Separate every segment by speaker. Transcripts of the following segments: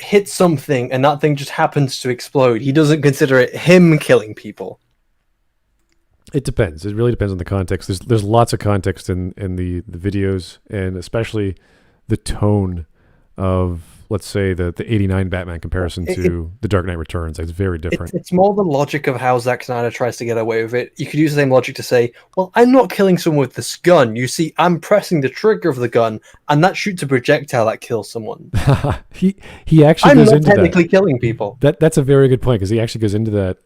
Speaker 1: hits something and that thing just happens to explode, he doesn't consider it him killing people.
Speaker 2: It depends. It really depends on the context. There's lots of context in the videos, and especially the tone of, let's say, the 89 Batman comparison to The Dark Knight Returns. It's very different.
Speaker 1: It's more the logic of how Zack Snyder tries to get away with it. You could use the same logic to say, well, I'm not killing someone with this gun. You see, I'm pressing the trigger of the gun, and that shoots a projectile that kills someone.
Speaker 2: he actually
Speaker 1: I'm
Speaker 2: goes
Speaker 1: not
Speaker 2: into
Speaker 1: technically
Speaker 2: that.
Speaker 1: killing people.
Speaker 2: That's a very good point, because he actually goes into that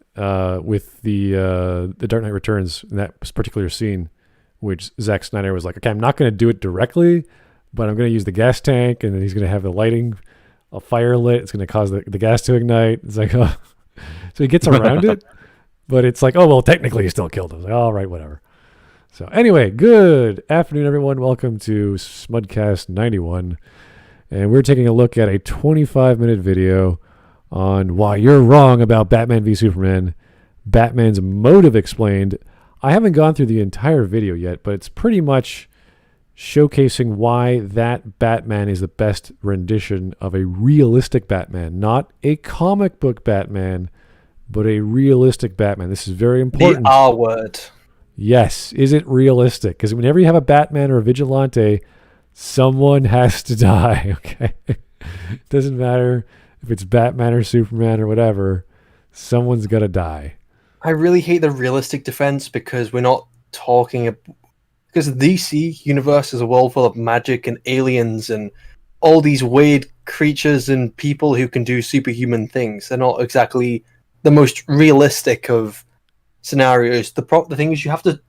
Speaker 2: with the Dark Knight Returns in that particular scene, which Zack Snyder was like, okay, I'm not going to do it directly, but I'm going to use the gas tank, and then he's going to have the lighting, a fire lit. It's going to cause the gas to ignite. It's like, oh. So he gets around it, but it's like, oh, well, technically he still killed him. It's like, all right, whatever. So anyway, good afternoon, everyone. Welcome to Smudcast 91. And we're taking a look at a 25-minute video on why you're wrong about Batman v Superman, Batman's motive explained. I haven't gone through the entire video yet, but it's pretty much showcasing why that Batman is the best rendition of a realistic Batman, not a comic book Batman, but a realistic Batman. This is very important.
Speaker 1: The R word.
Speaker 2: Yes. Is it realistic? Because whenever you have a Batman or a vigilante, someone has to die, okay? It doesn't matter if it's Batman or Superman or whatever, someone's got to die.
Speaker 1: I really hate the realistic defense, because we're not talking because the DC universe is a world full of magic and aliens and all these weird creatures and people who can do superhuman things. They're not exactly the most realistic of scenarios. The thing is, you have to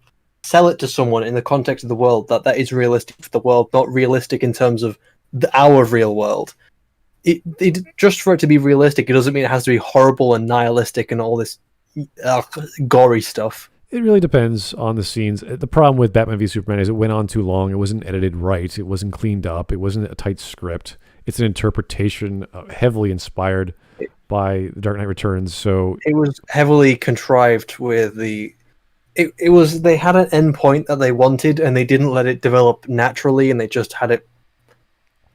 Speaker 1: sell it to someone in the context of the world that is realistic for the world, not realistic in terms of our real world. Just for it to be realistic, it doesn't mean it has to be horrible and nihilistic and all this gory stuff.
Speaker 2: It really depends on the scenes. The problem with Batman v Superman is it went on too long. It wasn't edited right. It wasn't cleaned up. It wasn't a tight script. It's an interpretation heavily inspired by The Dark Knight Returns. So
Speaker 1: it was heavily contrived with the. It was, they had an end point that they wanted, and they didn't let it develop naturally, and they just had it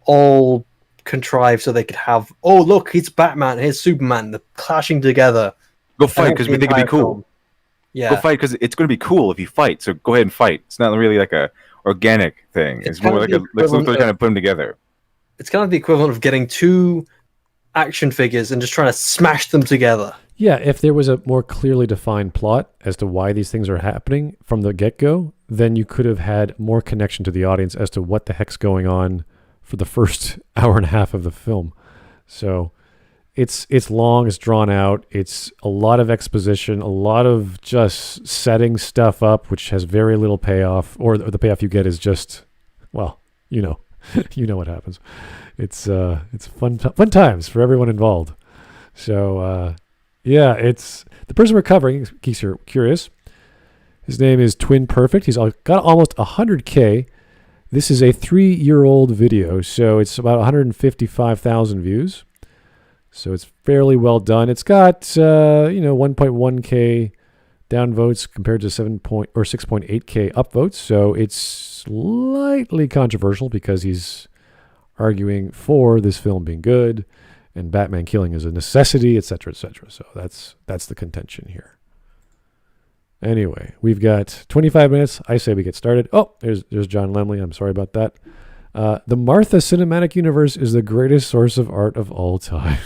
Speaker 1: all contrived so they could have, oh look, it's Batman, here's Superman, they're clashing together.
Speaker 3: Go fight because we think it'd be cool.
Speaker 1: Film. Yeah.
Speaker 3: Go fight because it's going to be cool if you fight. So go ahead and fight. It's not really like a organic thing. It's more like let's kind of put them together.
Speaker 1: It's kind of the equivalent of getting two action figures and just trying to smash them together.
Speaker 2: Yeah, if there was a more clearly defined plot as to why these things are happening from the get-go, then you could have had more connection to the audience as to what the heck's going on for the first hour and a half of the film. So it's long, it's drawn out, it's a lot of exposition, a lot of just setting stuff up, which has very little payoff, or the payoff you get is just, well, you know what happens. It's fun times for everyone involved. So yeah, it's the person we're covering, in case you're curious. His name is Twin Perfect. He's got almost 100K. This is a 3-year-old video, so it's about 155,000 views. So it's fairly well done. It's got 1.1K downvotes compared to 6.8K upvotes. So it's slightly controversial because he's arguing for this film being good and Batman killing is a necessity, etc., etc. So that's the contention here. Anyway, we've got 25 minutes. I say we get started. Oh, there's John Lemley. I'm sorry about that. The Martha Cinematic Universe is the greatest source of art of all time.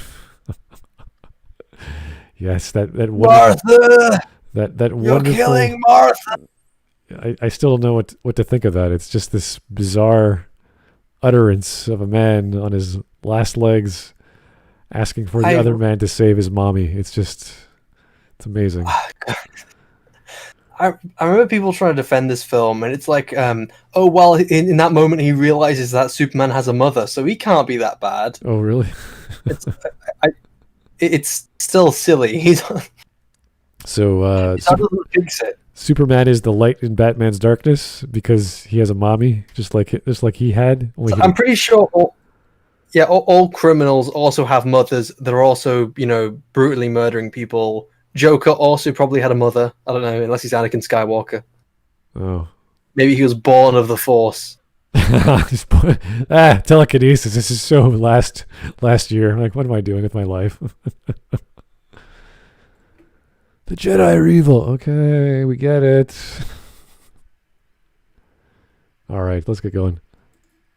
Speaker 2: Yes, that
Speaker 1: Martha,
Speaker 2: that
Speaker 1: you're
Speaker 2: wonderful,
Speaker 1: killing Martha.
Speaker 2: I still don't know what to think of that. It's just this bizarre utterance of a man on his last legs asking for the other man to save his mommy. It's amazing.
Speaker 1: I remember people trying to defend this film, and it's like, oh, well, in that moment he realizes that Superman has a mother, so he can't be that bad.
Speaker 2: Oh, really?
Speaker 1: It's still silly.
Speaker 2: So
Speaker 1: doesn't fix it.
Speaker 2: Superman is the light in Batman's darkness because he has a mommy, just like he had.
Speaker 1: I'm pretty sure. All criminals also have mothers. They're also, brutally murdering people. Joker also probably had a mother. I don't know, unless he's Anakin Skywalker.
Speaker 2: Oh.
Speaker 1: Maybe he was born of the Force.
Speaker 2: Telekinesis. This is so last year. Like, what am I doing with my life? The Jedi are evil. Okay, we get it. All right, let's get going.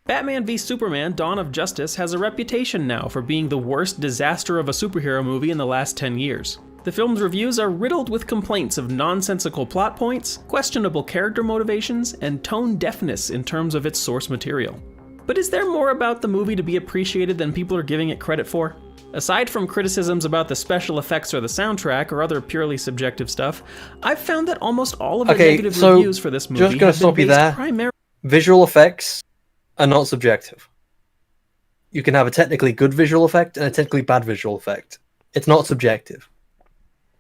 Speaker 4: Batman v Superman: Dawn of Justice has a reputation now for being the worst disaster of a superhero movie in the last 10 years. The film's reviews are riddled with complaints of nonsensical plot points, questionable character motivations, and tone deafness in terms of its source material. But is there more about the movie to be appreciated than people are giving it credit for? Aside from criticisms about the special effects or the soundtrack or other purely subjective stuff, I've found that almost all of the negative reviews for this movie have been based primarily...
Speaker 1: Visual effects are not subjective. You can have a technically good visual effect and a technically bad visual effect. It's not subjective.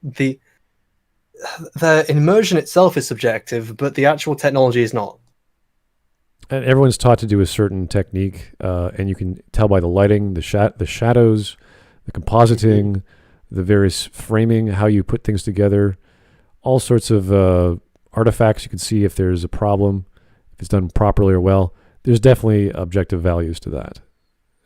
Speaker 1: The immersion itself is subjective, but the actual technology is not.
Speaker 2: And everyone's taught to do a certain technique, and you can tell by the lighting, the shadows, the compositing, the various framing, how you put things together, all sorts of artifacts. You can see if there's a problem, if it's done properly or well. There's definitely objective values to that.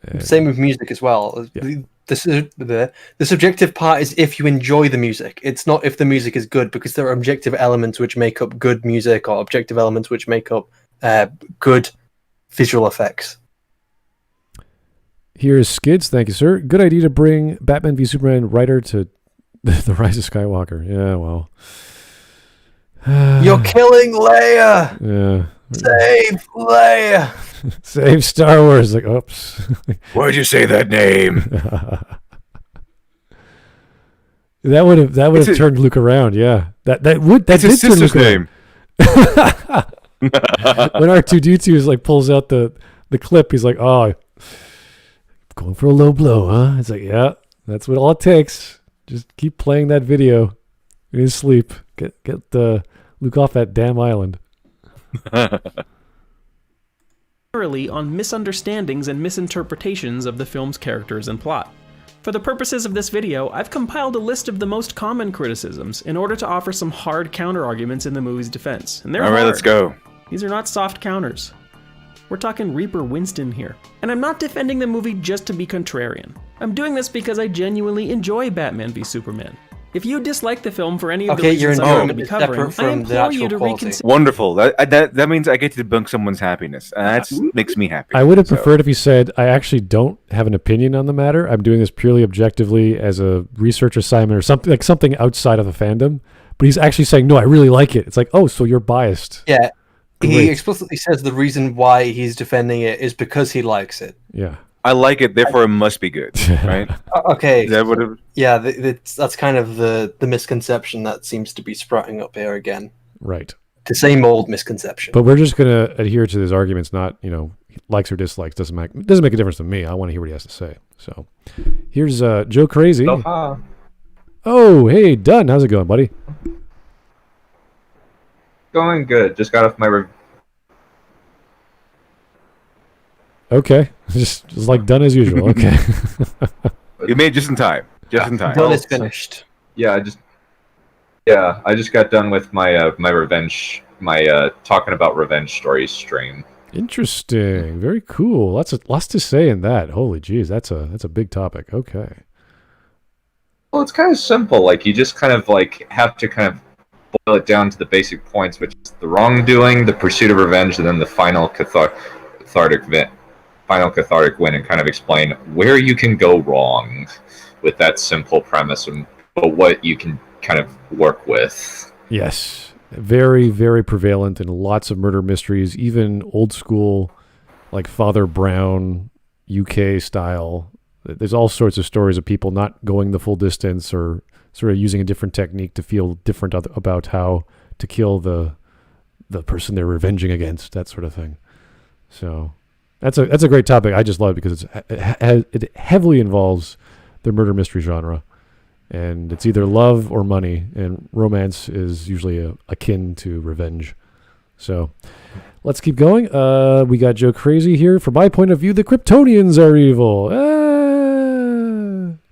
Speaker 2: And
Speaker 1: same with music as well. Yeah. The subjective part is if you enjoy the music. It's not if the music is good, because there are objective elements which make up good music, or objective elements which make up good visual effects.
Speaker 2: Here's Skids. Thank you, sir. Good idea to bring Batman v Superman writer to the Rise of Skywalker. Yeah, well.
Speaker 1: You're killing Leia!
Speaker 2: Yeah.
Speaker 1: Save Leia!
Speaker 2: Save Star Wars. Like, oops.
Speaker 3: Why'd you say that name?
Speaker 2: That would have turned Luke around. Yeah, that did
Speaker 3: his
Speaker 2: turn
Speaker 3: sister's
Speaker 2: Luke
Speaker 3: name.
Speaker 2: When R2-D2 is like pulls out the clip, he's like, "Oh, going for a low blow, huh?" It's like, yeah, that's what all it takes. Just keep playing that video in his sleep. Get Luke off that damn island.
Speaker 4: On misunderstandings and misinterpretations of the film's characters and plot. For the purposes of this video, I've compiled a list of the most common criticisms in order to offer some hard counter-arguments in the movie's defense. And they're
Speaker 3: All right,
Speaker 4: hard.
Speaker 3: let's go.
Speaker 4: These are not soft counters. We're talking Reaper Winston here. And I'm not defending the movie just to be contrarian. I'm doing this because I genuinely enjoy Batman v Superman. If you dislike the film for any of the reasons I'm going to be covering, I implore you to reconsider.
Speaker 3: Wonderful. That means I get to debunk someone's happiness, and that makes me happy.
Speaker 2: I would have preferred if he said, "I actually don't have an opinion on the matter. I'm doing this purely objectively as a research assignment or something outside of the fandom." But he's actually saying, "No, I really like it." It's like, "Oh, so you're biased."
Speaker 1: Yeah.
Speaker 2: Great.
Speaker 1: He explicitly says the reason why he's defending it is because he likes it.
Speaker 2: Yeah.
Speaker 3: I like it, therefore it must be good, right?
Speaker 1: Okay.
Speaker 3: Yeah,
Speaker 1: that's kind of the misconception that seems to be sprouting up here again.
Speaker 2: Right.
Speaker 1: The same old misconception.
Speaker 2: But we're just going to adhere to his arguments, not, likes or dislikes. Doesn't make a difference to me. I want to hear what he has to say. So here's Joe Crazy. Oh, hey, Dunn. How's it going, buddy?
Speaker 5: Going good. Just got off my
Speaker 2: Okay, just like done as usual. Okay.
Speaker 3: You made it just in time. Just in time.
Speaker 1: Done is finished.
Speaker 5: Yeah, I just got done with my my revenge, talking about revenge stories stream.
Speaker 2: Interesting. Very cool. Lots to say in that. Holy jeez, that's a big topic. Okay.
Speaker 5: Well, it's kind of simple. Like, you just kind of have to kind of boil it down to the basic points, which is the wrongdoing, the pursuit of revenge, and then the final cathartic win, and kind of explain where you can go wrong with that simple premise, but what you can kind of work with.
Speaker 2: Yes. Very, very prevalent in lots of murder mysteries, even old school, like Father Brown, UK style. There's all sorts of stories of people not going the full distance or sort of using a different technique to feel different about how to kill the person they're revenging against, that sort of thing. So that's a great topic. I just love it because it heavily involves the murder mystery genre, and it's either love or money, and romance is usually akin to revenge. So let's keep going. We got Joe Crazy here. From my point of view, the Kryptonians are evil.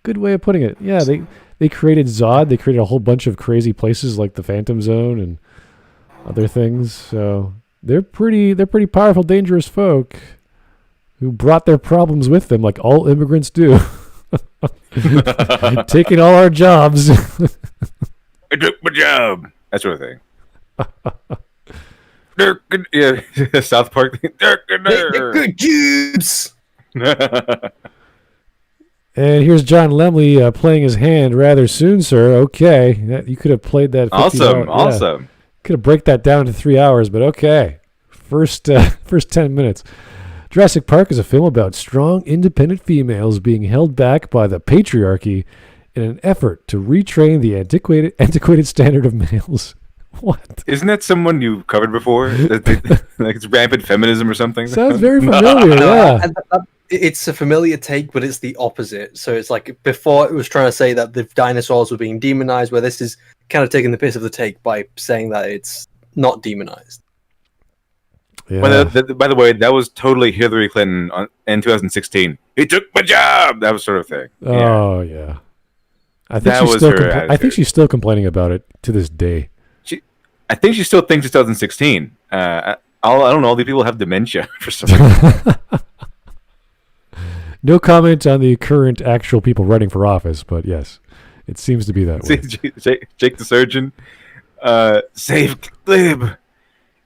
Speaker 2: Good way of putting it. Yeah, they created Zod. They created a whole bunch of crazy places like the Phantom Zone and other things. So they're pretty powerful, dangerous folk who brought their problems with them, like all immigrants do. Taking all our jobs.
Speaker 3: I took my job. That sort of thing. Yeah, South Park.
Speaker 1: Good jobs.
Speaker 2: And here's John Lemley playing his hand rather soon, sir. Okay, you could have played that.
Speaker 3: Awesome.
Speaker 2: Could have break that down to 3 hours, but okay. First 10 minutes. Jurassic Park is a film about strong, independent females being held back by the patriarchy in an effort to retrain the antiquated standard of males. What?
Speaker 3: Isn't that someone you covered before? Like it's rampant feminism or something?
Speaker 2: Sounds very familiar, yeah.
Speaker 1: It's a familiar take, but it's the opposite. So it's like before it was trying to say that the dinosaurs were being demonized, where this is kind of taking the piss of the take by saying that it's not demonized.
Speaker 2: Yeah.
Speaker 3: By the way, that was totally Hillary Clinton in 2016. He took my job. That was sort of thing.
Speaker 2: Oh yeah. I think she's still complaining about it to this day.
Speaker 3: I think she still thinks it's 2016. I don't know. All these people have dementia for some reason.
Speaker 2: No comment on the current actual people running for office, but yes, it seems to be that way.
Speaker 3: Jake the surgeon, save Glib.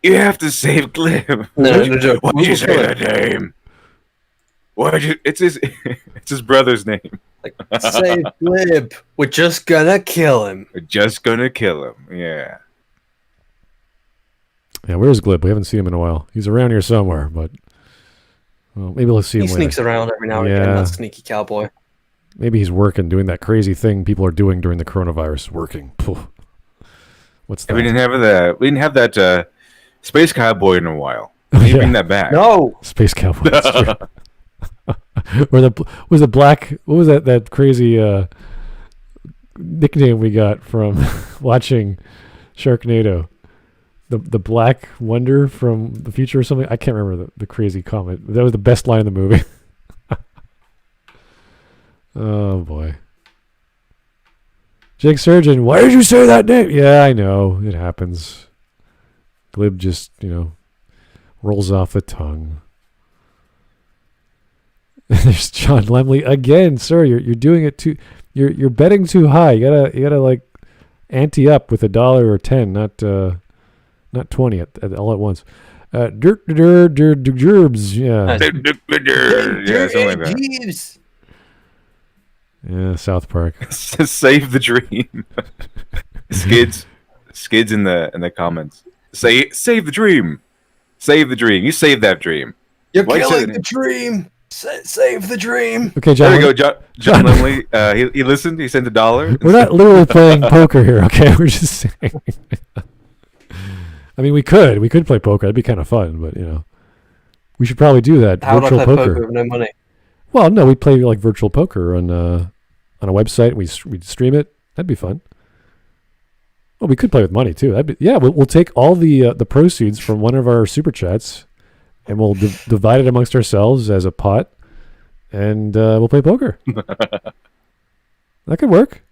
Speaker 3: You have to save Glib.
Speaker 1: No.
Speaker 3: Why'd you say that name? It's his brother's name.
Speaker 1: Like, save Glib. We're just gonna kill him.
Speaker 3: Yeah.
Speaker 2: Yeah, where's Glib? We haven't seen him in a while. He's around here somewhere, but well, maybe we'll see him
Speaker 1: He sneaks around every now and again, that sneaky cowboy.
Speaker 2: Maybe he's working, doing that crazy thing people are doing during the coronavirus. Working. What's that?
Speaker 3: We didn't have that space cowboy in a while. We need to bring that back.
Speaker 1: No,
Speaker 2: space cowboy. That's true. Or was the black? What was that crazy nickname we got from watching Sharknado? The Black Wonder from the future or something. I can't remember the crazy comment. That was the best line in the movie. Oh boy. Jake Surgeon, why did you say that name? Yeah, I know. It happens. Glib just, rolls off the tongue. There's John Lemley again, sir. You're doing it too. You're betting too high. You gotta like ante up with $1 or 10, not 20 all at once. Gerbs, yeah.
Speaker 3: Yeah, something like that.
Speaker 2: Yeah, South Park.
Speaker 3: Save the dream. Skids in the comments. Save the dream. Save the dream. You save that dream.
Speaker 1: You're killing the dream. Save the dream.
Speaker 2: Okay, John.
Speaker 3: There we go, John Lemley. He listened. He sent $1.
Speaker 2: We're not literally playing poker here, okay? We're just saying. I mean, we could play poker. That'd be kind of fun, but we should probably do that.
Speaker 1: How
Speaker 2: virtual
Speaker 1: would I play
Speaker 2: poker
Speaker 1: with no money?
Speaker 2: Well, no, we'd play like virtual poker on a website. We'd stream it. That'd be fun. Well, we could play with money too. We'll take all the proceeds from one of our super chats, and we'll divide it amongst ourselves as a pot, and we'll play poker. That could work.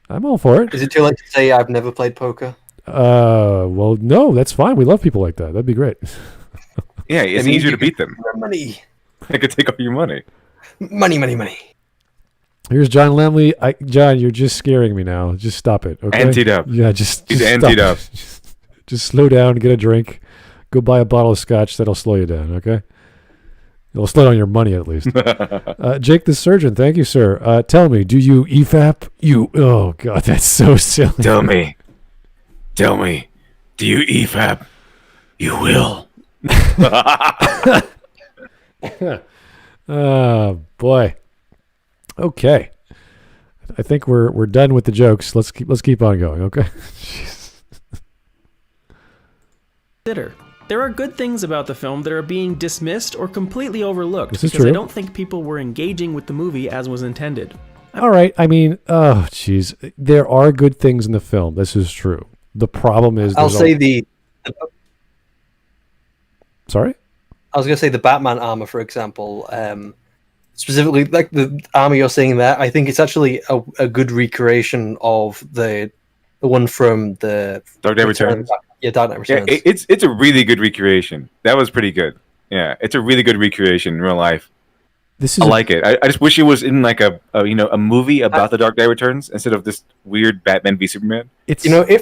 Speaker 2: I'm all for it.
Speaker 1: Is it too late to say I've never played poker?
Speaker 2: Well, no, that's fine. We love people like that. That'd be great.
Speaker 3: Yeah, it's easier to beat them.
Speaker 1: Money.
Speaker 3: I could take all your money.
Speaker 1: Money.
Speaker 2: Here's John Lemley. John, you're just scaring me now. Just stop it. Okay.
Speaker 3: Anteed up.
Speaker 2: Yeah,
Speaker 3: He's anteed up.
Speaker 2: Just slow down, get a drink, go buy a bottle of scotch. That'll slow you down, okay? It'll slow down your money at least. Jake the Surgeon, thank you, sir. Tell me, do you EFAP? Oh, God, that's so silly.
Speaker 3: Tell me, do you EFAP? You will.
Speaker 2: Oh, boy. Okay. I think we're done with the jokes. Let's keep on going, okay?
Speaker 4: There are good things about the film that are being dismissed or completely overlooked
Speaker 2: This is
Speaker 4: because
Speaker 2: true.
Speaker 4: I don't think people were engaging with the movie as was intended.
Speaker 2: All right. I mean, oh, jeez. There are good things in the film. This is true. The problem is... Sorry?
Speaker 1: I was going to say the Batman armor, for example. Specifically, like the armor you're seeing there, I think it's actually a good recreation of the one from the
Speaker 3: Dark Knight Returns.
Speaker 1: Yeah, Dark Knight
Speaker 3: Yeah,
Speaker 1: Returns.
Speaker 3: it's a really good recreation. That was pretty good. Yeah, it's a really good recreation in real life.
Speaker 2: This is
Speaker 3: I like it. I just wish it was in like a movie about the Dark Knight Returns instead of this weird Batman v Superman.
Speaker 2: it's
Speaker 1: If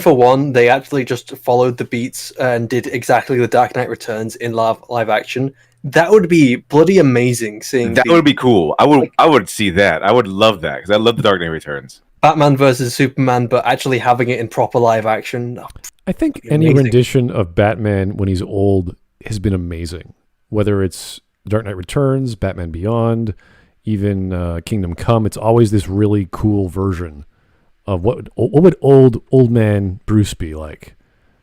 Speaker 1: for one they actually just followed the beats and did exactly the Dark Knight Returns in live action, that would be bloody amazing. Seeing
Speaker 3: That would be cool. I would see that. I would love that because I love the Dark Knight Returns.
Speaker 1: Batman versus Superman, but actually having it in proper live action.
Speaker 2: I think
Speaker 1: be
Speaker 2: any
Speaker 1: amazing.
Speaker 2: rendition of Batman when he's old has been amazing. Whether it's Dark Knight Returns, Batman Beyond, even Kingdom Come, it's always this really cool version of what would old man Bruce be like.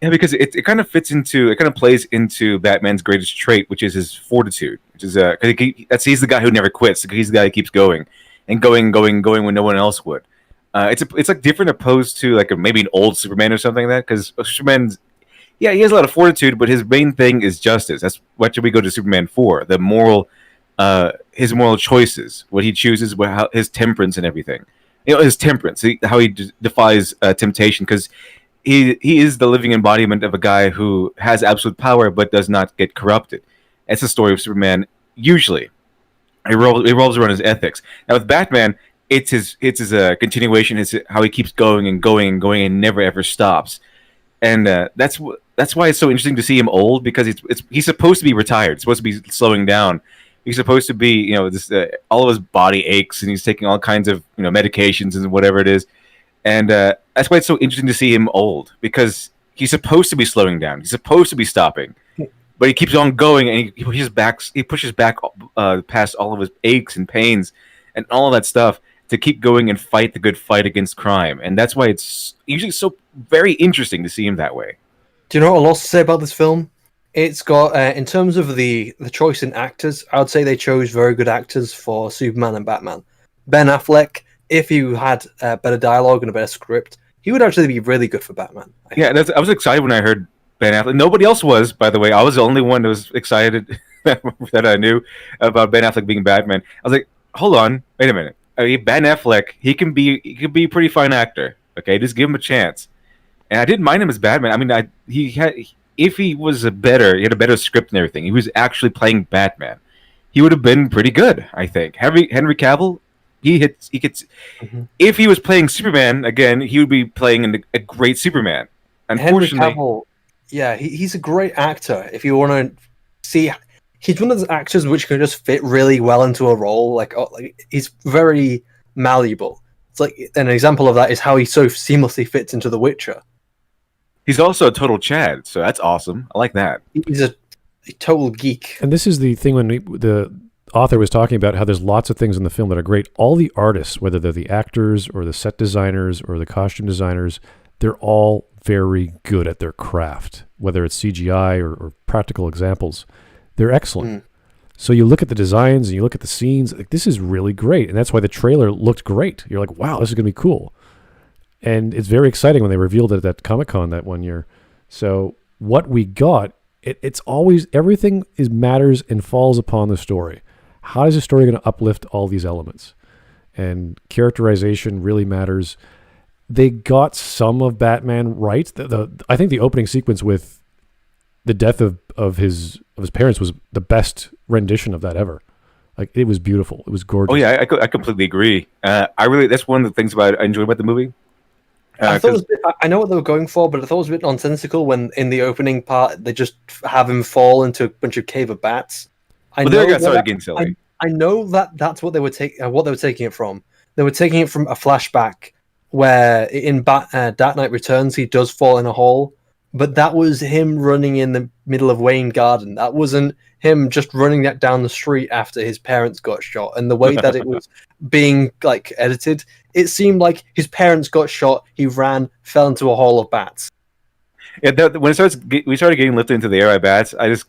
Speaker 3: Yeah, because it kind of plays into Batman's greatest trait, which is his fortitude, which is because he's the guy who never quits. He's the guy who keeps going and going when no one else would. It's like different opposed to like maybe an old Superman or something like that, because Superman's he has a lot of fortitude, but his main thing is justice. That's what should we go to Superman for? The moral, his moral choices, what he chooses, his temperance and everything. His temperance, how he defies temptation, because he is the living embodiment of a guy who has absolute power but does not get corrupted. That's the story of Superman. Usually, it revolves around his ethics. Now with Batman, it's his continuation. It's how he keeps going and going and going and never ever stops. And that's why it's so interesting to see him old, because he's supposed to be retired. He's supposed to be slowing down. He's supposed to be, this all of his body aches and he's taking all kinds of medications and whatever it is. And that's why it's so interesting to see him old, because he's supposed to be slowing down. He's supposed to be stopping, but he keeps on going and he pushes back past all of his aches and pains and all of that stuff to keep going and fight the good fight against crime. And that's why it's usually so very interesting to see him that way.
Speaker 1: Do you know what I'll also say about this film? It's got, in terms of the choice in actors, I would say they chose very good actors for Superman and Batman. Ben Affleck, if he had better dialogue and a better script, he would actually be really good for Batman.
Speaker 3: I was excited when I heard Ben Affleck. Nobody else was, by the way. I was the only one that was excited that I knew about Ben Affleck being Batman. I was like, hold on, wait a minute. Ben Affleck, he can be a pretty fine actor. Okay, just give him a chance. And I didn't mind him as Batman. I mean, if he had a better script and everything, he was actually playing Batman, he would have been pretty good, I think. Henry Cavill, he gets. Mm-hmm. If he was playing Superman again, he would be playing a great Superman. Unfortunately,
Speaker 1: Henry Cavill, he's a great actor. If you want to see, he's one of those actors which can just fit really well into a role. Like he's very malleable. It's like an example of that is how he so seamlessly fits into The Witcher.
Speaker 3: He's also a total Chad, so that's awesome. I like that.
Speaker 1: He's a total geek.
Speaker 2: And this is the thing when the author was talking about how there's lots of things in the film that are great. All the artists, whether they're the actors or the set designers or the costume designers, they're all very good at their craft, whether it's CGI or practical examples. They're excellent. So you look at the designs and you look at the scenes, like, this is really great. And that's why the trailer looked great. You're like, wow, this is going to be cool. And it's very exciting when they revealed it at Comic-Con that one year. So what we got, it's always, everything matters and falls upon the story. How is the story going to uplift all these elements? And characterization really matters. They got some of Batman right. I think the opening sequence with the death of his parents was the best rendition of that ever. Like, it was beautiful. It was gorgeous.
Speaker 3: Oh yeah, I completely agree. That's one of the things I enjoyed about the movie.
Speaker 1: I thought I know what they were going for, but I thought it was a bit nonsensical when in the opening part they just have him fall into a bunch of cave of bats.
Speaker 3: I know
Speaker 1: that's what they were taking it from. They were taking it from a flashback where in Dark Knight Returns he does fall in a hole, but that was him running in the middle of Wayne Garden. That wasn't him just running that down the street after his parents got shot. And the way that it was being like edited, it seemed like his parents got shot, he ran, fell into a hole of bats.
Speaker 3: Yeah, when we started getting lifted into the air by bats, it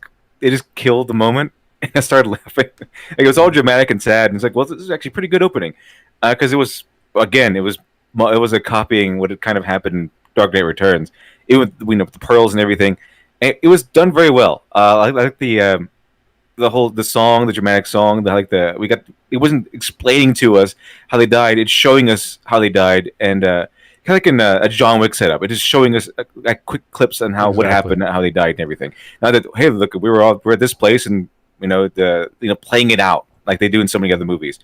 Speaker 3: just killed the moment, and I started laughing. Like, it was all dramatic and sad, and it's like, well, this is actually a pretty good opening, because it was a copying what had kind of happened in Dark Knight Returns. It was, the pearls and everything, and it was done very well. I like the song, the dramatic song. It wasn't explaining to us how they died; it's showing us how they died, and like in a John Wick setup. It is showing us quick clips on what happened, how they died, and everything. Now that hey, look, we're at this place, and playing it out like they do in so many other movies.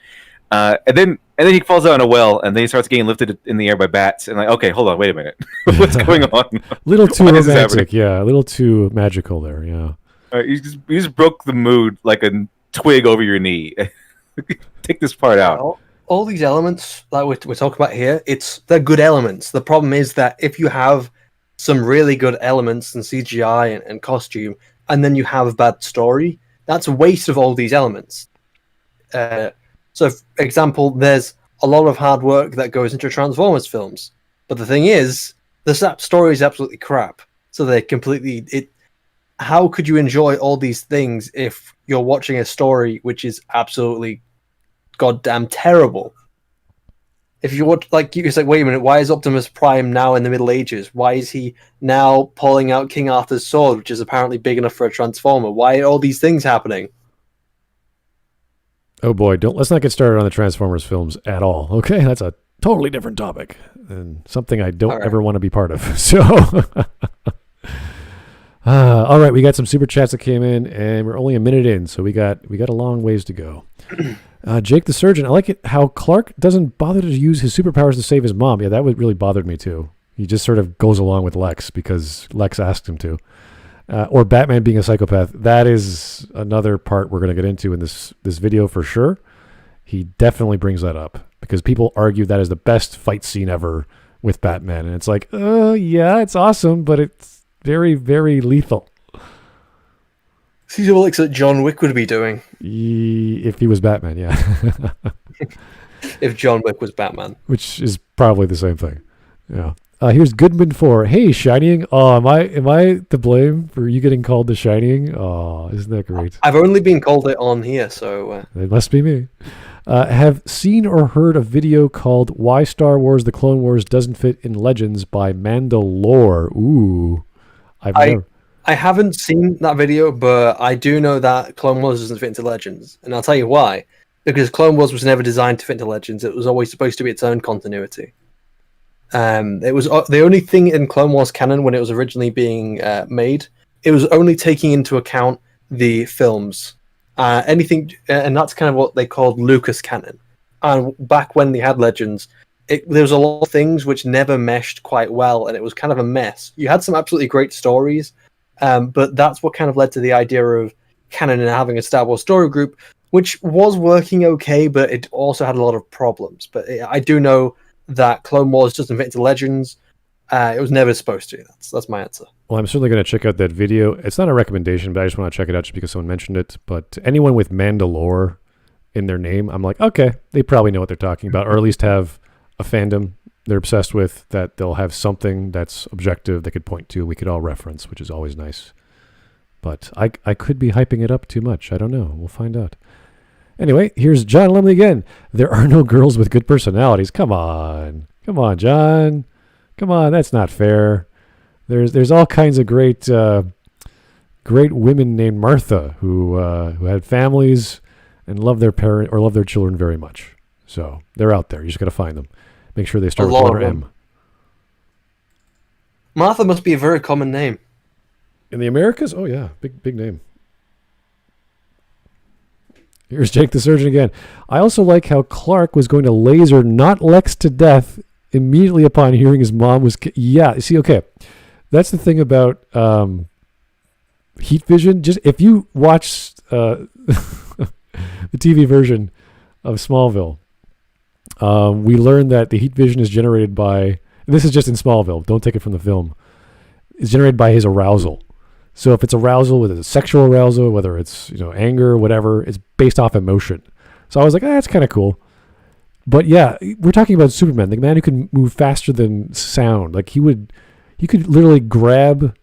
Speaker 3: And then he falls down a well, and then he starts getting lifted in the air by bats. And like, okay, hold on, wait a minute, what's going on?
Speaker 2: Little too romantic, yeah, a little too magical there, yeah.
Speaker 3: You just broke the mood like a twig over your knee. Take this part out.
Speaker 1: All these elements that we're talking about here, they're good elements. The problem is that if you have some really good elements and CGI and costume, and then you have a bad story, that's a waste of all these elements. So, for example, there's a lot of hard work that goes into Transformers films. But the thing is, the story is absolutely crap. So they're completely... How could you enjoy all these things if you're watching a story which is absolutely goddamn terrible? If you watch, you say, wait a minute, why is Optimus Prime now in the Middle Ages? Why is he now pulling out King Arthur's sword, which is apparently big enough for a Transformer? Why are all these things happening?
Speaker 2: Oh boy, let's not get started on the Transformers films at all. Okay, that's a totally different topic and something I don't ever want to be part of. So, all right, we got some super chats that came in, and we're only a minute in, so we got a long ways to go. Jake the Surgeon, I like it how Clark doesn't bother to use his superpowers to save his mom. Yeah, that really bothered me too. He just sort of goes along with Lex because Lex asked him to. Or Batman being a psychopath. That is another part we're going to get into in this video for sure. He definitely brings that up because people argue that is the best fight scene ever with Batman. And it's like, yeah, it's awesome, but it's very, very lethal.
Speaker 1: Seems like that John Wick would be doing.
Speaker 2: If he was Batman, yeah.
Speaker 1: If John Wick was Batman.
Speaker 2: Which is probably the same thing. Yeah. Here's Goodman 4. Hey, Shineying. Oh, am I to blame for you getting called the Shineying? Oh, isn't that great?
Speaker 1: I've only been called it on here, so...
Speaker 2: It must be me. Have seen or heard a video called Why Star Wars The Clone Wars Doesn't Fit in Legends by Mandalore. Ooh.
Speaker 1: I haven't seen that video, but I do know that Clone Wars doesn't fit into Legends. And I'll tell you why. Because Clone Wars was never designed to fit into Legends. It was always supposed to be its own continuity. It was the only thing in Clone Wars canon when it was originally being made. It was only taking into account the films, anything, and that's kind of what they called Lucas canon. And back when they had Legends, there was a lot of things which never meshed quite well, and it was kind of a mess. You had some absolutely great stories, but that's what kind of led to the idea of canon and having a Star Wars story group, which was working okay, but it also had a lot of problems. But I do know that Clone Wars doesn't fit into Legends. It was never supposed to. That's my answer.
Speaker 2: Well, I'm certainly going to check out that video. It's not a recommendation, but I just want to check it out just because someone mentioned it. But anyone with Mandalore in their name, I'm like, okay, they probably know what they're talking about, or at least have a fandom they're obsessed with that they'll have something that's objective they could point to. We could all reference, which is always nice. But I could be hyping it up too much. I don't know. We'll find out. Anyway, here's John Lemley again. There are no girls with good personalities. Come on, John. Come on, that's not fair. There's all kinds of great women named Martha who had families and love their parent or love their children very much. So they're out there. You just got to find them. Make sure they start with the letter M.
Speaker 1: Martha must be a very common name
Speaker 2: in the Americas. Oh yeah, big name. Here's Jake the Surgeon again. I also like how Clark was going to laser not Lex to death immediately upon hearing his mom was... Yeah, see, okay. That's the thing about heat vision. Just if you watch the TV version of Smallville, we learned that the heat vision is generated by... This is just in Smallville. Don't take it from the film. It's generated by his arousal. So if it's arousal, whether it's sexual arousal, whether it's anger, whatever, it's based off emotion. So I was like, that's kind of cool. But yeah, we're talking about Superman, the man who can move faster than sound. Like he could literally grab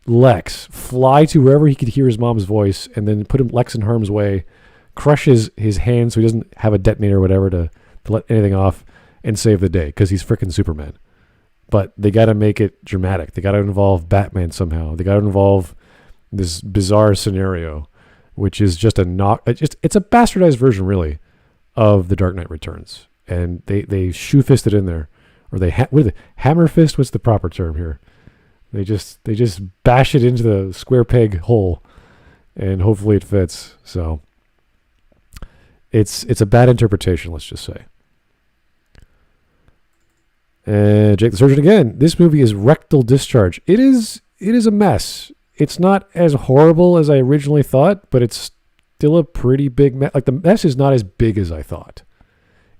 Speaker 2: Lex, fly to wherever he could hear his mom's voice, and then put Lex in harm's way, crush his hand so he doesn't have a detonator or whatever to let anything off, and save the day because he's freaking Superman. But they got to make it dramatic. They got to involve Batman somehow. They got to involve this bizarre scenario, which is just it's a bastardized version, really, of The Dark Knight Returns. And they shoe-fisted in there or what are they, hammer fist. What's the proper term here? They just bash it into the square peg hole, and hopefully it fits. So it's a bad interpretation, let's just say. Jake the Surgeon again. This movie is rectal discharge. It is a mess. It's not as horrible as I originally thought, but it's still a pretty big mess. Like, the mess is not as big as I thought.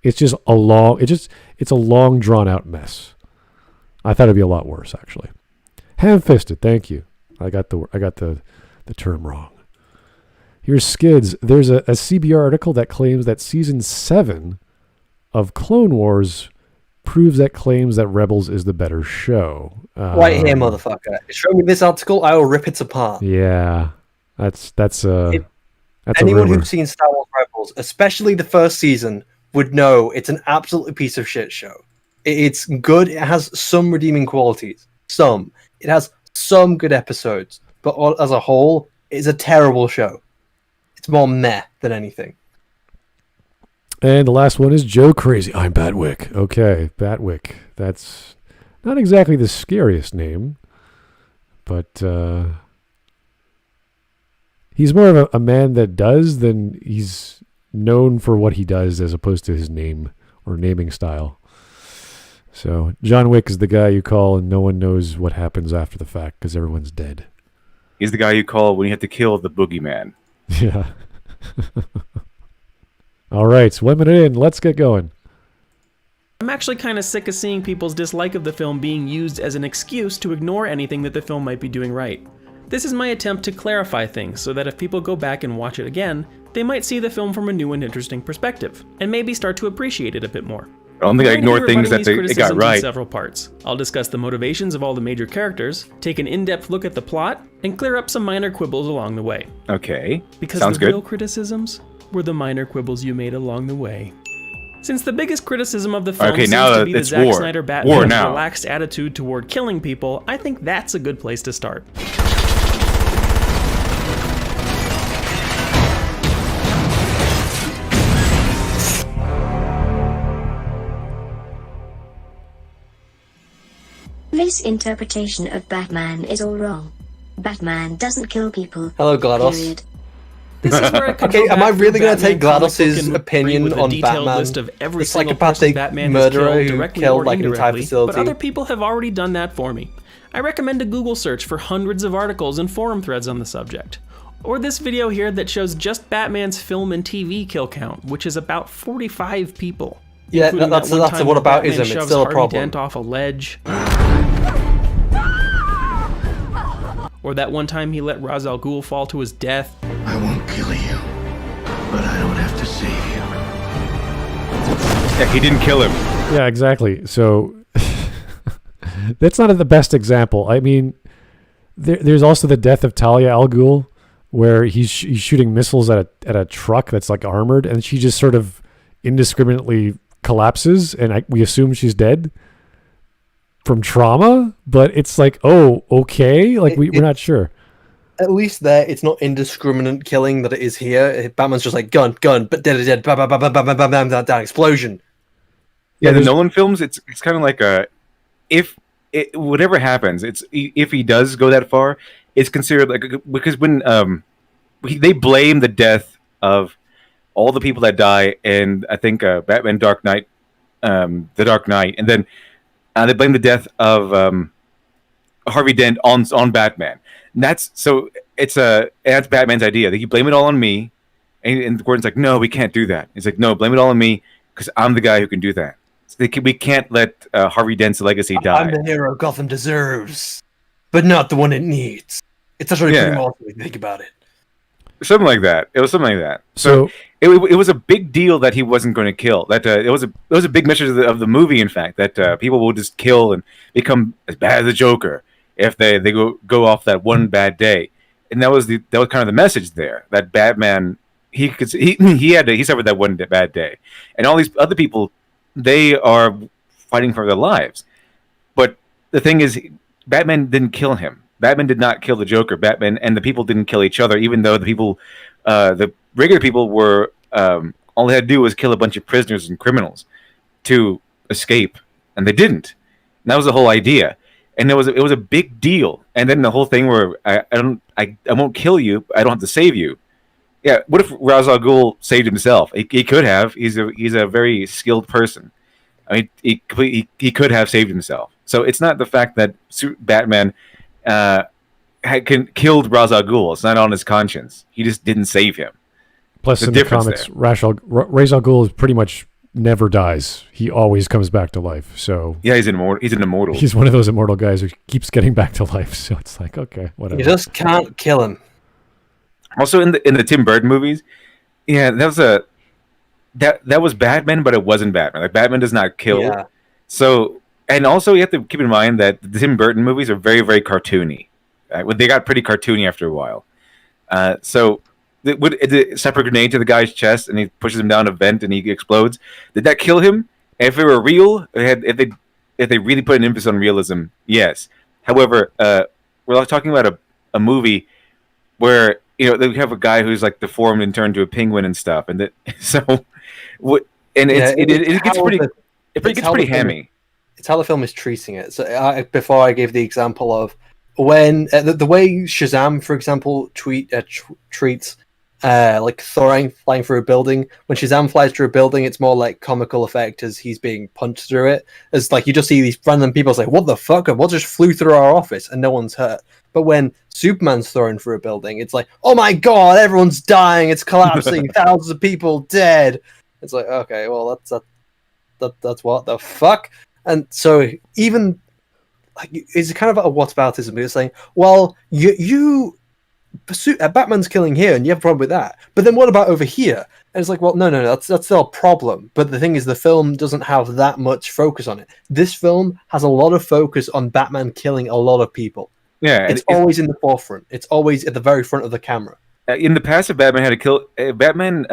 Speaker 2: It's just a long drawn out mess. I thought it'd be a lot worse, actually. Ham-fisted, thank you. I got the term wrong. Here's Skids. There's a CBR article that claims that season 7 of Clone Wars proves that claims that Rebels is the better show.
Speaker 1: Right here, motherfucker. Show me this article, I will rip it apart.
Speaker 2: Yeah, that's
Speaker 1: anyone
Speaker 2: a
Speaker 1: who's seen Star Wars Rebels, especially the first season, would know it's an absolute piece of shit show. It's good. It has some redeeming qualities. It has some good episodes, but as a whole, it's a terrible show. It's more meh than anything.
Speaker 2: And the last one is Joe Crazy. I'm Batwick. Okay, Batwick. That's not exactly the scariest name, but he's more of a man that does than he's known for what he does, as opposed to his name or naming style. So John Wick is the guy you call and no one knows what happens after the fact because everyone's dead.
Speaker 3: He's the guy you call when you have to kill the boogeyman.
Speaker 2: Yeah. All right, so 1 minute in, let's get going.
Speaker 4: I'm actually kind of sick of seeing people's dislike of the film being used as an excuse to ignore anything that the film might be doing right. This is my attempt to clarify things so that if people go back and watch it again, they might see the film from a new and interesting perspective, and maybe start to appreciate it a bit more.
Speaker 3: I don't think I ignore things that it got right.
Speaker 4: In several parts. I'll discuss the motivations of all the major characters, take an in-depth look at the plot, and clear up some minor quibbles along the way.
Speaker 3: Okay,
Speaker 4: because
Speaker 3: sounds
Speaker 4: the
Speaker 3: good.
Speaker 4: Real criticisms were the minor quibbles you made along the way. Since the biggest criticism of the film seems to be the Zack Snyder Batman's relaxed attitude toward killing people, I think that's a good place to start.
Speaker 6: This interpretation of Batman is all wrong. Batman doesn't kill people.
Speaker 1: Hello, GLaDOS.
Speaker 6: Period.
Speaker 4: This is where I could
Speaker 1: Okay,
Speaker 4: go
Speaker 1: am I
Speaker 4: back
Speaker 1: really
Speaker 4: through
Speaker 1: going to take
Speaker 4: Batman
Speaker 1: GLaDOS's
Speaker 4: comic book and
Speaker 1: opinion
Speaker 4: agree with a
Speaker 1: on
Speaker 4: detailed
Speaker 1: Batman?
Speaker 4: list of every
Speaker 1: The
Speaker 4: single person
Speaker 1: psychopathic
Speaker 4: Batman has
Speaker 1: murderer
Speaker 4: killed,
Speaker 1: who
Speaker 4: directly
Speaker 1: killed
Speaker 4: or
Speaker 1: like an entire
Speaker 4: indirectly,
Speaker 1: facility?
Speaker 4: but other people have already done that for me. I recommend a Google search for hundreds of articles and forum threads on the subject. Or this video here that shows just Batman's film and TV kill count, which is about 45 people.
Speaker 1: Yeah, that's a whataboutism.
Speaker 4: Batman
Speaker 1: It's
Speaker 4: shoves
Speaker 1: still a
Speaker 4: Harvey
Speaker 1: problem.
Speaker 4: Dent off a ledge. Or that one time he let Ra's al Ghul fall to his death.
Speaker 7: I won't kill you, but I don't have to save you.
Speaker 3: Yeah, he didn't kill him.
Speaker 2: Yeah, exactly. So that's not the best example. I mean, there's also the death of Talia al Ghul, where he's shooting missiles at a truck that's like armored, and she just sort of indiscriminately collapses, and we assume she's dead from trauma. But it's like, oh, okay, like we're not sure.
Speaker 1: At least there, it's not indiscriminate killing that it is here. Batman's just like gun, but dead, bam, bam, bam, bam, bam, bam, bam, down, explosion.
Speaker 3: Yeah, the Nolan films, it's kind of like whatever happens, if he does go that far, it's considered like, because when they blame the death of all the people that die in, I think, Batman Dark Knight, The Dark Knight, and then they blame the death of Harvey Dent on Batman. And that's Batman's idea. You blame it all on me, and Gordon's like, no, we can't do that. He's like, no, blame it all on me because I'm the guy who can do that. So we can't let Harvey Dent's legacy die.
Speaker 1: I'm the hero Gotham deserves, but not the one it needs. It's actually pretty awesome when you think about it.
Speaker 3: Something like that. It was something like that.
Speaker 2: So
Speaker 3: it was a big deal that he wasn't going to kill. That it was a big message of the movie. In fact, that people will just kill and become as bad as the Joker if they go off that one bad day. And that was kind of the message there. That Batman he suffered that one bad day, and all these other people, they are fighting for their lives. But the thing is, Batman didn't kill him. Batman did not kill the Joker. Batman and the people didn't kill each other, even though the regular people were all they had to do was kill a bunch of prisoners and criminals to escape and they didn't. And that was the whole idea, and it was a big deal. And then the whole thing where I won't kill you, I don't have to save you. Yeah, what if Ra's al Ghul saved himself? He could have. He's a very skilled person. I mean, he could have saved himself. So it's not the fact that Batman killed Ra's al Ghul. It's not on his conscience. He just didn't save him.
Speaker 2: Plus, in the comics, Ra's al Ghul pretty much never dies. He always comes back to life. So
Speaker 3: yeah, he's an immortal.
Speaker 2: He's one of those immortal guys who keeps getting back to life. So it's like, okay, whatever.
Speaker 1: You just can't kill him.
Speaker 3: Also, in the Tim Burton movies, yeah, that was Batman, but it wasn't Batman. Like, Batman does not kill.
Speaker 1: Yeah.
Speaker 3: So, and also you have to keep in mind that the Tim Burton movies are very, very cartoony. They got pretty cartoony after a while. So, would the separate grenade to the guy's chest, and he pushes him down a vent, and he explodes. Did that kill him? If it were real, if they really put an emphasis on realism, yes. However, we're talking about a movie where, you know, they have a guy who's like deformed and turned to a penguin and stuff, and that it gets pretty hammy.
Speaker 1: It's how the film is treating it. So before I gave the example of when the way Shazam, for example, treats like Thor flying through a building. When Shazam flies through a building, it's more like comical effect as he's being punched through it. It's like you just see these random people say, "What the fuck? What just flew through our office?" and no one's hurt. But when Superman's thrown through a building, it's like, "Oh my god, everyone's dying! It's collapsing! Thousands of people dead!" It's like, okay, well, that's what the fuck. And so even like, it's kind of a whataboutism. It's saying, well, you Batman's killing here, and you have a problem with that. But then what about over here? And it's like, well, no, that's still a problem. But the thing is, the film doesn't have that much focus on it. This film has a lot of focus on Batman killing a lot of people.
Speaker 3: Yeah,
Speaker 1: it's always in the forefront. It's always at the very front of the camera.
Speaker 3: In the past, if Batman had to kill, Batman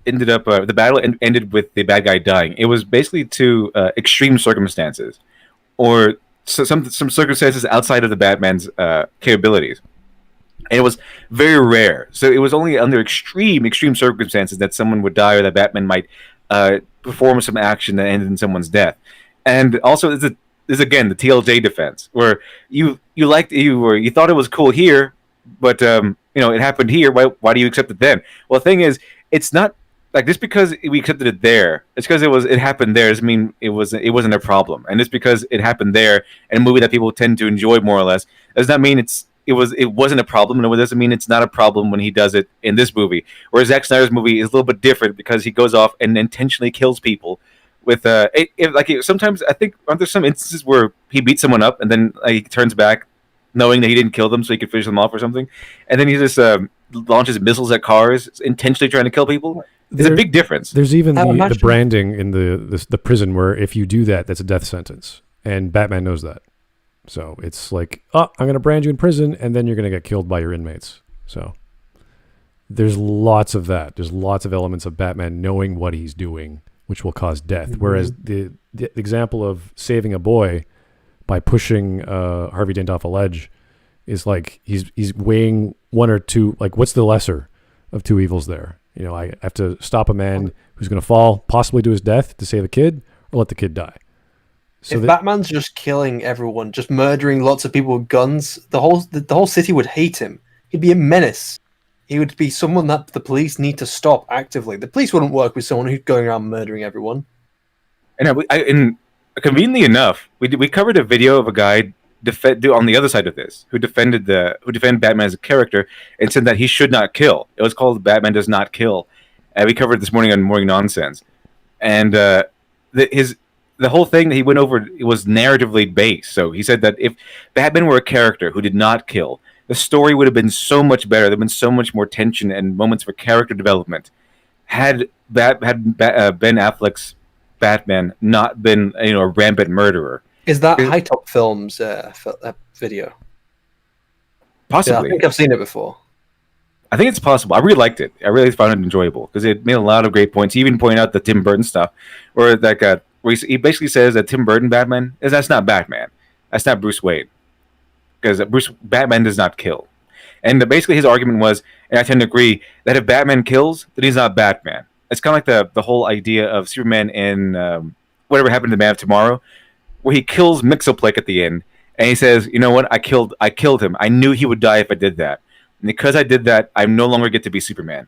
Speaker 3: ended up the battle ended with the bad guy dying. It was basically to extreme circumstances, or some circumstances outside of the Batman's capabilities. And it was very rare. So it was only under extreme circumstances that someone would die, or that Batman might perform some action that ended in someone's death. And also, this is again the TLJ defense, where you thought it was cool here, but it happened here. Why do you accept it then? Well, the thing is, it's not like just because we accepted it there. It's because it happened there. Doesn't mean it wasn't a problem. And just because it happened there in a movie that people tend to enjoy more or less, does not mean it wasn't a problem, and it doesn't mean it's not a problem when he does it in this movie. Whereas Zack Snyder's movie is a little bit different because he goes off and intentionally kills people. With sometimes I think aren't there some instances where he beats someone up and then he turns back, knowing that he didn't kill them, so he could finish them off or something, and then he just launches missiles at cars, intentionally trying to kill people. There's a big difference.
Speaker 2: There's even the branding in the prison where if you do that, that's a death sentence, and Batman knows that. So it's like, I'm going to brand you in prison, and then you're going to get killed by your inmates. So there's lots of that. There's lots of elements of Batman knowing what he's doing, which will cause death. Mm-hmm. Whereas the example of saving a boy by pushing Harvey Dent off a ledge is like he's weighing one or two. Like, what's the lesser of two evils there? You know, I have to stop a man who's going to fall possibly to his death to save a kid, or let the kid die.
Speaker 1: So if Batman's just killing everyone, just murdering lots of people with guns, the whole city would hate him. He'd be a menace. He would be someone that the police need to stop actively. The police wouldn't work with someone who's going around murdering everyone.
Speaker 3: And conveniently enough, we covered a video of a guy on the other side of this who defended Batman as a character and said that he should not kill. It was called "Batman Does Not Kill." We covered it this morning on Morning Nonsense, and the whole thing that he went over was narratively based. So he said that if Batman were a character who did not kill, the story would have been so much better. There'd been so much more tension and moments for character development had Ben Affleck's Batman not been a rampant murderer.
Speaker 1: Is that High Top Films video?
Speaker 3: Possibly.
Speaker 1: Yeah, I think I've seen it before.
Speaker 3: I think it's possible. I really liked it. I really found it enjoyable because it made a lot of great points. He even pointed out the Tim Burton stuff, or where he basically says that Tim Burton Batman that's not Batman. That's not Bruce Wayne. Because Batman does not kill. And basically his argument was, and I tend to agree, that if Batman kills, then he's not Batman. It's kind of like the whole idea of Superman in whatever happened to Man of Tomorrow, where he kills Mixoplek at the end, and he says, "You know what? I killed him. I knew he would die if I did that, and because I did that, I no longer get to be Superman."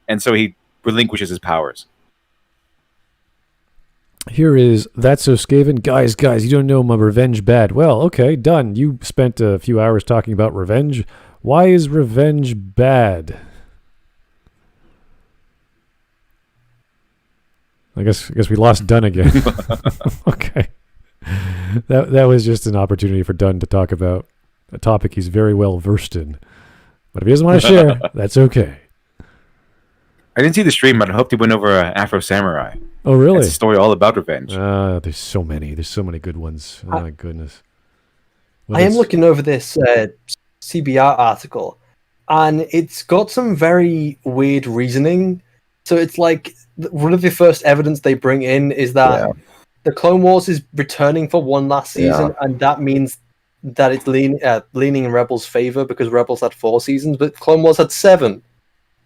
Speaker 3: And so he relinquishes his powers.
Speaker 2: Here is That's So Skaven. Guys, you don't know my revenge bad. Well, okay, done. You spent a few hours talking about revenge. Why is revenge bad? I guess we lost Dunn again. Okay. That was just an opportunity for Dunn to talk about a topic he's very well versed in. But if he doesn't want to share, that's okay.
Speaker 3: I didn't see the stream, but I hoped he went over Afro Samurai.
Speaker 2: Oh, really?
Speaker 3: It's a story all about revenge.
Speaker 2: There's so many. There's so many good ones. Oh, my goodness.
Speaker 1: I am looking over this CBR article, and it's got some very weird reasoning. So it's like one of the first evidence they bring in is that the Clone Wars is returning for one last season, and that means that it's leaning in Rebels' favor because Rebels had 4 seasons, but Clone Wars had 7.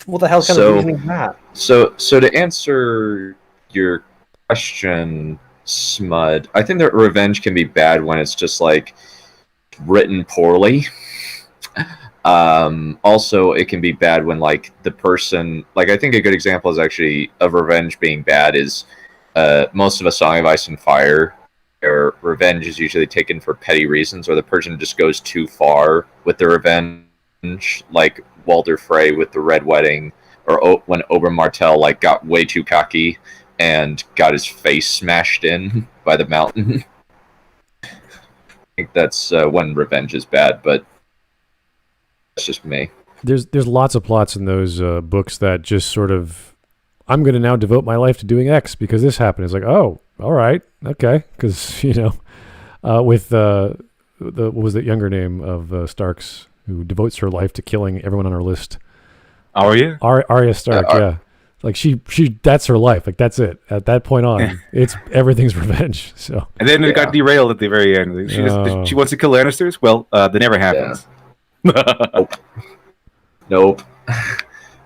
Speaker 1: What the hell kind of reasoning is that?
Speaker 5: So to answer your question, Smud, I think that revenge can be bad when it's just like written poorly. Also, it can be bad when like the person, like I think a good example is actually of revenge being bad is most of A Song of Ice and Fire, where revenge is usually taken for petty reasons, or the person just goes too far with the revenge, like Walder Frey with the Red Wedding, or when Oberyn Martell like got way too cocky and got his face smashed in by the mountain. I think that's when revenge is bad, but that's just me.
Speaker 2: There's lots of plots in those books that just sort of, I'm going to now devote my life to doing X because this happened. It's like, oh, all right, okay, because with what was the younger name of Stark's, who devotes her life to killing everyone on her list?
Speaker 3: Arya?
Speaker 2: Arya Stark, yeah. Like she that's her life. Like that's it. At that point on, it's everything's revenge. So. And
Speaker 3: then it got derailed at the very end. She wants to kill Lannisters? Well, that never happens.
Speaker 5: Yeah. Nope.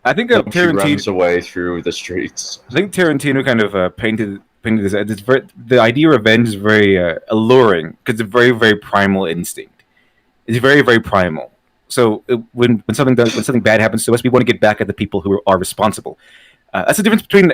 Speaker 3: I think
Speaker 5: Tarantino she runs away through the streets.
Speaker 3: I think Tarantino kind of painted this. The idea of revenge is very alluring because it's a very, very primal instinct. It's very, very primal. So when something bad happens to us, we want to get back at the people who are responsible. That's the difference between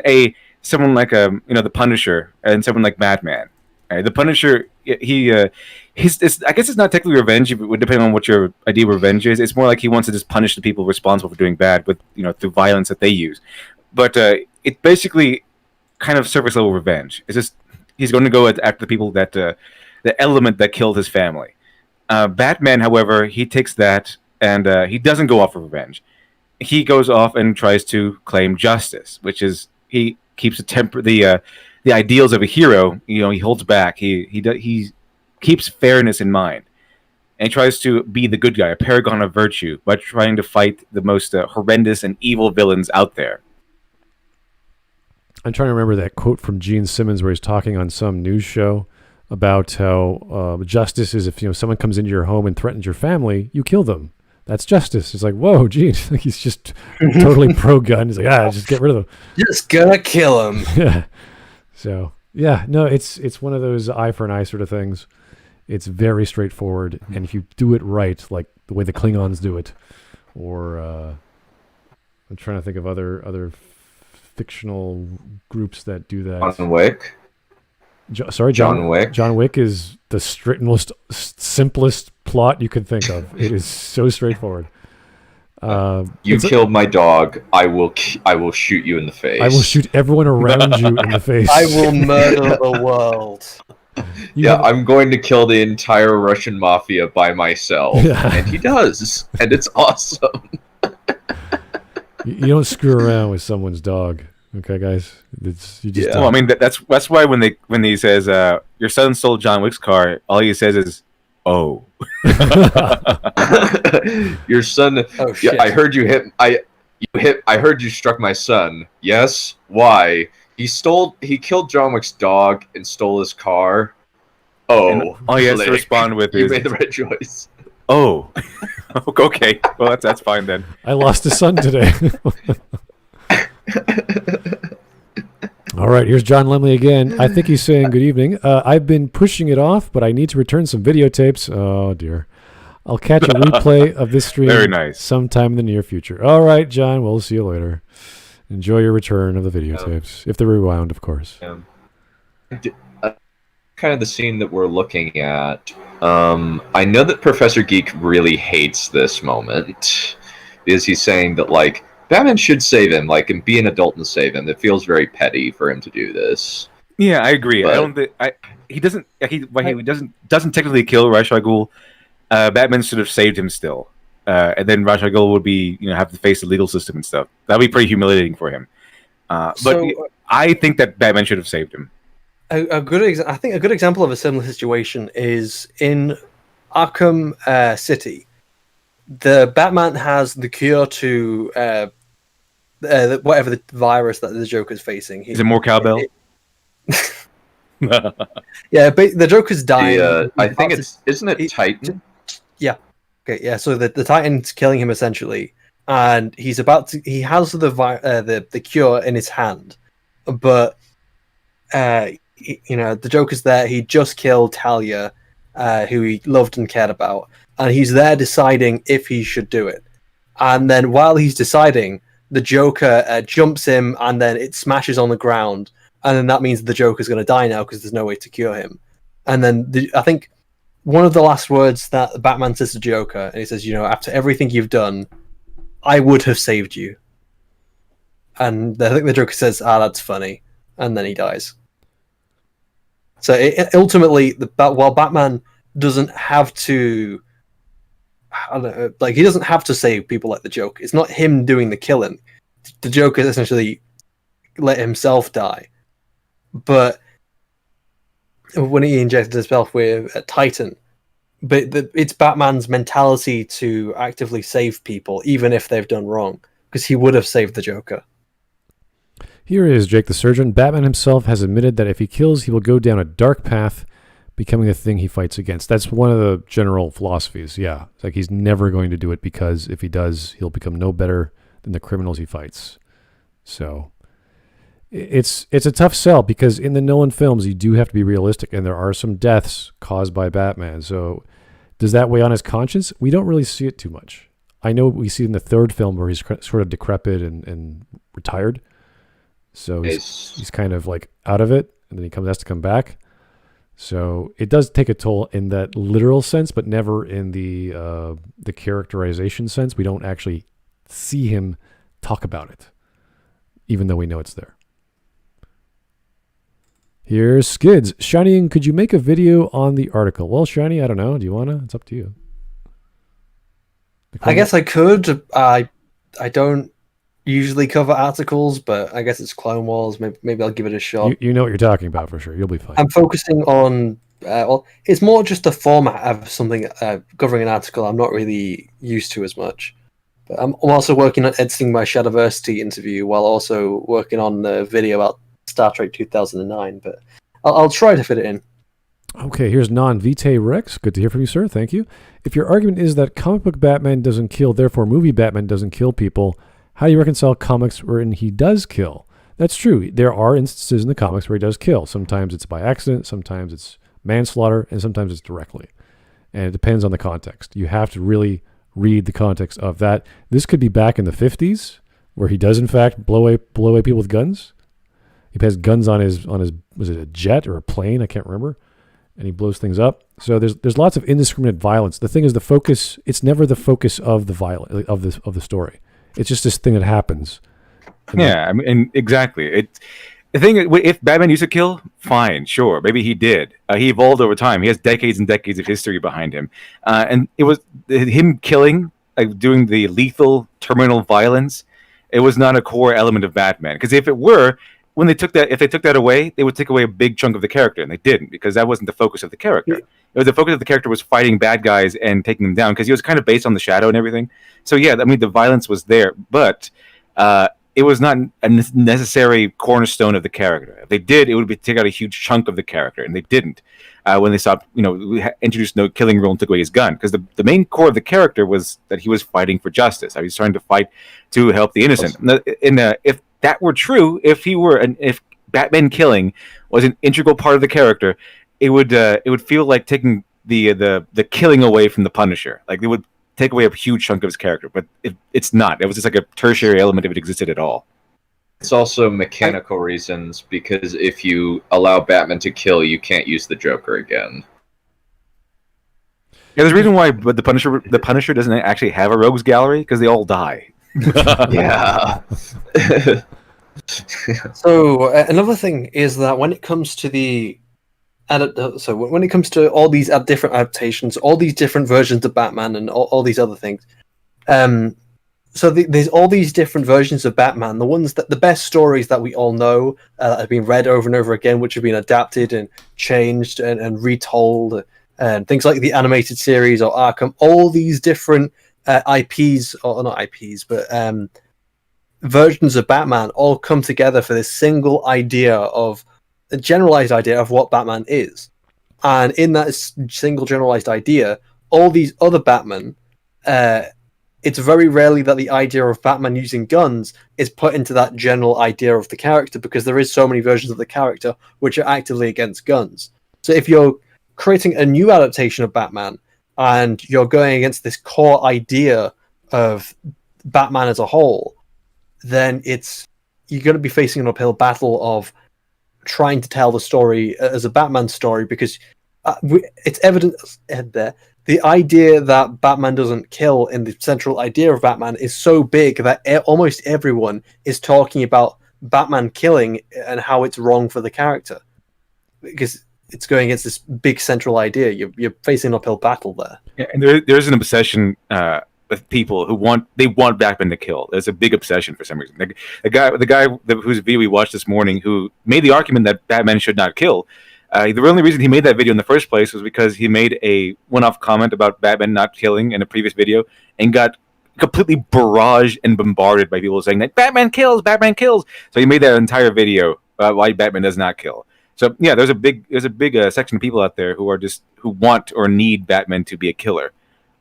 Speaker 3: someone like the Punisher and someone like Batman. The Punisher, I guess it's not technically revenge. It would depend on what your idea of revenge is. It's more like he wants to just punish the people responsible for doing bad with through violence that they use. But it basically kind of surface level revenge. It's just he's going to go at the people that the element that killed his family. Batman, however, he takes that and he doesn't go off for revenge. He goes off and tries to claim justice, which is he keeps the ideals of a hero. He holds back. He keeps fairness in mind, and he tries to be the good guy, a paragon of virtue, by trying to fight the most horrendous and evil villains out there.
Speaker 2: I'm trying to remember that quote from Gene Simmons where he's talking on some news show about how justice is if someone comes into your home and threatens your family, you kill them. That's justice. It's like, whoa, Gene. Like he's just totally pro-gun. He's like, just get rid of them.
Speaker 1: Just gonna kill him.
Speaker 2: Yeah. So yeah, no, it's one of those eye for an eye sort of things. It's very straightforward, and if you do it right, like the way the Klingons do it, or I'm trying to think of other fictional groups that do that.
Speaker 5: John Wick.
Speaker 2: John Wick. John Wick is the most simplest plot you could think of. It is so straightforward.
Speaker 5: You killed my dog. I will shoot you in the face.
Speaker 2: I will shoot everyone around you in the face.
Speaker 1: I will murder the world.
Speaker 5: I'm going to kill the entire Russian mafia by myself. Yeah. And he does. And it's awesome.
Speaker 2: You don't screw around with someone's dog. Okay, guys.
Speaker 3: Well, I mean, that's why when he says your son stole John Wick's car, all he says is, "Oh."
Speaker 5: Your son.
Speaker 1: Oh, shit.
Speaker 5: I heard you hit. I heard you struck my son. Yes. Why? He killed John Wick's dog and stole his car. Oh.
Speaker 3: And all he has to respond with
Speaker 5: you
Speaker 3: is,
Speaker 5: made the right choice.
Speaker 3: Oh. Okay. Well, that's fine then.
Speaker 2: I lost a son today. All right, here's John Lemley again. I think he's saying good evening. I've been pushing it off, but I need to return some videotapes. Oh, dear. I'll catch a replay of this stream
Speaker 3: Very nice.
Speaker 2: sometime in the near future. All right, John, we'll see you later. Enjoy your return of the videotapes, if they're rewound, of course.
Speaker 5: Kind of the scene that we're looking at. I know that Professor Geek really hates this moment because he's saying that, like, Batman should save him, like, and be an adult and save him. It feels very petty for him to do this.
Speaker 3: Yeah, I agree.
Speaker 5: But-
Speaker 3: I don't think he doesn't doesn't technically kill Ra's al Ghul. Batman should have saved him still, and then Ra's al Ghul would be have to face the legal system and stuff. That'd be pretty humiliating for him. But I think that Batman should have saved him.
Speaker 1: I think a good example of a similar situation is in Arkham City. The Batman has the cure to whatever the virus that the Joker's facing.
Speaker 3: Is it more cowbell?
Speaker 1: Yeah, but the Joker's dying.
Speaker 5: I think isn't it Titan?
Speaker 1: Yeah. Okay. Yeah. So the Titan's killing him essentially, and he has the cure in his hand, but the Joker's there. He just killed Talia, who he loved and cared about, and he's there deciding if he should do it. And then while he's deciding, the Joker jumps him, and then it smashes on the ground, and then that means the Joker's going to die now because there's no way to cure him. And then I think one of the last words that Batman says to Joker, and he says, after everything you've done, I would have saved you. And I think the Joker says, that's funny, and then he dies. So ultimately, while Batman doesn't have to, he doesn't have to save people like the Joker. It's not him doing the killing. The Joker essentially let himself die. But when he injected himself with a Titan, but it's Batman's mentality to actively save people, even if they've done wrong, because he would have saved the Joker.
Speaker 2: Here is Jake the Surgeon. Batman himself has admitted that if he kills, he will go down a dark path, becoming the thing he fights against. That's one of the general philosophies. Yeah, it's like he's never going to do it because if he does, he'll become no better than the criminals he fights. So it's a tough sell because in the Nolan films, you do have to be realistic, and there are some deaths caused by Batman. So does that weigh on his conscience? We don't really see it too much. I know we see in the third film where he's sort of decrepit and retired. So he's kind of like out of it, and then he has to come back. So it does take a toll in that literal sense, but never in the characterization sense. We don't actually see him talk about it, even though we know it's there. Here's Skids. Shineying, could you make a video on the article? Well, Shiny, I don't know. Do you want to? It's up to you.
Speaker 1: I guess I could. I don't usually cover articles, but I guess it's Clone Wars. Maybe I'll give it a shot.
Speaker 2: You know what you're talking about for sure. You'll be fine.
Speaker 1: I'm focusing on it's more just the format of something covering an article I'm not really used to as much. But I'm also working on editing my Shadowversity interview while also working on the video about Star Trek 2009. But I'll try to fit it in.
Speaker 2: Okay, here's Non-Vitae Rex. Good to hear from you, sir. Thank you. If your argument is that comic book Batman doesn't kill, therefore movie Batman doesn't kill people, how do you reconcile comics wherein he does kill? That's true. There are instances in the comics where he does kill. Sometimes it's by accident, sometimes it's manslaughter, and sometimes it's directly. And it depends on the context. You have to really read the context of that. This could be back in the 50s, where he does in fact blow away people with guns. He has guns on his was it a jet or a plane? I can't remember. And he blows things up. So there's lots of indiscriminate violence. The thing is, the focus. It's never the focus of the violence of the story. It's just this thing that happens.
Speaker 3: Yeah, I mean, exactly. The thing, if Batman used to kill, fine, sure, maybe he did. He evolved over time. He has decades and decades of history behind him, and it was him killing, like doing the lethal terminal violence. It was not a core element of Batman, because if it were, if they took that away, they would take away a big chunk of the character, and they didn't, because that wasn't the focus of the character. It was the focus of the character was fighting bad guys and taking them down, because he was kind of based on the Shadow and everything. So yeah, I mean the violence was there, but it was not a necessary cornerstone of the character. If they did, it would take out a huge chunk of the character, and they didn't. When they stopped, introduced no killing rule and took away his gun, because the main core of the character was that he was fighting for justice. He was trying to fight to help the innocent. If that were true, if Batman killing was an integral part of the character, it would feel like taking the killing away from the Punisher. Like it would take away a huge chunk of his character, but it's not. It was just like a tertiary element if it existed at all.
Speaker 5: It's also mechanical reasons, because if you allow Batman to kill, you can't use the Joker again.
Speaker 3: Yeah, there's a reason why the Punisher doesn't actually have a rogues gallery, because they all die.
Speaker 5: Yeah.
Speaker 1: So another thing is that when it comes to when it comes to all these different adaptations, all these different versions of Batman, and all these other things, there's all these different versions of Batman. The best stories that we all know that have been read over and over again, which have been adapted and changed and retold, and things like the animated series or Arkham. All these different IPs, or not IPs, but versions of Batman all come together for this single idea of a generalized idea of what Batman is. And in that single generalized idea, all these other Batman, it's very rarely that the idea of Batman using guns is put into that general idea of the character, because there is so many versions of the character which are actively against guns. So if you're creating a new adaptation of Batman and you're going against this core idea of Batman as a whole, then you're going to be facing an uphill battle of trying to tell the story as a Batman story, because it's evident there. The idea that Batman doesn't kill in the central idea of Batman is so big that almost everyone is talking about Batman killing and how it's wrong for the character, because it's going against this big central idea. You're facing an uphill battle there.
Speaker 3: Yeah, and there's an obsession with people who want Batman to kill. There's a big obsession for some reason. The guy whose video we watched this morning, who made the argument that Batman should not kill. The only reason he made that video in the first place was because he made a one-off comment about Batman not killing in a previous video and got completely barraged and bombarded by people saying that Batman kills. So he made that entire video about why Batman does not kill. So yeah, there's a big section of people out there who want or need Batman to be a killer.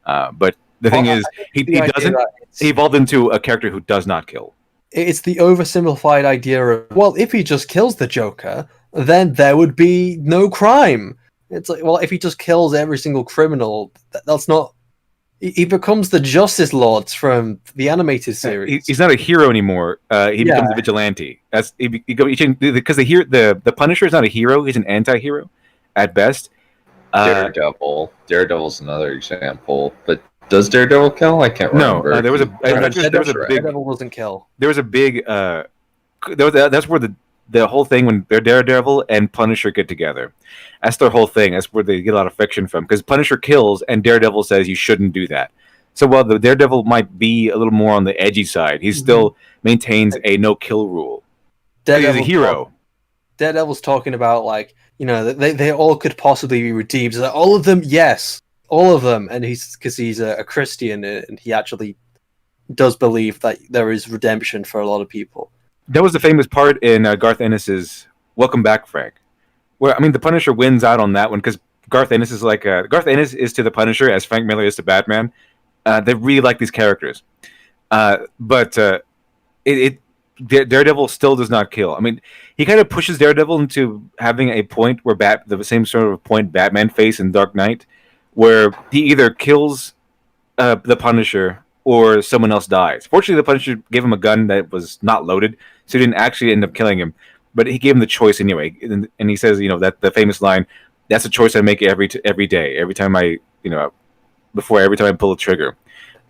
Speaker 3: But the thing is, he doesn't. He evolved into a character who does not kill.
Speaker 1: It's the oversimplified idea of, well, if he just kills the Joker, then there would be no crime. It's like, well, if he just kills every single criminal, that's not... He becomes the Justice Lords from the animated series.
Speaker 3: He's not a hero anymore. He becomes a vigilante. Because the Punisher is not a hero. He's an anti-hero at best.
Speaker 5: Daredevil. Daredevil's another example. But does Daredevil kill? I can't remember.
Speaker 3: No,
Speaker 1: Daredevil doesn't kill.
Speaker 3: There was a big... that's where the whole thing, when they're Daredevil and Punisher get together. That's their whole thing. That's where they get a lot of fiction from. Because Punisher kills, and Daredevil says you shouldn't do that. So while the Daredevil might be a little more on the edgy side, he still maintains a no-kill rule. He's a hero.
Speaker 1: Daredevil's talking about, like, you know, they all could possibly be redeemed. So all of them, yes. All of them. And because he's a Christian, and he actually does believe that there is redemption for a lot of people.
Speaker 3: That was the famous part in Garth Ennis's Welcome Back, Frank. Where, I mean, the Punisher wins out on that one, because Garth Ennis is like... Garth Ennis is to the Punisher as Frank Miller is to Batman. They really like these characters. But Daredevil still does not kill. I mean, he kind of pushes Daredevil into having a point where the same sort of point Batman faced in Dark Knight, where he either kills the Punisher or someone else dies. Fortunately, the Punisher gave him a gun that was not loaded, so he didn't actually end up killing him. But he gave him the choice anyway, and he says, you know, that the famous line, "That's a choice I make every day, every time I pull a trigger.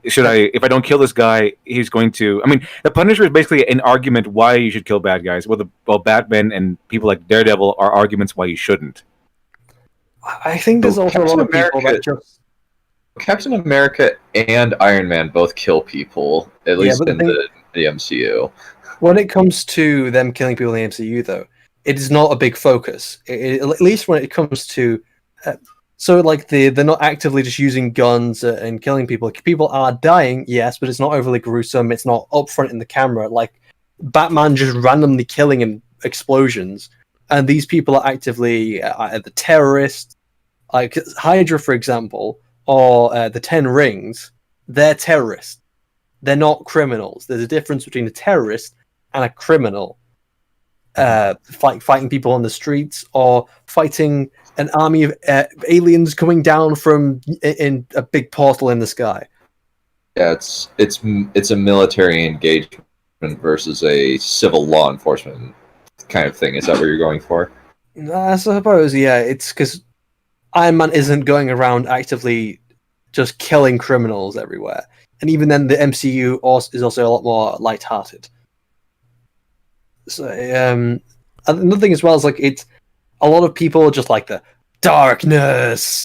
Speaker 3: If I don't kill this guy, he's going to." I mean, the Punisher is basically an argument why you should kill bad guys. While Batman and people like Daredevil are arguments why you shouldn't.
Speaker 1: I think there's also a lot of people that just...
Speaker 5: Captain America and Iron Man both kill people, at least in the MCU.
Speaker 1: When it comes to them killing people in the MCU, though, it is not a big focus. At least when it comes to... So, like, they're not actively just using guns and killing people. People are dying, yes, but it's not overly gruesome. It's not upfront in the camera. Like, Batman just randomly killing and explosions. And these people are actively the terrorists. Like, Hydra, for example, or the Ten Rings, they're terrorists. They're not criminals. There's a difference between a terrorist and a criminal. fighting people on the streets, or fighting an army of aliens coming down from in a big portal in the sky.
Speaker 5: Yeah, it's a military engagement versus a civil law enforcement kind of thing. Is that what you're going for?
Speaker 1: I suppose, yeah. It's because Iron Man isn't going around actively just killing criminals everywhere, and even then, the MCU is also a lot more lighthearted. So, another thing as well is like it's a lot of people are just like the darkness,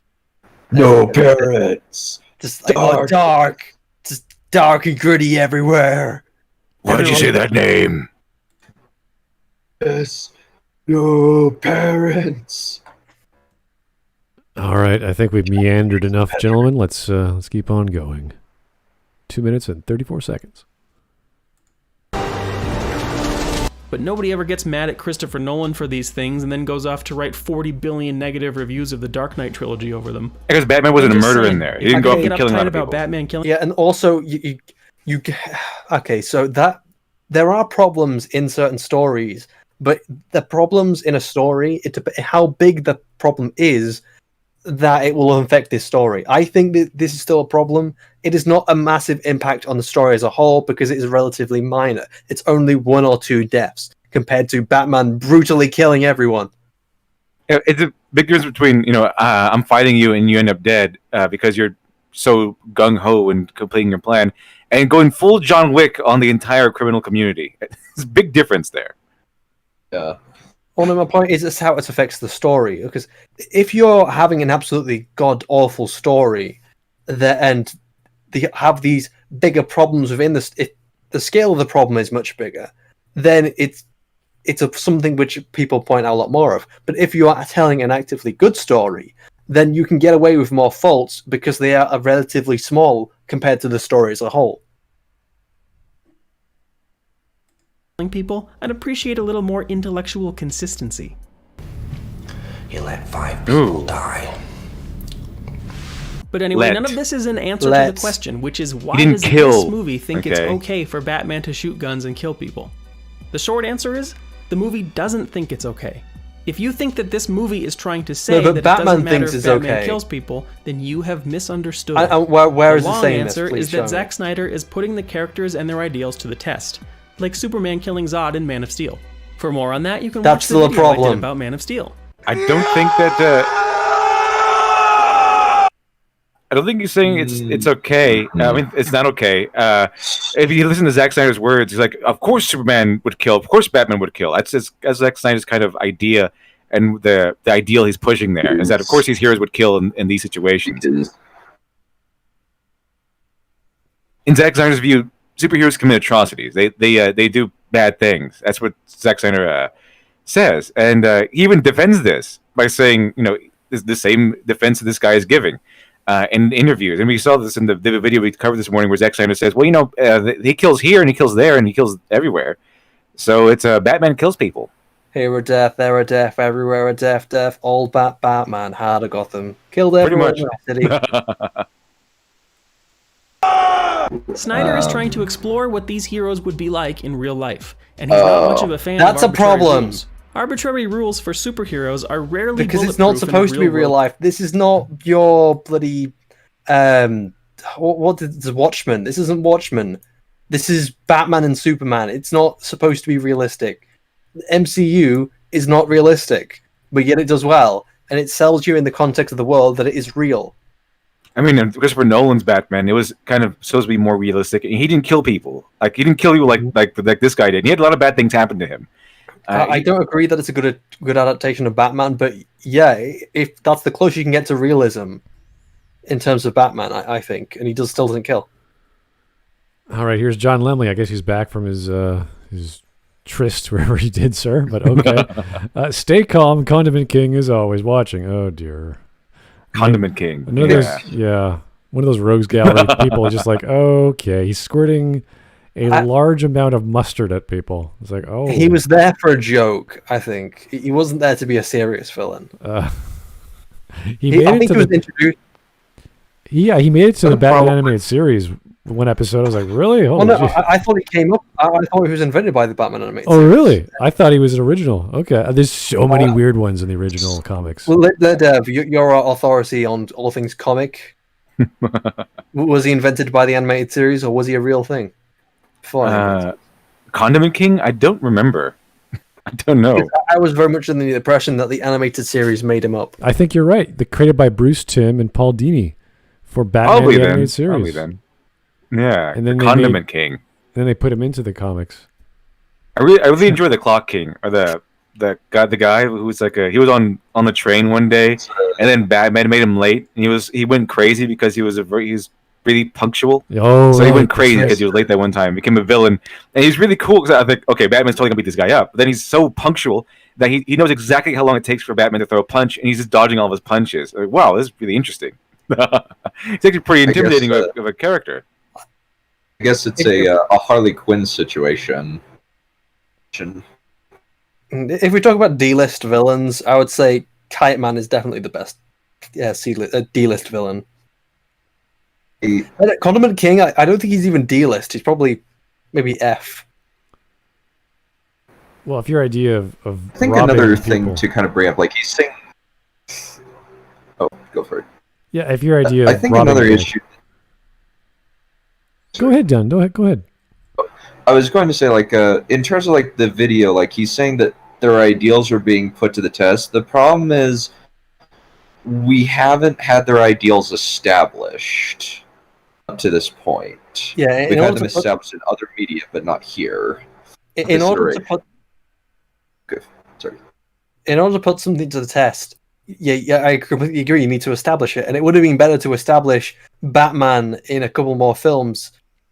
Speaker 5: No parents.
Speaker 1: just like dark, just dark and gritty everywhere.
Speaker 3: Why did you say that name?
Speaker 5: Yes. No parents.
Speaker 2: All right, I think we've meandered enough, gentlemen. Let's keep on going. 2 minutes and 34 seconds.
Speaker 4: But nobody ever gets mad at Christopher Nolan for these things and then goes off to write 40 billion negative reviews of the Dark Knight trilogy over them.
Speaker 3: Because Batman wasn't a murderer in there. He didn't go up and
Speaker 4: get
Speaker 3: killing a
Speaker 4: uptight
Speaker 3: lot of
Speaker 4: about
Speaker 3: people.
Speaker 4: Batman killing.
Speaker 1: Yeah, and also you okay, so that there are problems in certain stories, but the problems in a story, how big the problem is, that it will affect this story. I think that this is still a problem. It is not a massive impact on the story as a whole because it is relatively minor. It's only 1 or 2 deaths compared to Batman brutally killing everyone.
Speaker 3: It's a big difference between, I'm fighting you and you end up dead because you're so gung-ho in completing your plan, and going full John Wick on the entire criminal community. There's a big difference there.
Speaker 5: Yeah.
Speaker 1: Well, no, my point is it's how it affects the story. Because if you're having an absolutely god-awful story and they have these bigger problems within the scale of the problem is much bigger, then it's something which people point out a lot more of. But if you are telling an actively good story, then you can get away with more faults because they are relatively small compared to the story as a whole.
Speaker 4: people, I'd appreciate a little more intellectual consistency.
Speaker 7: You let 5 people die.
Speaker 4: But anyway, none of this is an answer to the question, which is why does this movie think it's okay for Batman to shoot guns and kill people? The short answer is, the movie doesn't think it's okay. If you think that this movie is trying to say that it doesn't matter if Batman kills people, then you have misunderstood.
Speaker 1: Where is
Speaker 4: the
Speaker 1: it
Speaker 4: long
Speaker 1: saying
Speaker 4: answer
Speaker 1: this?
Speaker 4: is that Zack Snyder is putting the characters and their ideals to the test, like Superman killing Zod in Man of Steel. For more on that, you can watch the video I did about Man of Steel.
Speaker 3: I don't think that. I don't think he's saying it's okay. I mean, it's not okay. If you listen to Zack Snyder's words, he's like, "Of course Superman would kill. Of course Batman would kill." That's Zack Snyder's kind of idea, and the ideal he's pushing there is that, of course, these heroes would kill in these situations. In Zack Snyder's view, superheroes commit atrocities. They do bad things. That's what Zack Snyder says, and he even defends this by saying, the same defense that this guy is giving. In interviews, and we saw this in the video we covered this morning, where Zack Snyder says, "Well, he kills here and he kills there and he kills everywhere, so it's Batman kills people.
Speaker 1: Here a death, there a death, everywhere a death. All Batman, Heart of Gotham, killed everyone in the city."
Speaker 4: Snyder is trying to explore what these heroes would be like in real life, and he's not much of a fan.
Speaker 1: That's
Speaker 4: of
Speaker 1: a problem.
Speaker 4: Rules. Arbitrary rules for superheroes are rarely
Speaker 1: because it's not supposed to be real life. This is not your bloody what is Watchmen? This isn't Watchmen. This is Batman and Superman. It's not supposed to be realistic. The MCU is not realistic, but yet it does well, and it sells you in the context of the world that it is real.
Speaker 3: I mean, Christopher Nolan's Batman, it was kind of supposed to be more realistic, and he didn't kill people. Like, he didn't kill you like this guy did. He had a lot of bad things happen to him.
Speaker 1: I don't agree that it's a good adaptation of Batman, but yeah, if that's the closest you can get to realism in terms of Batman, I think, and he still doesn't kill.
Speaker 2: All right, here's John Lemley. I guess he's back from his tryst wherever he did, sir. But okay, stay calm. Condiment King is always watching. Oh dear,
Speaker 3: Condiment King.
Speaker 2: One of those rogues gallery people. Just like, okay, he's squirting a large amount of mustard at people. It's like, oh.
Speaker 1: He was there for a joke, I think. He wasn't there to be a serious villain.
Speaker 2: I think he was
Speaker 1: introduced.
Speaker 2: Yeah, he made it to the Batman animated series one episode. I was like, really?
Speaker 1: Well,
Speaker 2: Holy
Speaker 1: no,
Speaker 2: shit.
Speaker 1: I thought he came up. I thought he was invented by the Batman animated
Speaker 2: Oh,
Speaker 1: series.
Speaker 2: really? I thought he was an original. Okay. There's so many weird ones in the original comics.
Speaker 1: Well, Dev, you're our authority on all things comic. Was he invented by the animated series, or was he a real thing?
Speaker 3: Condiment King? I don't remember. I don't know.
Speaker 1: I was very much in the impression that the animated series made him up.
Speaker 2: I think you're right. They're created by Bruce Timm and Paul Dini for Batman
Speaker 3: Probably
Speaker 2: the
Speaker 3: then.
Speaker 2: animated series.
Speaker 3: Probably then. Yeah,
Speaker 2: And then
Speaker 3: the
Speaker 2: they
Speaker 3: Condiment King.
Speaker 2: Then they put him into the comics.
Speaker 3: I really enjoy the Clock King, or the guy who was like he was on the train one day, and then Batman made him late, and he went crazy because he was really punctual.
Speaker 2: Oh,
Speaker 3: so he
Speaker 2: right,
Speaker 3: went crazy
Speaker 2: that's
Speaker 3: because he was late that one time, became a villain, and he's really cool because I think, okay, Batman's totally gonna beat this guy up. But then he's so punctual that he knows exactly how long it takes for Batman to throw a punch, and he's just dodging all of his punches. Like, wow, this is really interesting. It's actually pretty intimidating of a character.
Speaker 5: I guess it's a Harley Quinn situation.
Speaker 1: If we talk about D-list villains, I would say Kite Man is definitely the best. Yeah, D-list villain. Condiment King, I don't think he's even D-list. He's probably maybe F.
Speaker 2: Well, if your idea of
Speaker 5: I think another thing to kind of bring up, like he's saying. Oh, go for it.
Speaker 2: Yeah, if your idea.
Speaker 5: I think another issue.
Speaker 2: Go ahead, Dunn. Go ahead.
Speaker 5: I was going to say, like, in terms of like the video, like he's saying that their ideals are being put to the test. The problem is we haven't had their ideals established up to this point.
Speaker 1: Yeah,
Speaker 5: we've had them established in other media, but not here.
Speaker 1: In order to put something to the test, yeah, I completely agree. You need to establish it, and it would have been better to establish Batman in a couple more films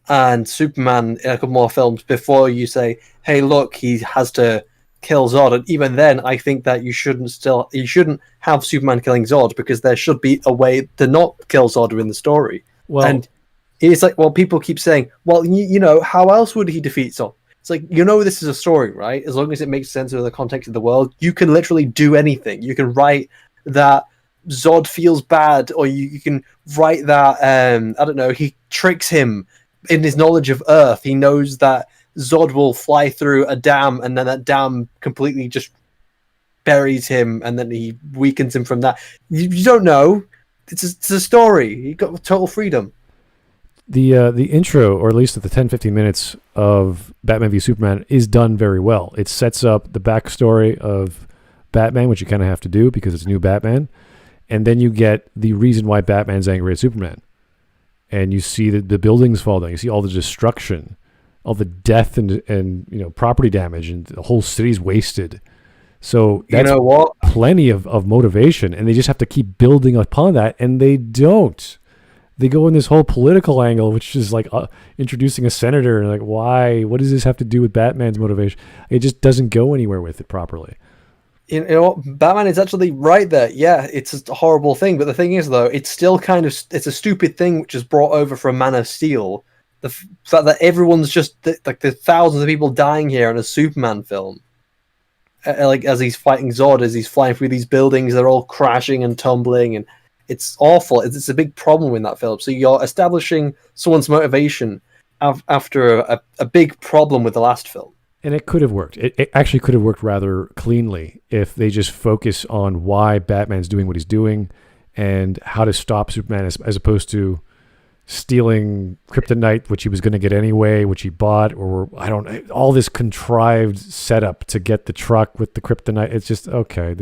Speaker 1: and Superman in a couple more films before you say, "Hey, look, he has to kill Zod." And even then, I think that you shouldn't have Superman killing Zod, because there should be a way to not kill Zod in the story.
Speaker 2: Well,
Speaker 1: and it's like, well, people keep saying, "Well, you know, how else would he defeat Zod?" It's like, this is a story, right? As long as it makes sense in the context of the world, you can literally do anything. You can write that Zod feels bad, or you can write that, I don't know, he tricks him in his knowledge of Earth. He knows that Zod will fly through a dam, and then that dam completely just buries him, and then he weakens him from that. You don't know. It's a story. You got total freedom.
Speaker 2: The intro, or at least the 10-15 minutes of Batman v Superman, is done very well. It sets up the backstory of Batman, which you kind of have to do because it's a new Batman, and then you get the reason why Batman's angry at Superman, and you see the buildings fall down. You see all the destruction, all the death and property damage, and the whole city's wasted. So that's plenty of motivation, and they just have to keep building upon that, and they don't. They go in this whole political angle, which is like introducing a senator, and like, why? What does this have to do with Batman's motivation? It just doesn't go anywhere with it properly.
Speaker 1: You know what? Batman is actually right there. Yeah, it's a horrible thing, but the thing is, though, it's still it's a stupid thing which is brought over from Man of Steel. The fact that everyone's just like the thousands of people dying here in a Superman film, like as he's fighting Zod, as he's flying through these buildings, they're all crashing and tumbling, and it's awful. It's a big problem in that film. So you're establishing someone's motivation after a big problem with the last film.
Speaker 2: And it could have worked. It actually could have worked rather cleanly if they just focus on why Batman's doing what he's doing and how to stop Superman, as opposed to stealing kryptonite, which he was going to get anyway, which he bought, or all this contrived setup to get the truck with the kryptonite. It's just, okay,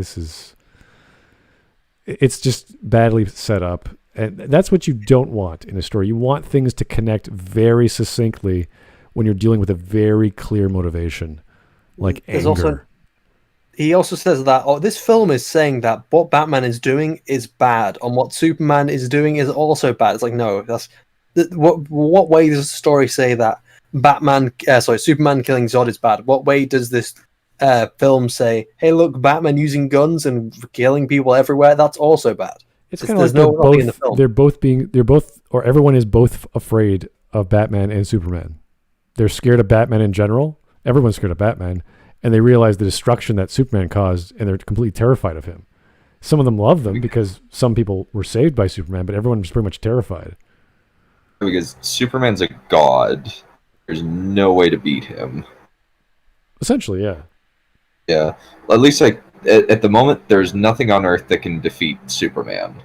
Speaker 2: it's just badly set up. And that's what you don't want in a story. You want things to connect very succinctly when you're dealing with a very clear motivation, like anger.
Speaker 1: He also says that this film is saying that what Batman is doing is bad, and what Superman is doing is also bad. It's like, no, that's what way does the story say that Superman killing Zod is bad? What way does this film say, hey, look, Batman using guns and killing people everywhere, that's also bad?
Speaker 2: It's kind of like they're both, or everyone is both afraid of Batman and Superman. They're scared of Batman in general. Everyone's scared of Batman, and they realize the destruction that Superman caused, and they're completely terrified of him. Some of them love them because some people were saved by Superman, but everyone was pretty much terrified.
Speaker 5: Because Superman's a god. There's no way to beat him.
Speaker 2: Essentially, yeah.
Speaker 5: Yeah. At least like at the moment, there's nothing on Earth that can defeat Superman.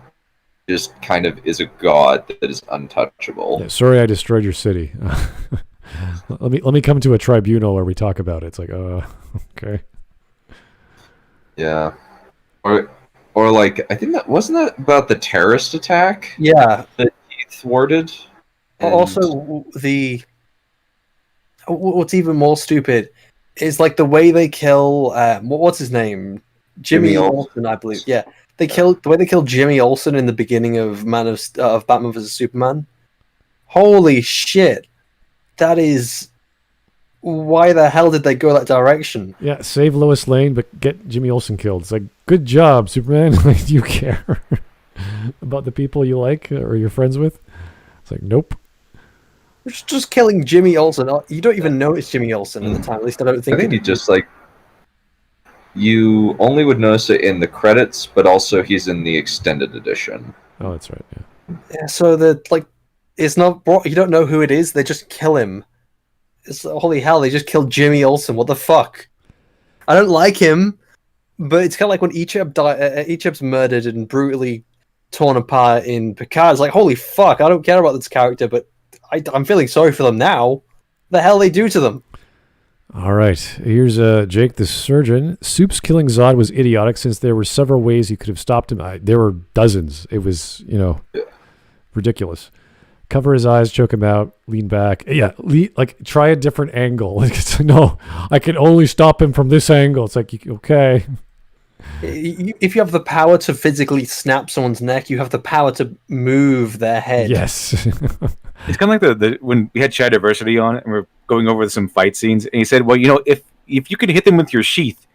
Speaker 5: Just kind of is a god that is untouchable.
Speaker 2: Yeah, sorry, I destroyed your city. let me come to a tribunal where we talk about it. It's like, okay.
Speaker 5: Yeah. Or like I think that wasn't that about the terrorist attack
Speaker 1: Yeah.
Speaker 5: that he thwarted. And
Speaker 1: Also, what's even more stupid is like the way they kill what's his name, Jimmy Olsen, I believe. Yeah, the way they killed Jimmy Olsen in the beginning of Batman vs Superman. Holy shit, that is. Why the hell did they go that direction?
Speaker 2: Yeah, save Lois Lane, but get Jimmy Olsen killed. It's like, good job, Superman. Like, do you care about the people you like or you're friends with? It's like, nope.
Speaker 1: Just killing Jimmy Olsen. You don't even know it's Jimmy Olsen at the time. At least I don't think.
Speaker 5: I think he just like you only would notice it in the credits, but also he's in the extended edition.
Speaker 2: Oh, that's right.
Speaker 1: Yeah. So it's not. You don't know who it is. They just kill him. It's holy hell. They just killed Jimmy Olsen. What the fuck? I don't like him, but it's kind of like when Icheb's murdered and brutally torn apart in Picard. It's like, holy fuck. I don't care about this character, but I'm feeling sorry for them now. What the hell they do to them?
Speaker 2: All right. Here's Jake the Surgeon. Soup's killing Zod was idiotic since there were several ways he could have stopped him. There were dozens. It was, ridiculous. Cover his eyes, choke him out, lean back. Yeah, try a different angle. No, I can only stop him from this angle. It's like, okay.
Speaker 1: If you have the power to physically snap someone's neck, you have the power to move their head.
Speaker 2: Yes.
Speaker 3: It's kind of like the when we had Shadiversity on and we're going over some fight scenes, and he said, well, if you can hit them with your sheath,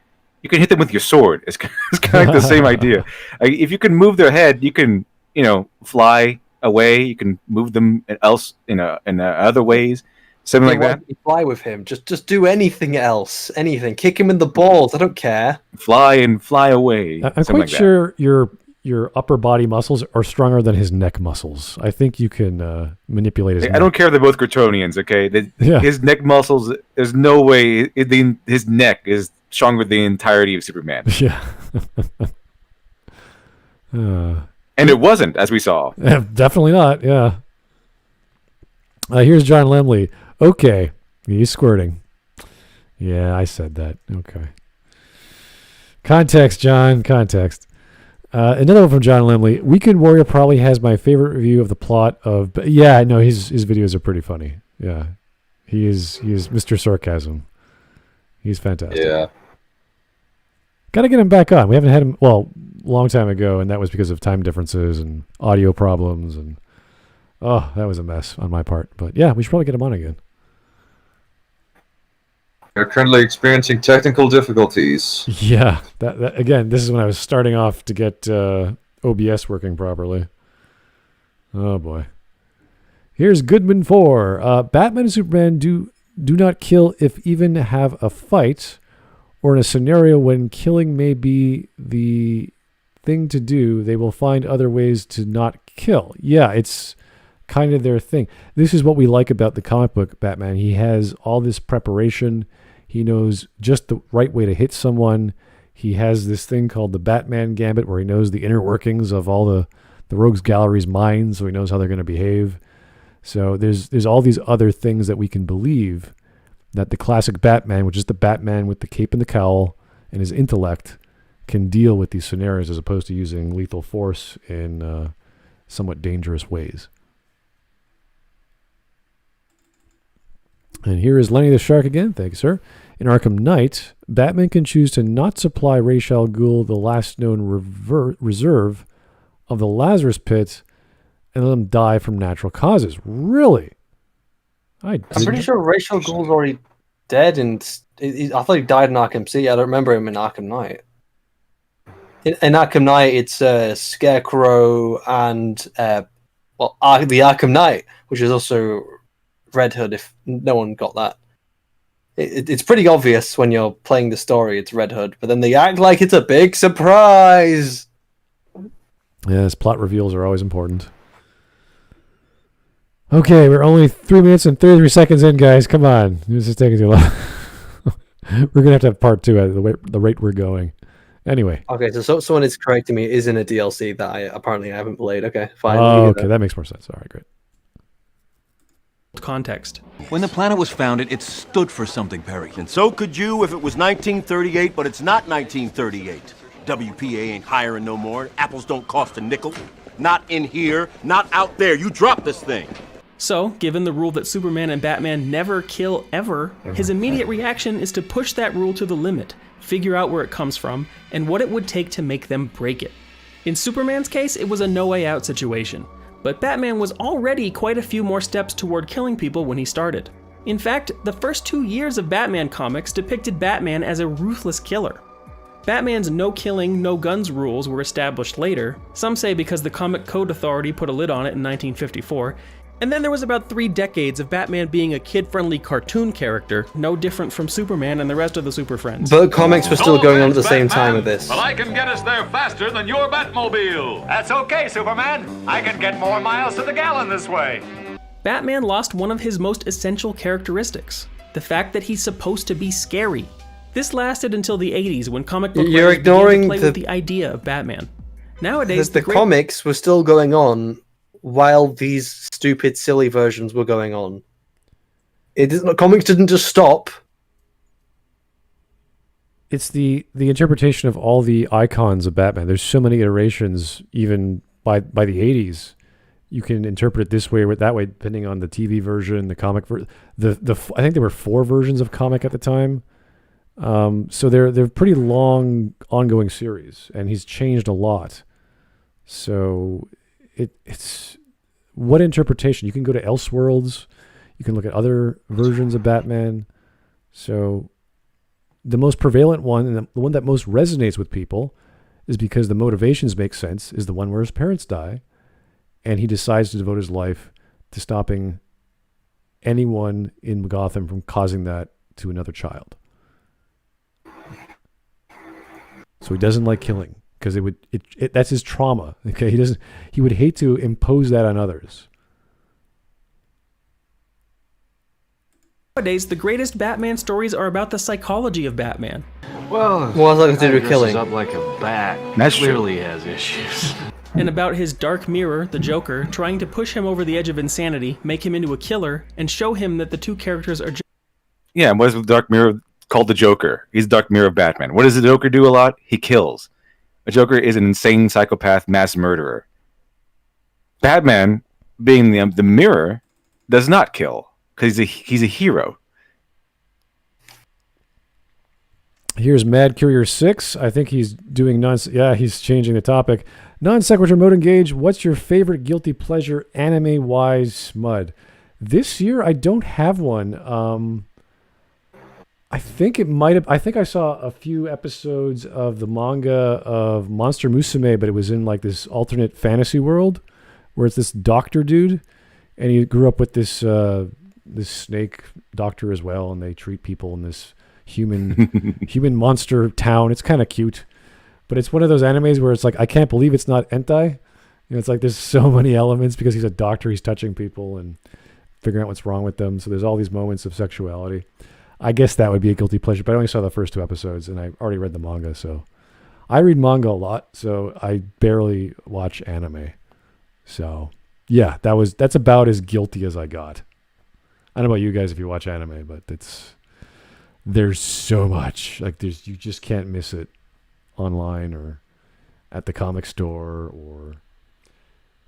Speaker 3: you can hit them with your sword. It's kind of like the same idea. Like, if you can move their head, you can, fly away. You can move them else in other ways. Something like that.
Speaker 1: You fly with him. Just do anything else. Anything. Kick him in the balls. I don't care.
Speaker 3: Fly and fly away.
Speaker 2: I'm quite sure your upper body muscles are stronger than his neck muscles. I think you can manipulate his neck.
Speaker 3: I don't care if they're both Kryptonians, okay? His neck muscles, there's no way his neck is stronger than the entirety of Superman.
Speaker 2: Yeah.
Speaker 3: And it wasn't, as we saw.
Speaker 2: Definitely not, yeah. Here's John Lemley. Okay, he's squirting. Yeah, I said that. Okay. Context, John. Context. Another one from John Lemley. Weekend Warrior probably has my favorite review of the plot of... Yeah, no, his videos are pretty funny. Yeah. He is Mr. Sarcasm. He's fantastic.
Speaker 5: Yeah.
Speaker 2: Got to get him back on. We haven't had him, a long time ago, and that was because of time differences and audio problems. And that was a mess on my part. But yeah, we should probably get him on again.
Speaker 5: We're currently experiencing technical difficulties.
Speaker 2: Yeah, that again, this is when I was starting off to get OBS working properly. Oh boy. Here's Goodman 4. Batman and Superman do not kill if even have a fight, or in a scenario when killing may be the thing to do, they will find other ways to not kill. Yeah, it's kind of their thing. This is what we like about the comic book Batman. He has all this preparation. He knows just the right way to hit someone. He has this thing called the Batman Gambit where he knows the inner workings of all the Rogues Gallery's minds, so he knows how they're going to behave. So there's all these other things that we can believe that the classic Batman, which is the Batman with the cape and the cowl and his intellect, can deal with these scenarios as opposed to using lethal force in somewhat dangerous ways. And here is Lenny the Shark again. Thank you, sir. In Arkham Knight, Batman can choose to not supply Ra's al Ghul the last known reserve of the Lazarus Pit and let him die from natural causes. Really?
Speaker 1: I'm pretty sure Ra's al Ghul's already dead, and I thought he died in Arkham City. I don't remember him in Arkham Knight. In Arkham Knight, it's Scarecrow and the Arkham Knight, which is also Red Hood. If no one got that, it's pretty obvious when you're playing the story. It's Red Hood, but then they act like it's a big surprise.
Speaker 2: Yes, plot reveals are always important. Okay, we're only 3 minutes and 33 seconds in, guys. Come on. This is taking too long. We're going to have part 2 at the rate we're going. Anyway.
Speaker 1: Okay, so someone is correcting me. It is in a DLC that I haven't played. Okay, fine.
Speaker 2: Oh, okay, that makes more sense. All right, great.
Speaker 4: Context.
Speaker 8: When the planet was founded, it stood for something, Perry.
Speaker 9: And so could you if it was 1938, but it's not 1938. WPA ain't hiring no more. Apples don't cost a nickel. Not in here, not out there. You drop this thing.
Speaker 4: So, given the rule that Superman and Batman never kill ever, his immediate reaction is to push that rule to the limit, figure out where it comes from, and what it would take to make them break it. In Superman's case, it was a no-way-out situation, but Batman was already quite a few more steps toward killing people when he started. In fact, the first 2 years of Batman comics depicted Batman as a ruthless killer. Batman's no-killing, no-guns rules were established later, some say because the Comic Code Authority put a lid on it in 1954, and then there was about 3 decades of Batman being a kid-friendly cartoon character, no different from Superman and the rest of the Super Friends.
Speaker 1: But comics were still going on at the same time with this.
Speaker 10: But I can get us there faster than your Batmobile. That's okay, Superman. I can get more miles to the gallon this way.
Speaker 4: Batman lost one of his most essential characteristics, the fact that he's supposed to be scary. This lasted until the 80s when comic book writers began to play with the idea of Batman. Nowadays,
Speaker 1: the comics were still going on while these stupid, silly versions were going on. Comics didn't just stop.
Speaker 2: It's the interpretation of all the icons of Batman. There's so many iterations, even by the 80s. You can interpret it this way or that way, depending on the TV version, the comic version. I think there were 4 versions of comic at the time. So they're pretty long, ongoing series, and he's changed a lot. So it's what interpretation? You can go to Elseworlds, you can look at other versions of Batman. So the most prevalent one, and the one that most resonates with people, is because the motivations make sense, is the one where his parents die, and he decides to devote his life to stopping anyone in Gotham from causing that to another child. So he doesn't like killing because that's his trauma. Okay, he would hate to impose that on others.
Speaker 4: Nowadays, the greatest Batman stories are about the psychology of Batman.
Speaker 7: Well,
Speaker 1: What's that to do with killing?
Speaker 7: Up like a bat.
Speaker 3: That's
Speaker 7: Clearly has issues.
Speaker 4: And about his dark mirror, the Joker, trying to push him over the edge of insanity, make him into a killer, and show him that the two characters are
Speaker 3: Yeah, what is the Dark Mirror called the Joker? He's the Dark Mirror of Batman. What does the Joker do a lot? He kills. A Joker is an insane psychopath mass murderer. Batman, being the mirror, does not kill because he's a hero.
Speaker 2: Here's Mad Courier 6. I think he's doing he's changing the topic. Non-sequitur mode engage. What's your favorite guilty pleasure anime-wise smud? This year, I don't have one. I think I saw a few episodes of the manga of Monster Musume, but it was in like this alternate fantasy world where it's this doctor dude, and he grew up with this snake doctor as well, and they treat people in this human monster town. It's kind of cute, but it's one of those animes where it's like, I can't believe it's not hentai. It's like there's so many elements because he's a doctor, he's touching people and figuring out what's wrong with them. So there's all these moments of sexuality. I guess that would be a guilty pleasure, but I only saw the first 2 episodes and I already read the manga. So I read manga a lot, so I barely watch anime. So yeah, that's about as guilty as I got. I don't know about you guys if you watch anime, but there's so much. Like you just can't miss it online or at the comic store or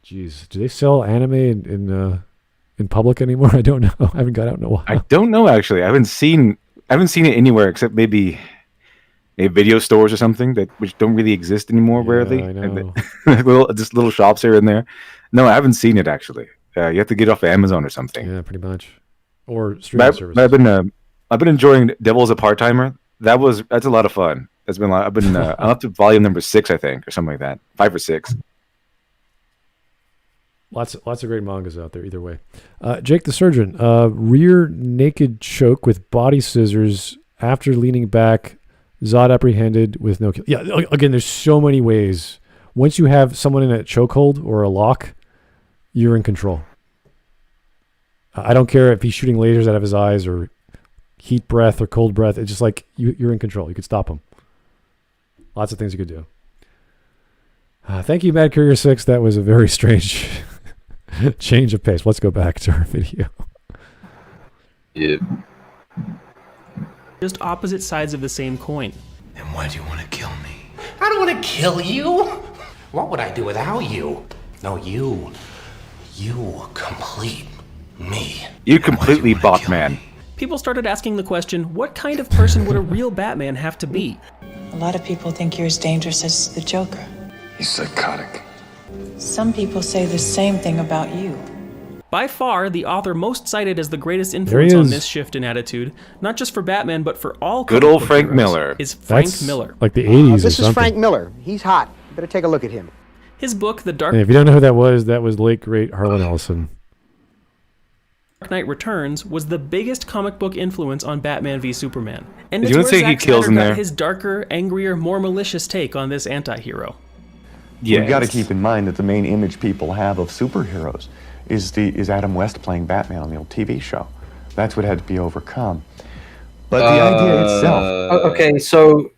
Speaker 2: geez, do they sell anime in public anymore? I don't know. I haven't got out in a while.
Speaker 3: I don't know actually. I haven't seen it anywhere except maybe video stores or something which don't really exist anymore. Rarely.
Speaker 2: I know.
Speaker 3: just little shops here and there. No, I haven't seen it actually. You have to get it off of Amazon or something.
Speaker 2: Yeah, pretty much. Or streaming services.
Speaker 3: But I've been enjoying Devil as a Part-Timer. That's a lot of fun. That's been I've been I'm up to volume number 6, I think, or something like that. 5 or 6.
Speaker 2: Lots of great mangas out there either way. Jake the Surgeon, rear naked choke with body scissors after leaning back, Zod apprehended with no kill. Yeah, again, there's so many ways. Once you have someone in a chokehold or a lock, you're in control. I don't care if he's shooting lasers out of his eyes or heat breath or cold breath. It's just like you're in control. You could stop him. Lots of things you could do. Thank you, Mad Courier 6. That was a very strange change of pace. Let's go back to our video.
Speaker 5: Yeah.
Speaker 4: Just opposite sides of the same coin.
Speaker 7: Then why do you want to kill me?
Speaker 11: I don't want to kill you. What would I do without you? No, you complete me.
Speaker 3: You completely bought man.
Speaker 4: People started asking the question, what kind of person would a real Batman have to be?
Speaker 12: A lot of people think you're as dangerous as the Joker.
Speaker 7: He's psychotic.
Speaker 12: Some people say the same thing about you.
Speaker 4: By far, the author most cited as the greatest influence on this shift in attitude, not just for Batman, but for all
Speaker 3: good
Speaker 4: comic
Speaker 3: old
Speaker 4: book
Speaker 3: Frank
Speaker 4: heroes,
Speaker 3: Miller.
Speaker 4: is Frank
Speaker 2: That's
Speaker 4: Miller.
Speaker 2: like the 80s or
Speaker 13: This
Speaker 2: something.
Speaker 13: is Frank Miller. He's hot. You better take a look at him.
Speaker 4: His book, The Dark
Speaker 2: And if you don't know who that was late, great Harlan Ellison.
Speaker 4: Knight Returns was the biggest comic book influence on Batman v Superman. And
Speaker 3: You
Speaker 4: it's
Speaker 3: would
Speaker 4: where
Speaker 3: say he
Speaker 4: Zack
Speaker 3: kills
Speaker 4: Snyder
Speaker 3: in
Speaker 4: got
Speaker 3: there.
Speaker 4: his darker, angrier, more malicious take on this anti-hero.
Speaker 14: You've got to keep in mind that the main image people have of superheroes is Adam West playing Batman on the old TV show. That's what had to be overcome. But the idea itself.
Speaker 1: Okay, so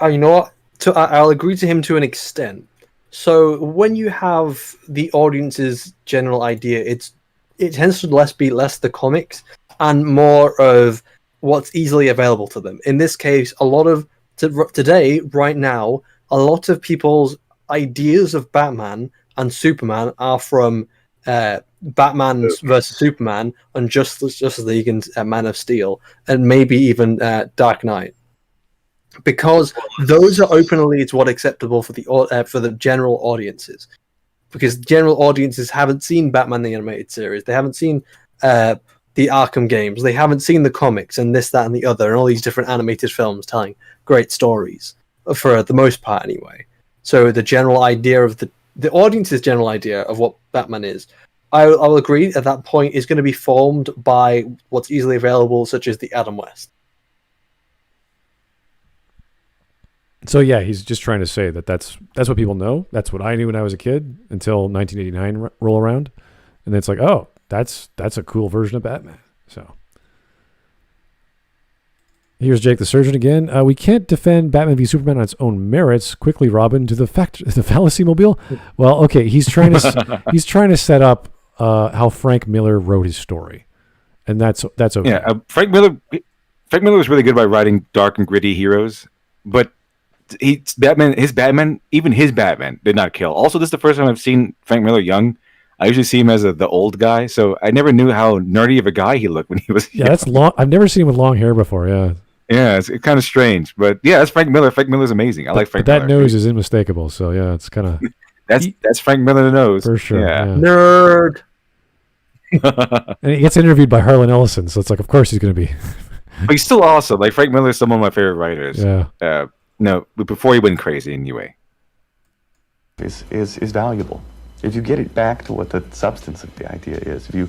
Speaker 1: you know what? I'll agree to him to an extent. So when you have the audience's general idea, it tends to be less the comics and more of what's easily available to them. In this case, a lot of today, right now, a lot of people's ideas of Batman and Superman are from Batman versus Superman and Justice League and Man of Steel, and maybe even Dark Knight, because those are openly it's what acceptable for the general audiences. Because general audiences haven't seen Batman the Animated Series, they haven't seen the Arkham games, they haven't seen the comics and this, that, and the other, and all these different animated films telling great stories, for the most part anyway. So the general idea of the audience's general idea of what Batman is, I'll agree at that point, is going to be formed by what's easily available, such as the Adam West.
Speaker 2: So yeah, he's just trying to say that's what people know. That's what I knew when I was a kid until 1989 roll around, and then it's like, oh, that's a cool version of Batman. So here's Jake the Surgeon again. We can't defend Batman v Superman on its own merits. Quickly, Robin, to the fallacy mobile. Well, okay, he's trying to set up how Frank Miller wrote his story, and that's okay.
Speaker 3: Yeah, Frank Miller was really good by writing dark and gritty heroes, but his Batman did not kill. Also, this is the first time I've seen Frank Miller young. I usually see him as the old guy, so I never knew how nerdy of a guy he looked when he was young.
Speaker 2: That's long. I've never seen him with long hair before. Yeah.
Speaker 3: Yeah, it's kind of strange, but yeah, that's Frank Miller. Frank Miller's amazing. I like Frank
Speaker 2: But
Speaker 3: Miller.
Speaker 2: that nose is unmistakable. So yeah, it's kind of
Speaker 3: that's Frank Miller the nose
Speaker 2: for sure.
Speaker 3: Yeah.
Speaker 1: Nerd.
Speaker 2: And he gets interviewed by Harlan Ellison, so it's like, of course he's going to be.
Speaker 3: But he's still awesome. Like Frank Miller is some of my favorite writers.
Speaker 2: Yeah.
Speaker 3: No, but before he went crazy anyway.
Speaker 14: Is valuable. If you get it back to what the substance of the idea is, if you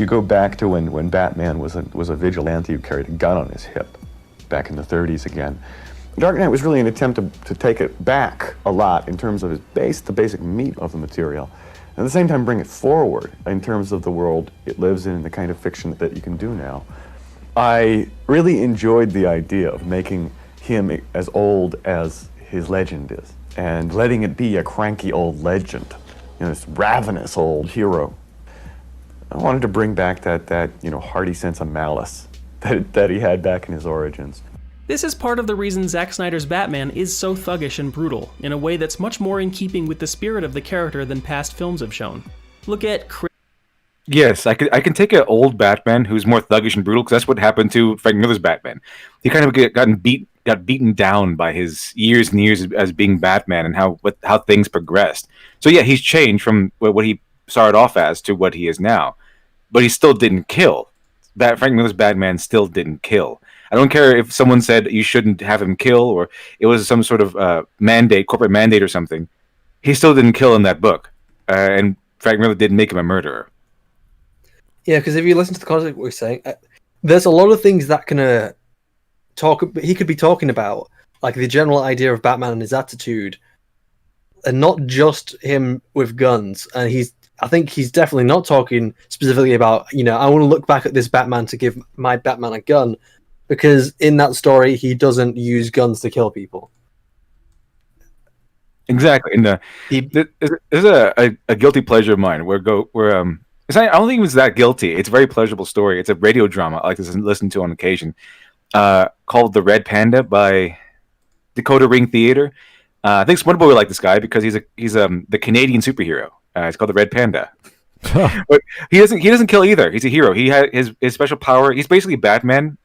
Speaker 14: go back to when Batman was a vigilante who carried a gun on his hip back in the 30s again. Dark Knight was really an attempt to take it back a lot in terms of the basic meat of the material, and at the same time bring it forward in terms of the world it lives in and the kind of fiction that you can do now. I really enjoyed the idea of making him as old as his legend is, and letting it be a cranky old legend, this ravenous old hero. I wanted to bring back that hearty sense of malice that he had back in his origins.
Speaker 4: This is part of the reason Zack Snyder's Batman is so thuggish and brutal, in a way that's much more in keeping with the spirit of the character than past films have shown. Look at
Speaker 3: Yes, I can take an old Batman who's more thuggish and brutal, because that's what happened to Frank Miller's Batman. He kind of got beaten down by his years and years as being Batman and how things progressed. So yeah, he's changed from what he started off as to what he is now, but he still didn't kill. Frank Miller's Batman still didn't kill. I don't care if someone said you shouldn't have him kill, or it was some sort of corporate mandate or something. He still didn't kill in that book, and Frank Miller didn't make him a murderer.
Speaker 1: Yeah, because if you listen to the content we're saying, there's a lot of things that he could be talking about, like the general idea of Batman and his attitude, and not just him with guns. And he's I think he's definitely not talking specifically about, I want to look back at this Batman to give my Batman a gun, because in that story he doesn't use guns to kill people.
Speaker 3: Exactly, and there's a guilty pleasure of mine I don't think it was that guilty. It's a very pleasurable story. It's a radio drama I like to listen to on occasion, called The Red Panda by Dakota Ring Theater. I think Smudcast would like this guy because he's the Canadian superhero. It's called The Red Panda. But he doesn't kill either. He's a hero. He has his special power. He's basically Batman,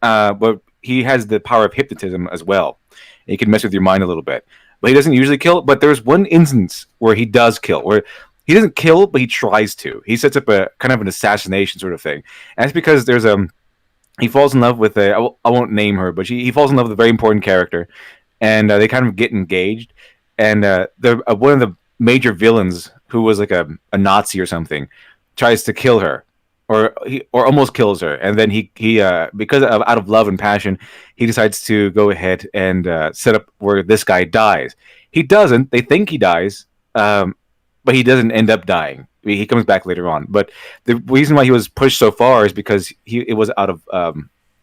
Speaker 3: but he has the power of hypnotism as well. And he can mess with your mind a little bit. But he doesn't usually kill. But there's one instance where he does kill, where he doesn't kill, but he tries to. He sets up a kind of an assassination sort of thing. And it's because there's he falls in love with I won't name her, but he falls in love with a very important character, and they kind of get engaged. And one of the major villains, who was like a Nazi or something, tries to kill her, or almost kills her. And then he because out of love and passion, he decides to go ahead and set up where this guy dies. He doesn't. They think he dies, but he doesn't end up dying. He comes back later on. But the reason why he was pushed so far is because it was out of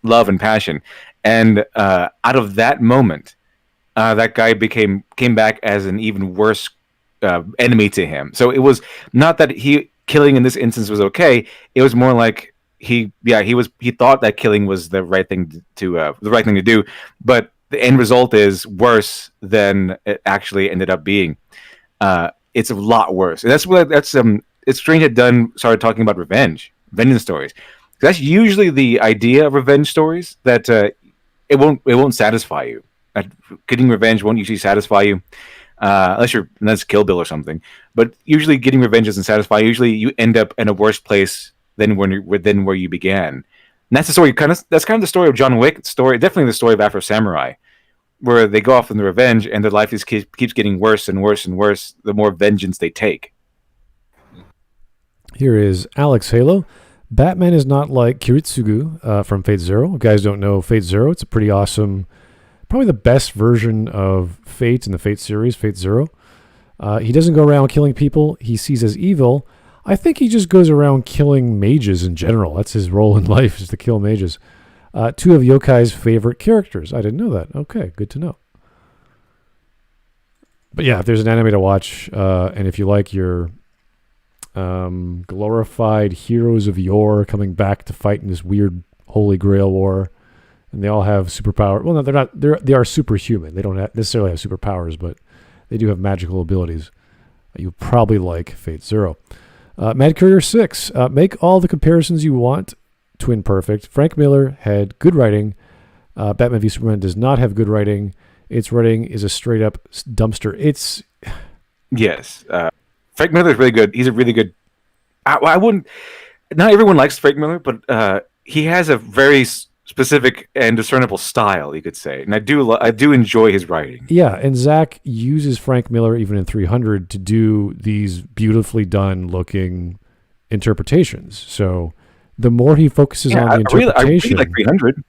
Speaker 3: love and passion. And out of that moment, that guy came back as an even worse enemy to him. So it was not that killing in this instance was okay. It was more like he thought that killing was the right thing to do, but the end result is worse than it actually ended up being. It's a lot worse. And it's strange that Dunn started talking about vengeance stories. That's usually the idea of revenge stories, that it won't satisfy you. Getting revenge won't usually satisfy you. Unless Kill Bill or something, but usually getting revenge doesn't satisfy. Usually, you end up in a worse place than where you began. And that's the story. That's kind of the story of John Wick. Definitely the story of Afro Samurai, where they go off on the revenge, and their life keeps getting worse and worse and worse the more vengeance they take.
Speaker 2: Here is Alex Halo. Batman is not like Kiritsugu from Fate Zero. If you guys don't know Fate Zero, it's a pretty awesome. Probably the best version of Fate in the Fate series, Fate Zero. He doesn't go around killing people he sees as evil. I think he just goes around killing mages in general. That's his role in life, is to kill mages. Two of Yokai's favorite characters. I didn't know that. Okay, good to know. But yeah, if there's an anime to watch, and if you like your glorified heroes of yore coming back to fight in this weird Holy Grail war, and they all have superpower. Well, no, they're not. They are superhuman. They don't necessarily have superpowers, but they do have magical abilities. You'll probably like Fate Zero. Mad Courier 6. Make all the comparisons you want. Twin Perfect. Frank Miller had good writing. Batman v Superman does not have good writing. Its writing is a straight up dumpster.
Speaker 3: Yes. Frank Miller is really good. He's a really good. I wouldn't. Not everyone likes Frank Miller, but he has a very specific and discernible style, you could say, and I do enjoy his writing.
Speaker 2: Yeah, and Zach uses Frank Miller even in 300 to do these beautifully done looking interpretations. So the more he focuses on the interpretation,
Speaker 3: I really like 300.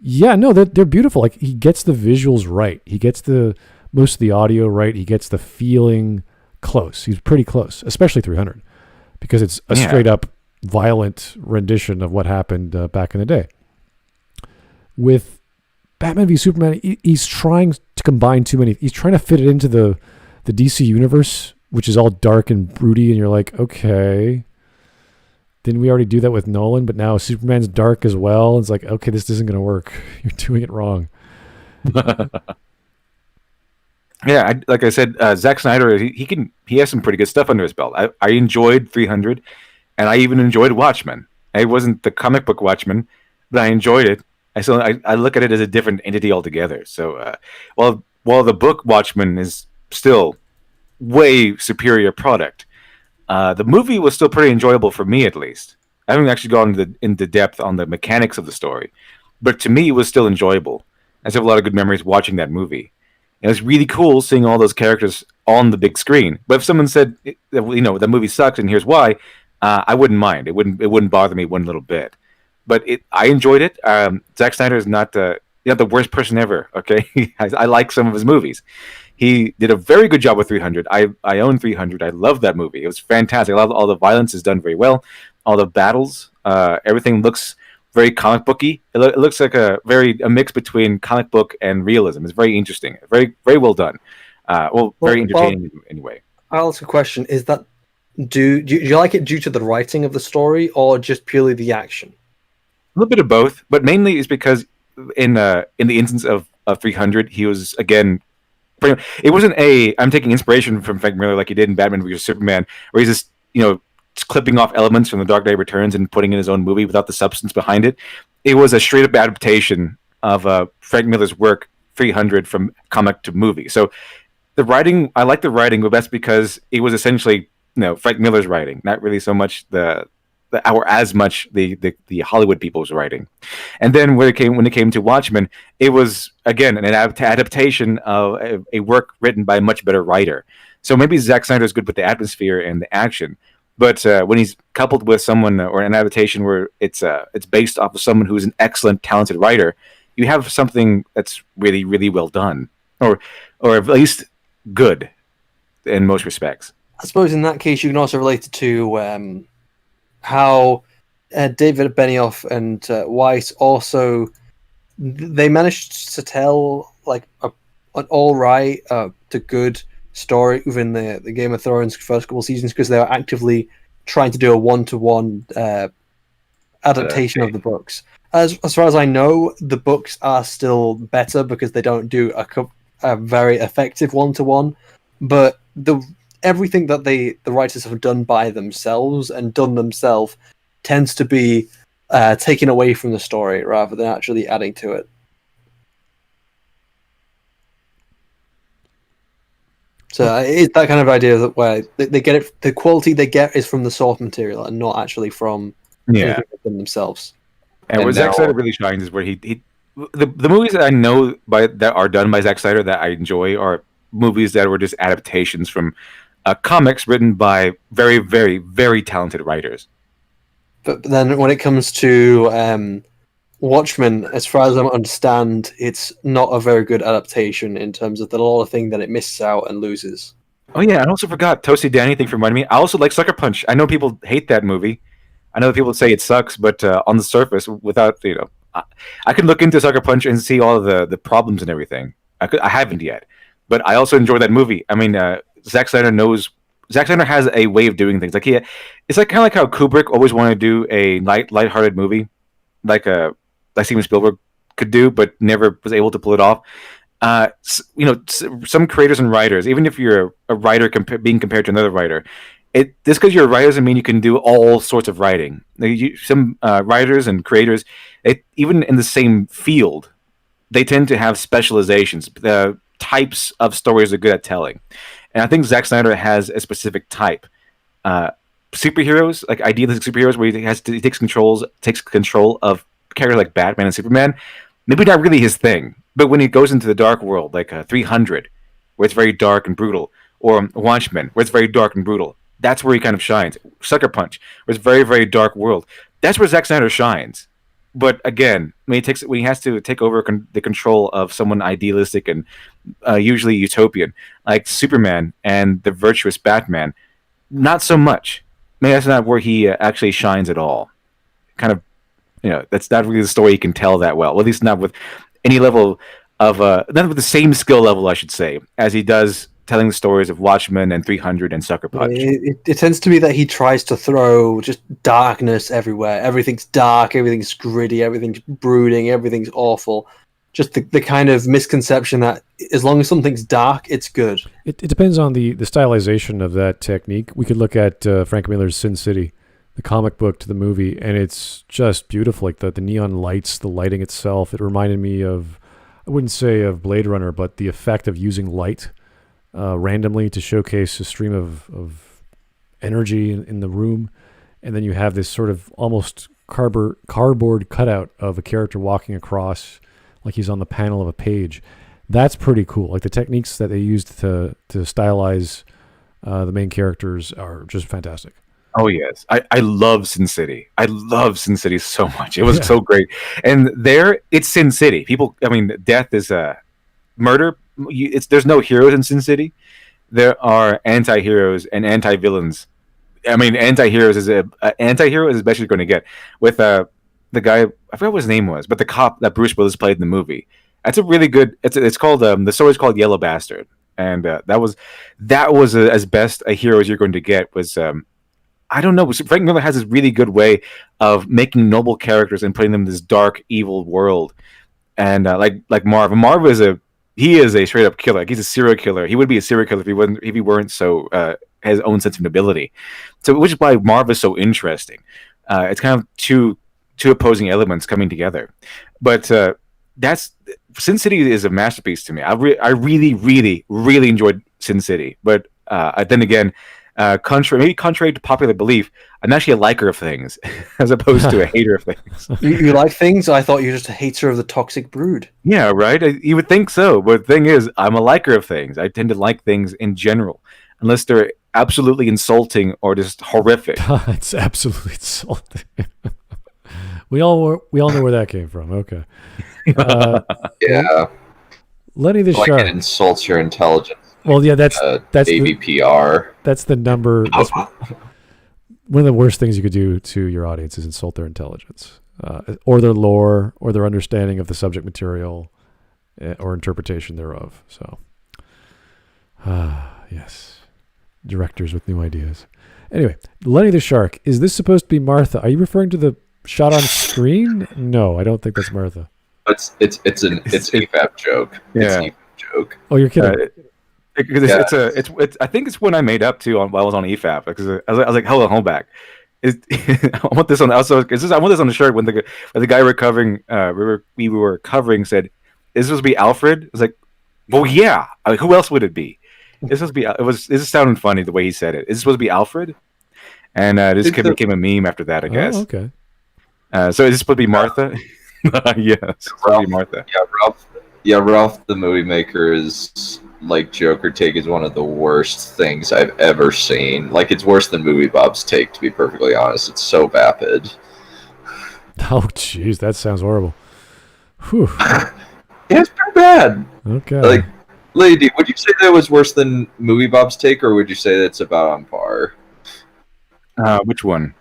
Speaker 2: Yeah, no, they're beautiful. Like, he gets the visuals right, he gets the most of the audio right, he gets the feeling close. He's pretty close, especially 300, because it's a straight up violent rendition of what happened back in the day. With Batman v Superman, he's trying to combine too many. He's trying to fit it into the DC universe, which is all dark and broody, and you're like, okay, didn't we already do that with Nolan? But now Superman's dark as well. It's like, okay, this isn't going to work. You're doing it wrong.
Speaker 3: Yeah, like I said, Zack Snyder, he has some pretty good stuff under his belt. I enjoyed 300, and I even enjoyed Watchmen. I wasn't the comic book Watchmen, but I enjoyed it. I look at it as a different entity altogether. So while the book Watchmen is still way superior product, the movie was still pretty enjoyable for me, at least. I haven't actually gone into depth on the mechanics of the story, but to me it was still enjoyable. I have a lot of good memories watching that movie. It was really cool seeing all those characters on the big screen. But if someone said, the movie sucks and here's why, I wouldn't mind. It wouldn't bother me one little bit. But I enjoyed it. Zack Snyder is not the worst person ever. Okay, I like some of his movies. He did a very good job with 300. I own 300. I love that movie. It was fantastic. I love all the violence is done very well. All the battles, everything looks very comic booky. It looks like a mix between comic book and realism. It's very interesting. Very very well done. Very entertaining anyway.
Speaker 1: I'll ask a question: Is that do you like it due to the writing of the story or just purely the action?
Speaker 3: A little bit of both, but mainly is because in the instance of 300, he was again. It wasn't I'm taking inspiration from Frank Miller like he did in Batman vs Superman, where he's just clipping off elements from The Dark Knight Returns and putting in his own movie without the substance behind it. It was a straight up adaptation of Frank Miller's work 300 from comic to movie. So the writing, I like the writing, but that's because it was essentially Frank Miller's writing, not really so much the Hollywood people's writing. And then when it came to Watchmen, it was again an adaptation of a work written by a much better writer. So maybe Zack Snyder is good with the atmosphere and the action, but when he's coupled with someone or an adaptation where it's based off of someone who's an excellent, talented writer, you have something that's really, really well done, or at least good in most respects.
Speaker 1: I suppose in that case you can also relate it to how David Benioff and Weiss also they managed to tell like an all right to good story within the Game of Thrones first couple seasons because they were actively trying to do a one-to-one adaptation of the books. As far as I know, the books are still better because they don't do a very effective one-to-one, but everything that the writers have done by themselves and done themselves tends to be taken away from the story rather than actually adding to it. So it's that kind of idea that where they get it, the quality they get is from the source material and not actually from anything from themselves.
Speaker 3: And where Zack Snyder really shines is where the movies that I know that are done by Zack Snyder that I enjoy are movies that were just adaptations from comics written by very, very, very talented writers.
Speaker 1: But then when it comes to Watchmen, as far as I understand, it's not a very good adaptation in terms of the lot of things that it misses out and loses.
Speaker 3: Oh yeah, I also forgot Toasty Danny thing reminded me. I also like Sucker Punch. I know people hate that movie. I know people say it sucks, but on the surface, without I could look into Sucker Punch and see all of the problems and everything. I haven't yet, but I also enjoy that movie. I mean, Zack Snyder has a way of doing things. It's like kind of like how Kubrick always wanted to do a lighthearted movie, like Steven Spielberg could do, but never was able to pull it off. Some creators and writers, even if you're a writer being compared to another writer, just because you're a writer doesn't mean you can do all sorts of writing. Some writers and creators, even in the same field, they tend to have specializations. The types of stories they're good at telling. And I think Zack Snyder has a specific type. Superheroes, like idealistic superheroes, where he takes control of characters like Batman and Superman, maybe not really his thing. But when he goes into the dark world, like 300, where it's very dark and brutal, or Watchmen, where it's very dark and brutal, that's where he kind of shines. Sucker Punch, where it's very, very dark world, that's where Zack Snyder shines. But again, when he has to take over the control of someone idealistic and usually utopian, like Superman and the virtuous Batman, not so much. Maybe that's not where he actually shines at all. Kind of, that's not really the story he can tell that well. At least not with any level of, not with the same skill level, I should say, as he does telling the stories of Watchmen and 300 and Sucker Punch.
Speaker 1: It tends to be that he tries to throw just darkness everywhere. Everything's dark, everything's gritty, everything's brooding, everything's awful. Just the kind of misconception that as long as something's dark, it's good.
Speaker 2: It depends on the stylization of that technique. We could look at Frank Miller's Sin City, the comic book to the movie, and it's just beautiful. Like the neon lights, the lighting itself. It reminded me of, I wouldn't say of Blade Runner, but the effect of using light randomly to showcase a stream of energy in the room, and then you have this sort of almost cardboard cutout of a character walking across like he's on the panel of a page. That's pretty cool. Like the techniques that they used to stylize the main characters are just fantastic.
Speaker 3: Oh yes, I love Sin City. I love Sin City so much. It was so great. And there, it's Sin City. People, I mean, death is murder there's no heroes in Sin City. There are anti-heroes and anti-villains. I mean, anti-heroes is anti-hero is the best you're going to get with the guy. I forgot what his name was, but the cop that Bruce Willis played in the movie. That's a really good. It's called the story's called Yellow Bastard, and that was as best a hero as you're going to get. Was I don't know. Frank Miller has this really good way of making noble characters and putting them in this dark, evil world, and like Marv. Marv is a straight up killer. Like, he's a serial killer. He would be a serial killer if he weren't so his own sense of nobility. So, which is why Marv is so interesting. It's kind of two opposing elements coming together, but that's Sin City is a masterpiece to me. I really, really, really enjoyed Sin City, but then again, contrary to popular belief, I'm actually a liker of things as opposed to a hater of things.
Speaker 1: You like things? I thought you were just a hater of the toxic brood.
Speaker 3: Yeah, right. You would think so, but the thing is, I'm a liker of things. I tend to like things in general, unless they're absolutely insulting or just horrific.
Speaker 2: It's absolutely insulting. We all know where that came from. Okay.
Speaker 5: Yeah.
Speaker 2: Lenny the Shark.
Speaker 5: It insults your intelligence.
Speaker 2: Well, yeah, that's
Speaker 5: ABPR.
Speaker 2: That's the number. That's one of the worst things you could do to your audience is insult their intelligence, or their lore, or their understanding of the subject material, or interpretation thereof. So, yes, directors with new ideas. Anyway, Lenny the Shark. Is this supposed to be Martha? Are you referring to the shot on screen? No, I don't think that's Martha.
Speaker 5: It's an EFAP joke.
Speaker 3: Yeah.
Speaker 5: It's an EFAP joke.
Speaker 2: Oh, you're kidding.
Speaker 3: It's I think it's one I made up too while I was on EFAP, because I was like, hold back. I want this on. Also, I want this on the shirt when the guy we were covering said, "Is this supposed to be Alfred?" I was like, "Well, yeah. I mean, who else would it be? It's supposed to be." This is sounding funny the way he said it. Is it supposed to be Alfred? And this became a meme after that, I guess.
Speaker 2: Oh, okay.
Speaker 3: So is this supposed to be Martha? Yeah, it's supposed to be Martha.
Speaker 5: Ralph the Movie Maker's like Joker take is one of the worst things I've ever seen. Like, it's worse than Movie Bob's take, to be perfectly honest. It's so vapid.
Speaker 2: Oh, jeez, that sounds horrible. Whew.
Speaker 5: Yeah, it's pretty bad.
Speaker 2: Okay.
Speaker 5: Like, Lady, would you say that was worse than Movie Bob's take, or would you say that's about on par?
Speaker 3: Which one?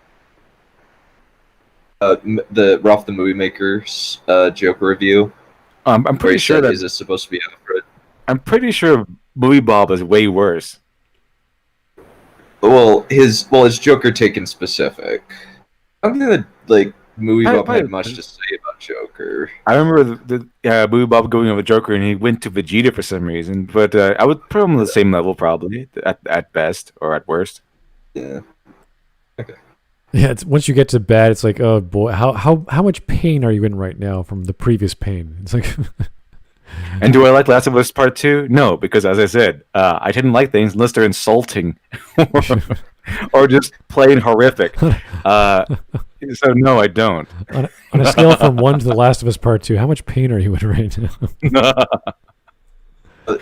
Speaker 5: The Ralph the Movie Maker's Joker review.
Speaker 3: I'm pretty sure that
Speaker 5: is this supposed to be Alfred?
Speaker 3: I'm pretty sure Movie Bob is way worse.
Speaker 5: Well, his Joker take in specific. I don't think that Movie Bob had much to say about Joker.
Speaker 3: I remember the Movie Bob going over Joker, and he went to Vegeta for some reason. But I would put him on the same level, probably at best or at worst.
Speaker 5: Yeah. Okay.
Speaker 2: Yeah, once you get to bad, it's like, oh boy, how much pain are you in right now from the previous pain? It's like.
Speaker 3: And do I like Last of Us Part 2? No, because as I said, I didn't like things unless they're insulting or just plain horrific. So no, I don't.
Speaker 2: On a scale from 1 to The Last of Us Part 2, how much pain are you in right now?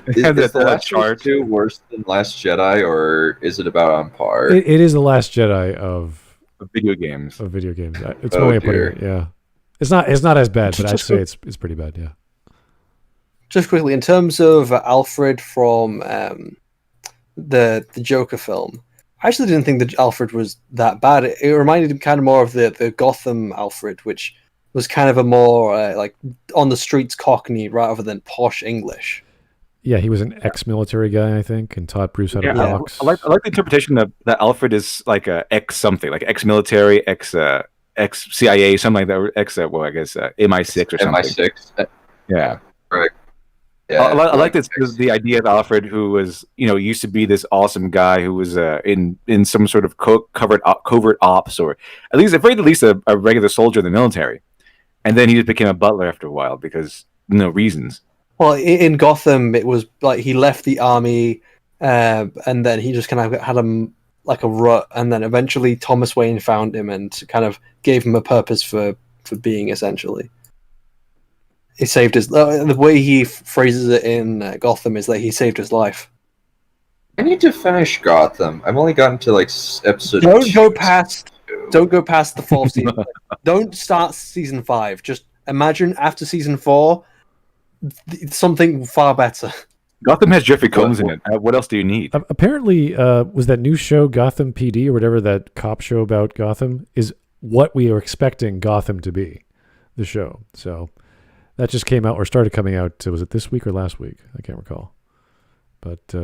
Speaker 5: Is The Last of Us 2 worse than Last Jedi, or is it about on par?
Speaker 2: It is The Last Jedi of
Speaker 3: video games.
Speaker 2: It's one way of putting it. Yeah, it's not as bad, but I'd say it's pretty bad. Yeah.
Speaker 1: Just quickly, in terms of Alfred from the Joker film, I actually didn't think that Alfred was that bad. It reminded him kind of more of the Gotham Alfred, which was kind of a more like on the streets Cockney rather than posh English.
Speaker 2: Yeah, he was an ex-military guy, I think, and taught Bruce how to box.
Speaker 3: I like the interpretation that Alfred is like a ex something, like ex-military, ex-CIA, something like that, or I guess MI6 or something.
Speaker 5: MI6.
Speaker 3: Yeah.
Speaker 5: Right. Yeah,
Speaker 3: I like this the idea of Alfred, who was used to be this awesome guy who was in some sort of covert ops, or at least a regular soldier in the military, and then he just became a butler after a while because no reasons.
Speaker 1: Well, in Gotham, it was like he left the army, and then he just kind of had him like a rut, and then eventually Thomas Wayne found him and kind of gave him a purpose for being, essentially. He saved his. The way he phrases it in Gotham is that he saved his life.
Speaker 5: I need to finish Gotham. I've only gotten to episode.
Speaker 1: Don't go past the fourth season. Don't start season 5. Just imagine after season 4, something far better.
Speaker 3: Gotham has Jeffrey Combs in it. What else do you need?
Speaker 2: Apparently, was that new show Gotham PD or whatever, that cop show about Gotham, is what we are expecting Gotham to be, the show. So that just came out or started coming out. Was it this week or last week? I can't recall. But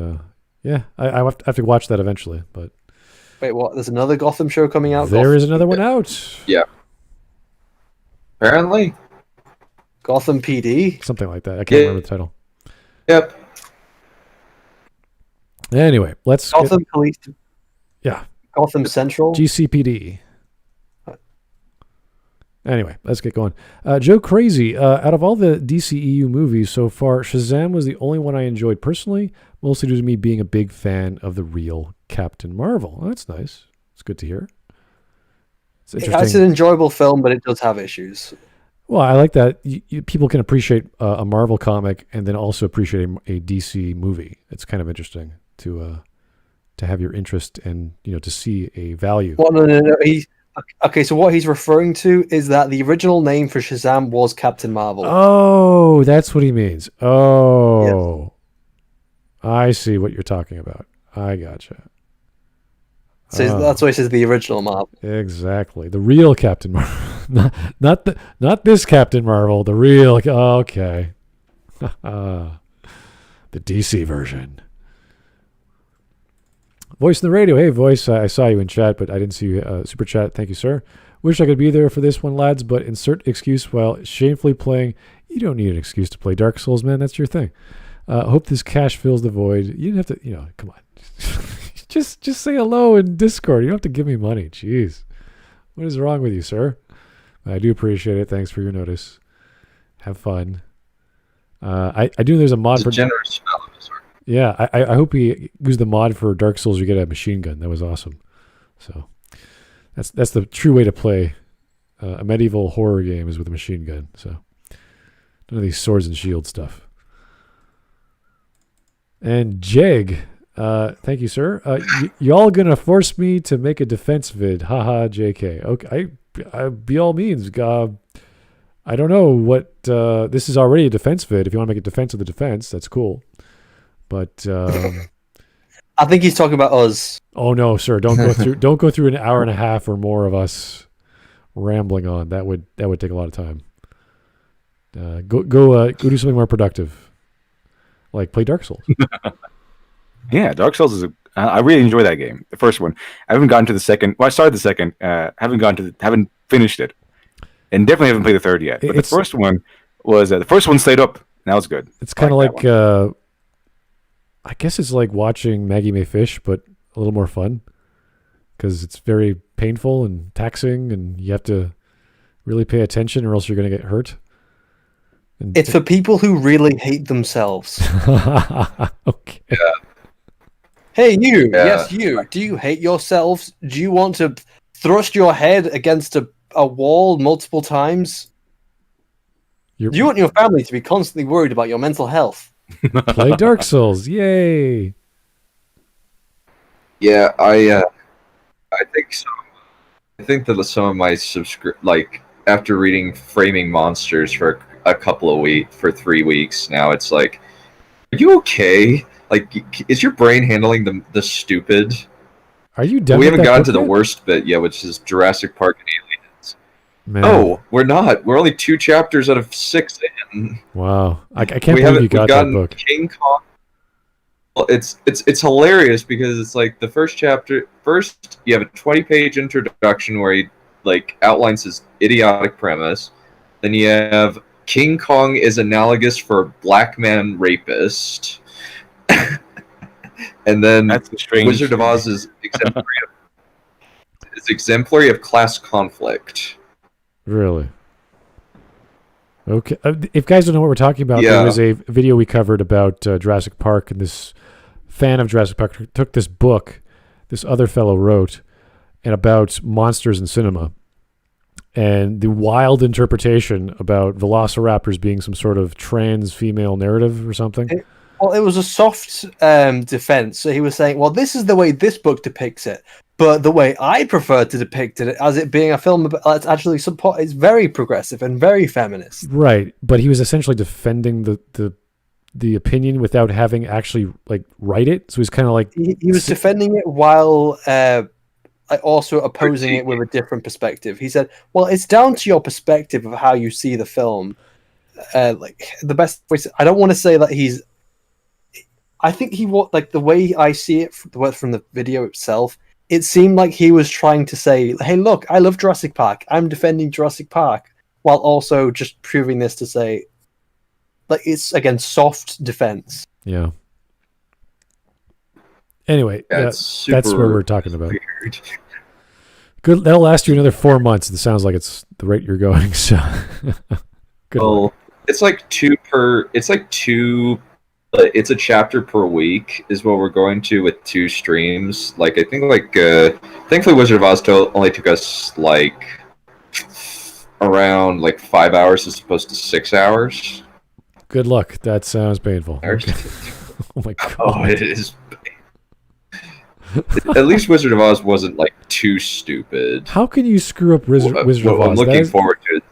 Speaker 2: yeah, I have to watch that eventually. But
Speaker 1: wait, what? There's another Gotham show coming out?
Speaker 2: There is another one out.
Speaker 5: Yeah. Apparently.
Speaker 1: Gotham PD?
Speaker 2: Something like that. I can't remember the title.
Speaker 5: Yep.
Speaker 2: Anyway, let's
Speaker 1: Gotham Police.
Speaker 2: Yeah.
Speaker 1: Gotham Central.
Speaker 2: GCPD. Anyway, let's get going. Joe Crazy, out of all the DCEU movies so far, Shazam was the only one I enjoyed personally, mostly due to me being a big fan of the real Captain Marvel. Oh, that's nice. It's good to hear. It's interesting.
Speaker 1: It's an enjoyable film, but it does have issues.
Speaker 2: Well, I like that people can appreciate a Marvel comic and then also appreciate a DC movie. It's kind of interesting to have your interest and to see a value.
Speaker 1: Well, no. Okay, so what he's referring to is that the original name for Shazam was Captain Marvel.
Speaker 2: Oh, that's what he means. Oh,
Speaker 1: yes.
Speaker 2: I see what you're talking about. I gotcha.
Speaker 1: So that's why he says the original Marvel.
Speaker 2: Exactly, the real Captain Marvel, not this Captain Marvel. The real. Okay, the DC version. Voice in the radio. Hey, Voice, I saw you in chat, but I didn't see you super chat. Thank you, sir. Wish I could be there for this one, lads, but insert excuse while shamefully playing. You don't need an excuse to play Dark Souls, man. That's your thing. Hope this cash fills the void. You didn't have to, come on. just say hello in Discord. You don't have to give me money. Jeez. What is wrong with you, sir? I do appreciate it. Thanks for your notice. Have fun. I do know there's a mod for...
Speaker 5: generous fellow, sir.
Speaker 2: Yeah, I hope he used the mod for Dark Souls. You get a machine gun. That was awesome. So that's the true way to play a medieval horror game, is with a machine gun. So none of these swords and shield stuff. And Jeg, thank you, sir. Y'all gonna force me to make a defense vid? Haha, JK. Okay, I by all means. I don't know what this is already a defense vid. If you want to make a defense of the defense, that's cool. But
Speaker 1: I think he's talking about us.
Speaker 2: Oh no, sir! Don't go through an hour and a half or more of us rambling on. That would take a lot of time. Go do something more productive, like play Dark Souls.
Speaker 3: Yeah, Dark Souls is I really enjoy that game. The first one. I haven't gotten to the second. Well, I started the second. Haven't finished it, and definitely haven't played the third yet. But the first one was the first one stayed up. Now it's good.
Speaker 2: It's kind of like I guess it's like watching Maggie May Fish, but a little more fun, because it's very painful and taxing, and you have to really pay attention, or else you're going to get hurt. And
Speaker 1: it's for people who really hate themselves.
Speaker 2: Okay.
Speaker 5: Yeah.
Speaker 1: Hey, you. Yeah. Yes, you. Do you hate yourselves? Do you want to thrust your head against a wall multiple times? Do you want your family to be constantly worried about your mental health?
Speaker 2: Play Dark Souls, yay!
Speaker 5: Yeah, I think so. I think that some of my after reading Framing Monsters for a couple of weeks, for 3 weeks now, it's like, are you okay? Like, is your brain handling the stupid?
Speaker 2: Are you done?
Speaker 5: We haven't gotten to the worst bit yet, which is Jurassic Park and Aliens.
Speaker 2: Man.
Speaker 5: No, we're not. We're only 2 chapters out of 6 in.
Speaker 2: Wow, I can't believe you got that book.
Speaker 5: King Kong. Well, it's hilarious because it's like the first chapter. First, you have a 20-page introduction where he outlines his idiotic premise. Then you have King Kong is analogous for black man rapist. And then Wizard of Oz is exemplary of class conflict.
Speaker 2: Really? Okay. If guys don't know what we're talking about, there was a video we covered about Jurassic Park, and this fan of Jurassic Park took this book this other fellow wrote, and about monsters in cinema, and the wild interpretation about velociraptors being some sort of trans female narrative or something.
Speaker 1: Well, it was a soft defense. So he was saying, well, this is the way this book depicts it. But the way I prefer to depict it as it being a film that's actually it's very progressive and very feminist.
Speaker 2: Right. But he was essentially defending the the opinion without having actually like write it. So he's kind of like
Speaker 1: he was defending it while also opposing it with a different perspective. He said, "Well, it's down to your perspective of how you see the film." Like the best voice. I don't want to say that he's. I think the way I see it from the video itself. It seemed like he was trying to say, "Hey, look, I love Jurassic Park. I'm defending Jurassic Park," while also just proving this to say, like, it's again soft defense.
Speaker 2: Yeah. Anyway, that's what we're talking about.
Speaker 5: Weird.
Speaker 2: Good. That'll last you another 4 months. It sounds like it's the rate you're going. So, good.
Speaker 5: Well, it's like two. It's a chapter per week is what we're going to with 2 streams. Like I think thankfully Wizard of Oz only took us like around like 5 hours as opposed to 6 hours.
Speaker 2: Good luck. That sounds painful. Okay. Oh my god.
Speaker 5: Oh, it is. At least Wizard of Oz wasn't like too stupid.
Speaker 2: How can you screw up Wizard of Oz?
Speaker 5: I'm looking forward to it.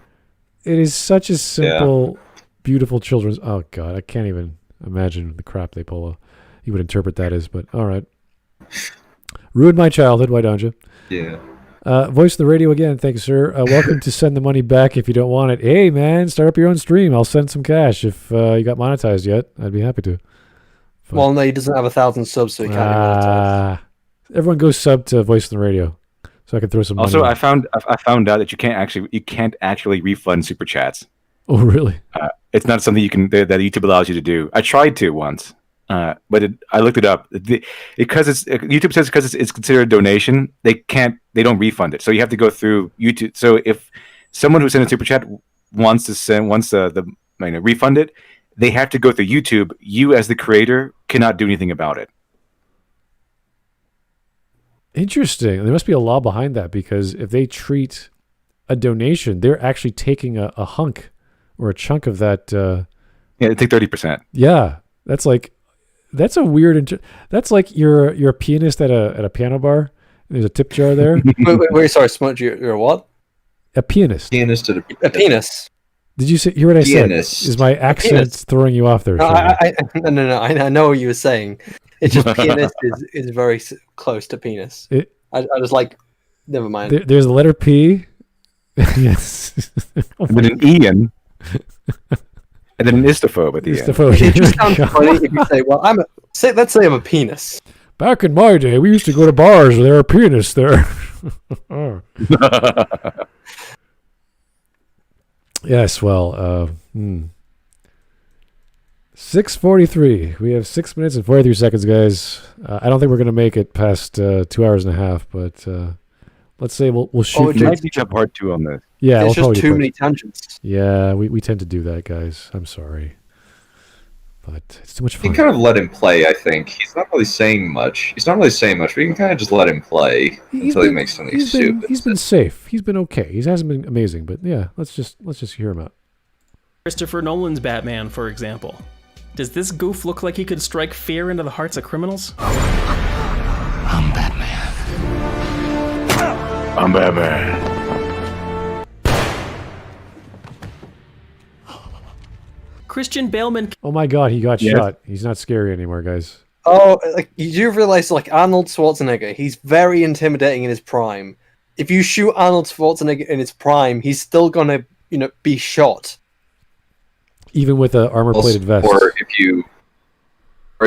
Speaker 2: It is such a simple, beautiful children's. Oh god, I can't even imagine the crap they pull. You would interpret that as, but all right. Ruined my childhood. Why don't you?
Speaker 5: Yeah.
Speaker 2: Voice of the radio again. Thank you, sir. Welcome to send the money back if you don't want it. Hey, man, start up your own stream. I'll send some cash if you got monetized yet. I'd be happy to. But,
Speaker 1: well, no, he doesn't have 1,000 subs, so he can't be monetized.
Speaker 2: Everyone go sub to Voice of the radio, so I can throw some money.
Speaker 3: Also, I found out that you can't actually refund super chats.
Speaker 2: Oh, really?
Speaker 3: It's not something that YouTube allows you to do. I tried to once, but I looked it up. YouTube says because it's considered a donation, they don't refund it. So you have to go through YouTube. So if someone who sent a super chat wants to refund it, they have to go through YouTube. You as the creator cannot do anything about it.
Speaker 2: Interesting. There must be a law behind that, because if they treat a donation, they're actually taking a hunk or a chunk of that.
Speaker 3: They take 30%.
Speaker 2: Yeah, that's a weird. That's like you're a pianist at a piano bar. There's a tip jar there.
Speaker 1: wait, sorry, Smudge, you're what?
Speaker 2: A pianist.
Speaker 5: Pianist at
Speaker 1: a penis.
Speaker 2: Did you hear what I said? Is my accent throrring you off there?
Speaker 1: No, I know what you were saying. It's just pianist is very close to penis. I was like, never mind.
Speaker 2: There's the letter P. Yes.
Speaker 3: And then an Ian. And then an istophobe at the end.
Speaker 1: It just sounds funny if you say, "Well, let's say I'm a penis."
Speaker 2: Back in my day, we used to go to bars where there were pianists there. Yes, well, 6:43. We have 6 minutes and 43 seconds, guys. I don't think we're going to make it past 2 hours and a half, but let's say we'll shoot.
Speaker 3: We might be up hard 2 on this.
Speaker 2: Yeah,
Speaker 1: it's just too many tangents.
Speaker 2: Yeah, we tend to do that, guys. I'm sorry, but it's too much fun.
Speaker 5: You can kind of let him play. I think he's not really saying much. But you can kind of just let him play until he makes something stupid.
Speaker 2: He's been safe. He's been okay. He hasn't been amazing, but yeah, let's just hear him out.
Speaker 4: Christopher Nolan's Batman, for example. Does this goof look like he could strike fear into the hearts of criminals?
Speaker 7: I'm Batman.
Speaker 3: I'm Batman.
Speaker 4: Christian Baleman.
Speaker 2: Oh my god, he got shot. He's not scary anymore, guys.
Speaker 1: Oh, like you do realize, like Arnold Schwarzenegger, he's very intimidating in his prime. If you shoot Arnold Schwarzenegger in his prime, he's still gonna, be shot.
Speaker 2: Even with an armor-plated vest.
Speaker 5: Or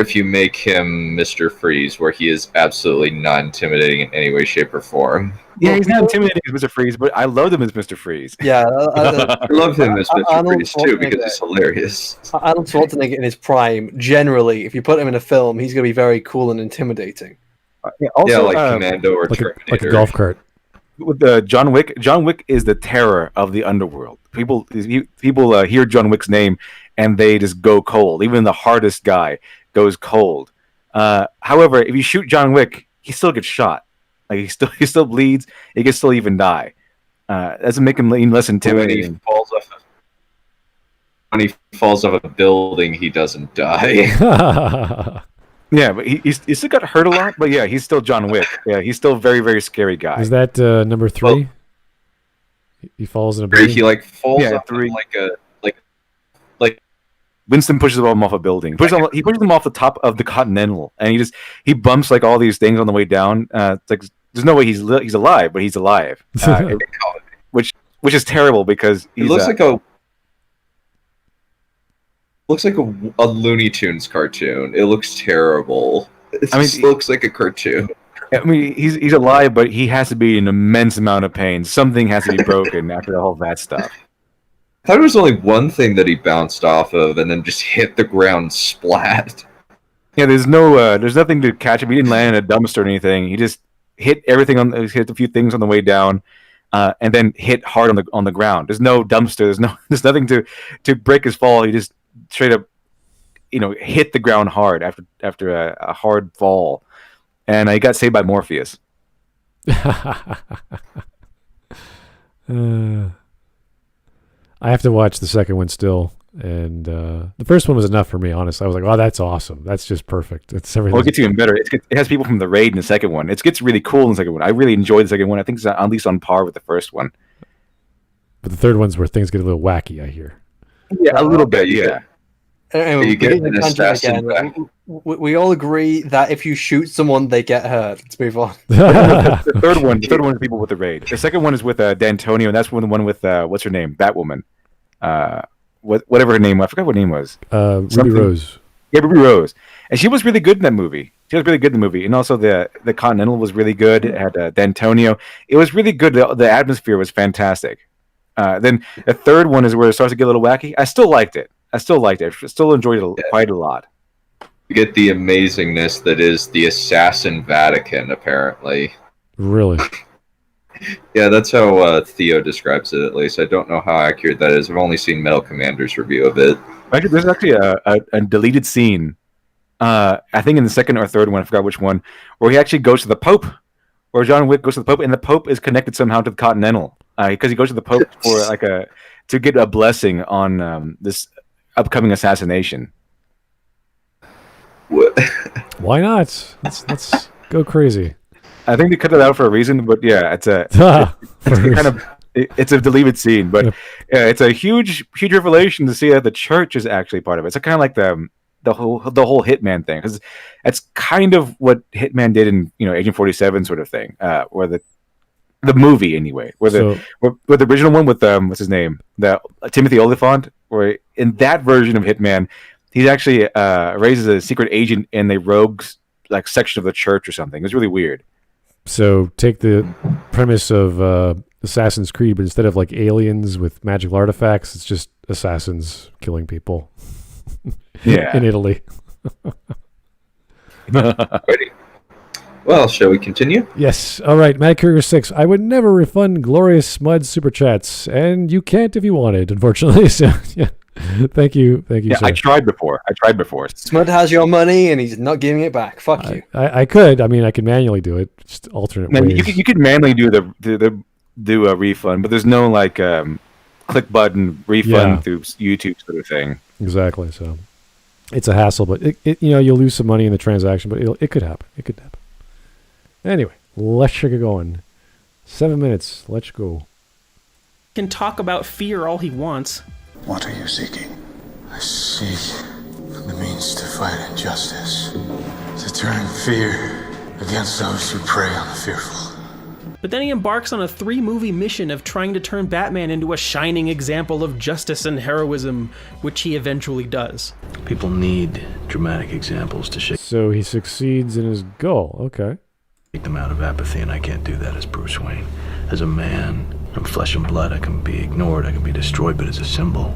Speaker 5: if you make him Mr. Freeze, where he is absolutely not intimidating in any way, shape, or form.
Speaker 3: Yeah, he's not intimidating as Mr. Freeze, but I love him as Mr. Freeze.
Speaker 1: Yeah,
Speaker 5: I love him as Mr. Freeze too, because he's hilarious.
Speaker 1: Arnold Schwarzenegger in his prime, generally, if you put him in a film, he's going to be very cool and intimidating.
Speaker 5: Like Commando or Terminator.
Speaker 2: Like a golf cart.
Speaker 3: With John Wick is the terror of the underworld. People hear John Wick's name and they just go cold. Even the hardest guy goes cold. However, if you shoot John Wick, he still gets shot. Like he still bleeds. He can still even die. Doesn't make him any less intimidating.
Speaker 5: When he falls off a building, he doesn't die.
Speaker 3: Yeah, but he still got hurt a lot. But yeah, he's still John Wick. Yeah, he's still a very, very scary guy.
Speaker 2: Is that number 3? Well, he falls in a building.
Speaker 5: He falls off 3.
Speaker 3: Winston pushes them off a building. He pushes them off the top of the Continental, and he bumps like all these things on the way down. It's like there's no way he's alive, but he's alive, which is terrible because
Speaker 5: it looks like a Looney Tunes cartoon. It looks terrible. It looks like a cartoon.
Speaker 3: I mean, he's alive, but he has to be in an immense amount of pain. Something has to be broken after all that stuff.
Speaker 5: I thought it was only one thing that he bounced off of and then just hit the ground splat.
Speaker 3: Yeah, there's nothing to catch him. He didn't land in a dumpster or anything. He just hit hit a few things on the way down, and then hit hard on the ground. There's no dumpster. There's nothing to break his fall. He just straight up, hit the ground hard after a hard fall. And I got saved by Morpheus.
Speaker 2: I have to watch the second one still, and the first one was enough for me. Honestly, I was like, "Oh, that's awesome! That's just perfect." It's everything.
Speaker 3: Well, it gets even better. It has people from the raid in the second one. It gets really cool in the second one. I really enjoyed the second one. I think it's at least on par with the first one.
Speaker 2: But the third one's where things get a little wacky. I hear.
Speaker 3: Yeah, a little bit. Yeah.
Speaker 1: Anyway,
Speaker 5: you get an assassin back.
Speaker 1: We all agree that if you shoot someone, they get hurt. Let's move on.
Speaker 3: The third one is people with the raid. The second one is with D'Antonio, and that's the one with what's her name, Batwoman. Whatever her name, I forgot what her name was.
Speaker 2: Ruby Rose.
Speaker 3: Yeah, Ruby Rose, and she was really good in that movie. She was really good in the movie, and also the Continental was really good. It had D'Antonio. It was really good. The atmosphere was fantastic. Then the third one is where it starts to get a little wacky. I still liked it. I still enjoyed it quite a lot.
Speaker 5: You get the amazingness that is the Assassin Vatican, apparently.
Speaker 2: Really?
Speaker 5: Yeah, that's how Theo describes it, at least. I don't know how accurate that is. I've only seen Metal Commander's review of it.
Speaker 3: There's actually a deleted scene, I think in the second or third one, I forgot which one, where he actually goes to the Pope, where John Wick goes to the Pope, and the Pope is connected somehow to the Continental, because he goes to the Pope for to get a blessing on this upcoming assassination.
Speaker 2: Why not? Let's go crazy.
Speaker 3: I think they cut it out for a reason, but yeah, it's a deleted scene, but it's a huge revelation to see that the church is actually part of it. It's kind of like the whole Hitman thing, because that's kind of what Hitman did in Agent 47 sort of thing, where the movie anyway, where the original one with what's his name, the Timothy Olyphant, where in that version of Hitman, he actually raises a secret agent in the rogues section of the church or something. It's really weird.
Speaker 2: So take the premise of Assassin's Creed, but instead of aliens with magical artifacts, it's just assassins killing people.
Speaker 3: Yeah,
Speaker 2: in Italy.
Speaker 5: Ready. Well, shall we continue?
Speaker 2: Yes. All right. Mad Courier 6. I would never refund Glorious Smud's super chats, and you can't if you wanted, unfortunately. So, yeah. Thank you.
Speaker 3: Yeah,
Speaker 2: sir.
Speaker 3: I tried before.
Speaker 1: Smud has your money, and he's not giving it back. Fuck you.
Speaker 2: I could. I mean, I could manually do it. Just alternate ways.
Speaker 3: You could manually do do a refund, but there's no click button refund through YouTube sort of thing.
Speaker 2: Exactly. So it's a hassle, but it you'll lose some money in the transaction, but it could happen. It could happen. Anyway, let's get going. 7 minutes. Let's go.
Speaker 4: Can talk about fear all he wants.
Speaker 7: What are you seeking? I seek the means to fight injustice, to turn fear against those who prey on the fearful.
Speaker 4: But then he embarks on a 3-movie mission of trying to turn Batman into a shining example of justice and heroism, which he eventually does.
Speaker 15: People need dramatic examples to shake.
Speaker 2: So he succeeds in his goal. Okay.
Speaker 15: Them out of apathy, and I can't do that as Bruce Wayne. As a man, I'm flesh and blood. I can be ignored, I can be destroyed, but as a symbol,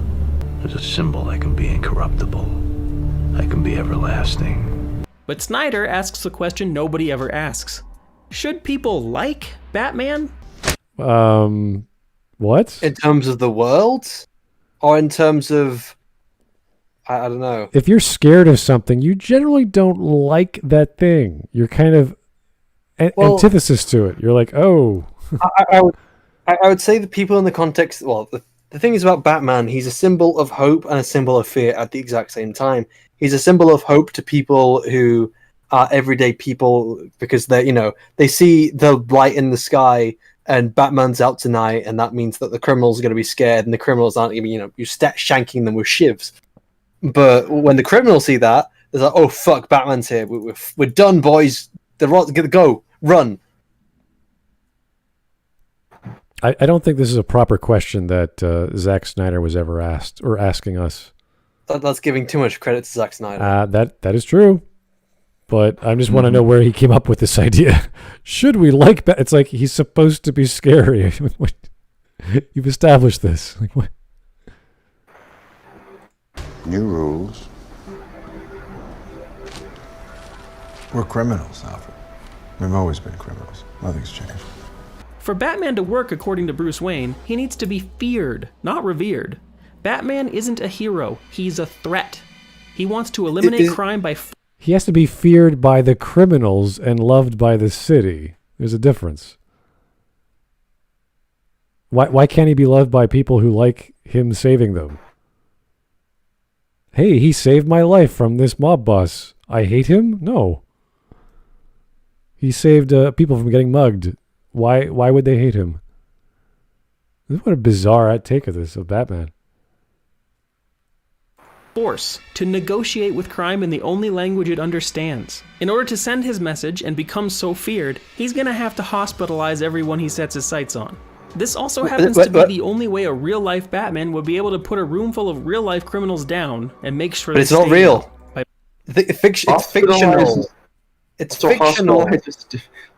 Speaker 15: I can be incorruptible. I can be everlasting.
Speaker 4: But Snyder asks the question nobody ever asks. Should people like Batman?
Speaker 2: What?
Speaker 1: In terms of the world? Or in terms of... I don't know.
Speaker 2: If you're scared of something, you generally don't like that thing. You're kind of antithesis to it. You're like, oh.
Speaker 1: I would say the people in the context... Well, the thing is about Batman, he's a symbol of hope and a symbol of fear at the exact same time. He's a symbol of hope to people who are everyday people because they see the light in the sky and Batman's out tonight, and that means that the criminals are going to be scared, and the criminals aren't even, you start shanking them with shivs. But when the criminals see that, they're like, "Oh fuck, Batman's here. We're done, boys. They're gonna go run."
Speaker 2: I don't think this is a proper question that Zack Snyder was ever asked or asking us.
Speaker 1: That's giving too much credit to Zack Snyder.
Speaker 2: That is true. But I just want to know where he came up with this idea. Should we like Batman? It's like he's supposed to be scary. You've established this. Like what?
Speaker 7: New rules. We're criminals, Alfred. We've always been criminals. Nothing's changed.
Speaker 4: For Batman to work according to Bruce Wayne, he needs to be feared, not revered. Batman isn't a hero, he's a threat. He wants to eliminate crime by...
Speaker 2: He has to be feared by the criminals and loved by the city. There's a difference. Why can't he be loved by people who like him saving them? Hey, he saved my life from this mob boss. I hate him? No. He saved people from getting mugged. Why would they hate him? What a bizarre take of this, of Batman.
Speaker 4: Force to negotiate with crime in the only language it understands. In order to send his message and become so feared, he's gonna have to hospitalize everyone he sets his sights on. This also happens to be the only way a real-life Batman would be able to put a room full of real-life criminals down and make sure
Speaker 1: but it's not real. It's fictional. It's fictional.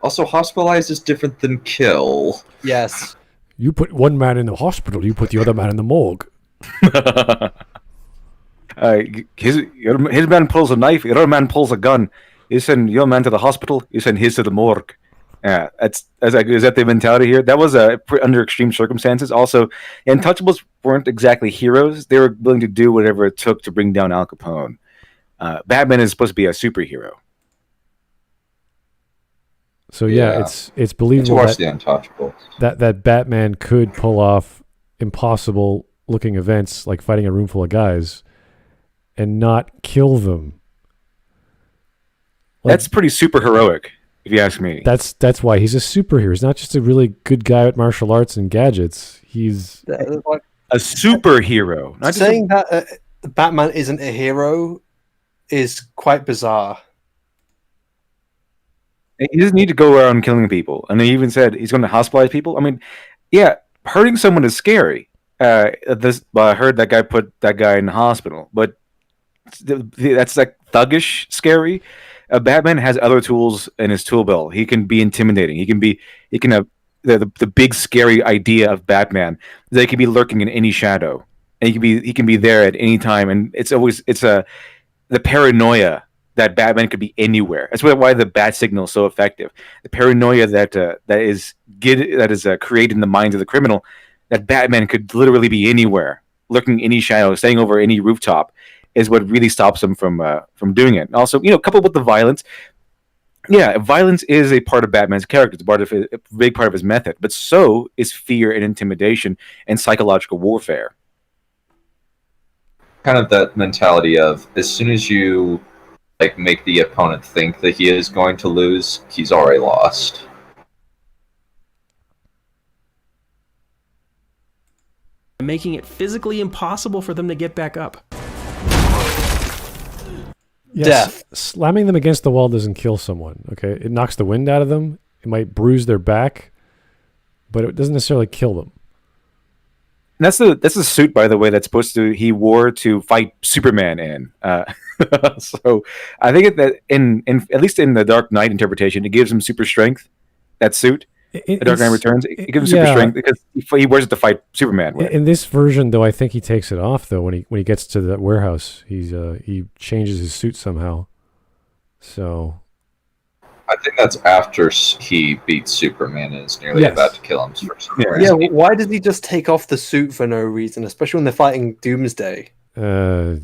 Speaker 5: Also, hospitalize is different than kill.
Speaker 1: Yes.
Speaker 2: You put one man in the hospital, you put the other man in the morgue.
Speaker 3: His man pulls a knife, the other man pulls a gun. You send your man to the hospital, you send his to the morgue. Yeah, is that the mentality here? That was under extreme circumstances. Also, Untouchables weren't exactly heroes. They were willing to do whatever it took to bring down Al Capone. Batman is supposed to be a superhero.
Speaker 2: So yeah, it's believable that Batman could pull off impossible looking events like fighting a room full of guys and not kill them.
Speaker 3: That's pretty super heroic, if you ask me.
Speaker 2: That's why he's a superhero. He's not just a really good guy at martial arts and gadgets. He's
Speaker 3: a superhero.
Speaker 1: Not saying that Batman isn't a hero is quite bizarre.
Speaker 3: He doesn't need to go around killing people. And he even said he's going to hospitalize people. I mean, yeah, hurting someone is scary. I heard that guy put that guy in the hospital, but that's like thuggish scary. Batman has other tools in his tool belt. He can be intimidating. He can have the big scary idea of Batman that he can be lurking in any shadow, and he can be there at any time. And it's the paranoia that Batman could be anywhere. That's why the bat signal is so effective. The paranoia that is created in the minds of the criminal, that Batman could literally be anywhere, lurking in any shadow, staying over any rooftop, is what really stops him from doing it. And also, coupled with the violence, violence is a part of Batman's character. It's a big part of his method. But so is fear and intimidation and psychological warfare.
Speaker 5: Kind of that mentality of as soon as you make the opponent think that he is going to lose, he's already lost.
Speaker 4: Making it physically impossible for them to get back up.
Speaker 2: Yes,
Speaker 1: death.
Speaker 2: Slamming them against the wall doesn't kill someone. Okay, it knocks the wind out of them. It might bruise their back, but it doesn't necessarily kill them.
Speaker 3: And that's the suit, by the way, he wore to fight Superman in. So I think that in at least in the Dark Knight interpretation, it gives him super strength. That suit, The Dark Knight Returns, it gives him super strength because he wears it to fight Superman with.
Speaker 2: In this version, though, I think he takes it off. Though when he gets to the warehouse, he changes his suit somehow. So
Speaker 5: I think that's after he beats Superman and is nearly about to kill him.
Speaker 1: Why does he just take off the suit for no reason, especially when they're fighting Doomsday?
Speaker 3: It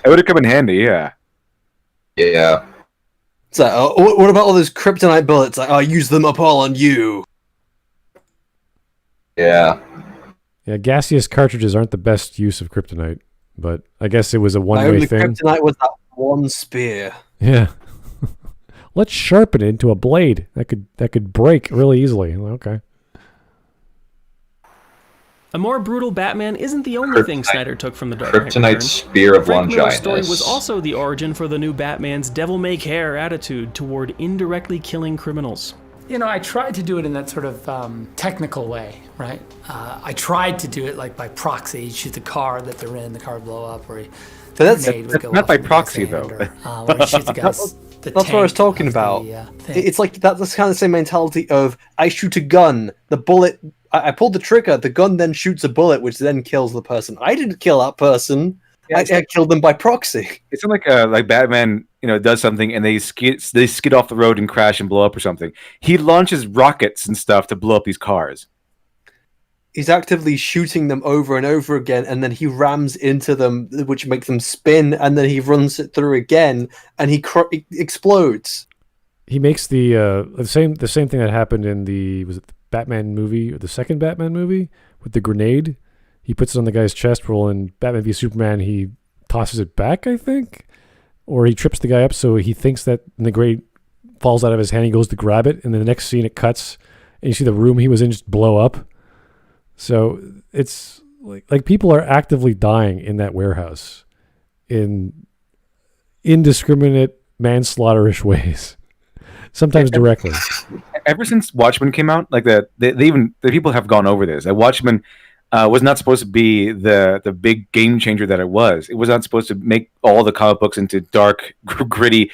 Speaker 3: would have come in handy, yeah.
Speaker 5: Yeah.
Speaker 1: It's like, what about all those kryptonite bullets? Like, I'll use them up all on you.
Speaker 5: Yeah.
Speaker 2: Yeah, gaseous cartridges aren't the best use of kryptonite, but I guess it was a one-way thing.
Speaker 1: Kryptonite was that one spear.
Speaker 2: Yeah. Let's sharpen it into a blade that could break really easily. Okay.
Speaker 4: A more brutal Batman isn't the only thing Snyder took from the Dark Knight
Speaker 5: Kryptonite
Speaker 4: Returns.
Speaker 5: Spear of
Speaker 4: Frank Miller's
Speaker 5: Longinus.
Speaker 4: story was also the origin for the new Batman's devil-may-care attitude toward indirectly killing criminals.
Speaker 16: You know, I tried to do it in that sort of technical way, right? I tried to do it like by proxy. He'd shoot the car that they're in, the car would blow up, or
Speaker 3: That's not by proxy, though.
Speaker 16: Or he'd shoot the guy's...
Speaker 1: That's what I was talking about. It's like that's kind of the same mentality of I shoot a gun, the bullet, I pulled the trigger, the gun then shoots a bullet, which then kills the person. I didn't kill that person. I killed them by proxy.
Speaker 3: It's not like Batman, does something and they skid off the road and crash and blow up or something. He launches rockets and stuff to blow up these cars.
Speaker 1: He's actively shooting them over and over again, and then he rams into them, which makes them spin, and then he runs it through again, and he explodes.
Speaker 2: He makes the same thing that happened in the Batman movie, or the second Batman movie, with the grenade. He puts it on the guy's chest. Well, in Batman v Superman, he tosses it back, I think, or he trips the guy up, so he thinks that the grenade falls out of his hand. He goes to grab it, and then the next scene it cuts, and you see the room he was in just blow up. So it's like people are actively dying in that warehouse in indiscriminate manslaughterish ways, sometimes directly.
Speaker 3: Ever since Watchmen came out, like the people have gone over this. That Watchmen was not supposed to be the big game changer that it was. It was not supposed to make all the comic books into dark, gritty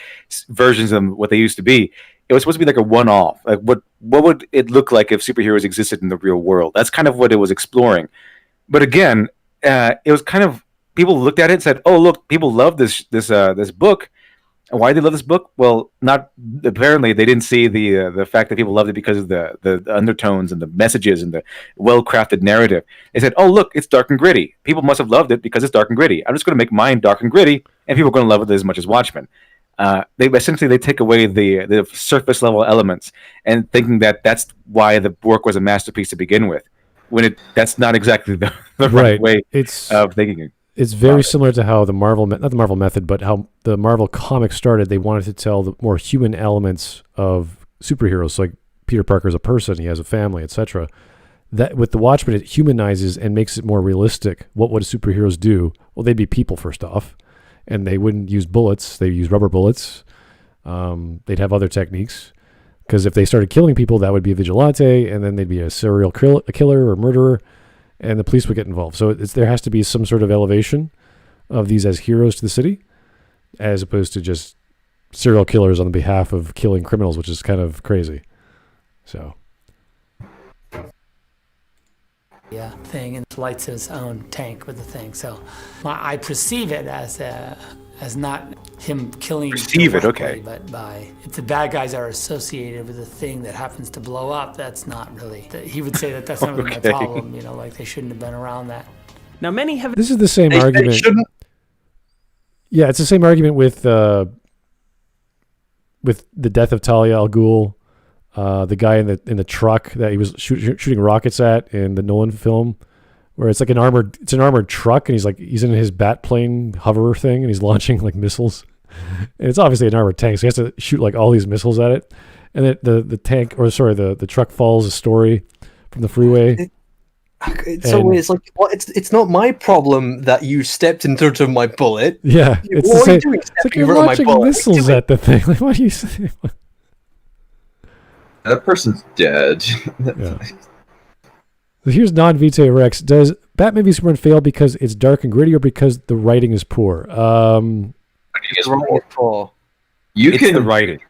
Speaker 3: versions of what they used to be. It was supposed to be like a one-off. Like what would it look like if superheroes existed in the real world? That's kind of what it was exploring. But again, it was kind of, people looked at it and said, "Oh, look, people love this book." And why did they love this book? Well, not apparently they didn't see the fact that people loved it because of the undertones and the messages and the well-crafted narrative. They said, "Oh, look, it's dark and gritty. People must have loved it because it's dark and gritty. I'm just going to make mine dark and gritty, and people are going to love it as much as Watchmen." They take away the surface level elements and thinking that that's why the work was a masterpiece to begin with, when that's not exactly the right way of thinking it.
Speaker 2: It's very similar to how the Marvel, not the Marvel method, but how the Marvel comics started. They wanted to tell the more human elements of superheroes. So like Peter Parker's a person, he has a family, etc. That with the Watchmen, it humanizes and makes it more realistic. What would superheroes do? Well, they'd be people first off. And they wouldn't use bullets. They use rubber bullets. They'd have other techniques. Because if they started killing people, that would be a vigilante, and then they'd be a serial killer or murderer, and the police would get involved. So there has to be some sort of elevation of these as heroes to the city, as opposed to just serial killers on the behalf of killing criminals, which is kind of crazy. So...
Speaker 16: thing, and lights his own tank with the thing. So I perceive it as not him killing.
Speaker 3: Perceive it, okay.
Speaker 16: But if the bad guys are associated with the thing that happens to blow up, that's not really. He would say that's not really my problem. Like they shouldn't have been around that.
Speaker 4: Now many have.
Speaker 2: This is the same argument.
Speaker 1: They shouldn't.
Speaker 2: Yeah, it's the same argument with the death of Talia al Ghul. The guy in the truck that he was shooting rockets at in the Nolan film, where it's like an armored truck, and he's in his bat plane hover thing, and he's launching like missiles, and it's obviously an armored tank, so he has to shoot like all these missiles at it, and the truck follows a story from the freeway.
Speaker 1: It's not my problem that you stepped into my bullet.
Speaker 2: Yeah, it's the same. It's like you're launching missiles at the thing. Like, what do you say?
Speaker 5: That person's dead.
Speaker 2: Yeah. So here's non-Vitae Rex. Does Batman v Superman fail because it's dark and gritty, or because the writing is poor?
Speaker 5: You can write it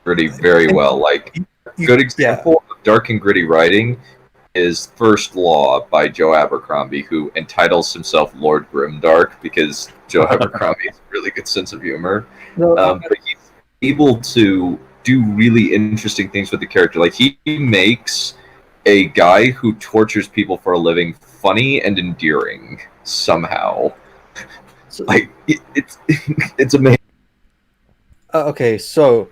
Speaker 5: pretty very well. Like good example of dark and gritty writing is First Law by Joe Abercrombie, who entitles himself Lord Grimdark because Joe Abercrombie has a really good sense of humor. But he's able to do really interesting things with the character. Like he makes a guy who tortures people for a living funny and endearing somehow. Like it's amazing.
Speaker 1: Okay, so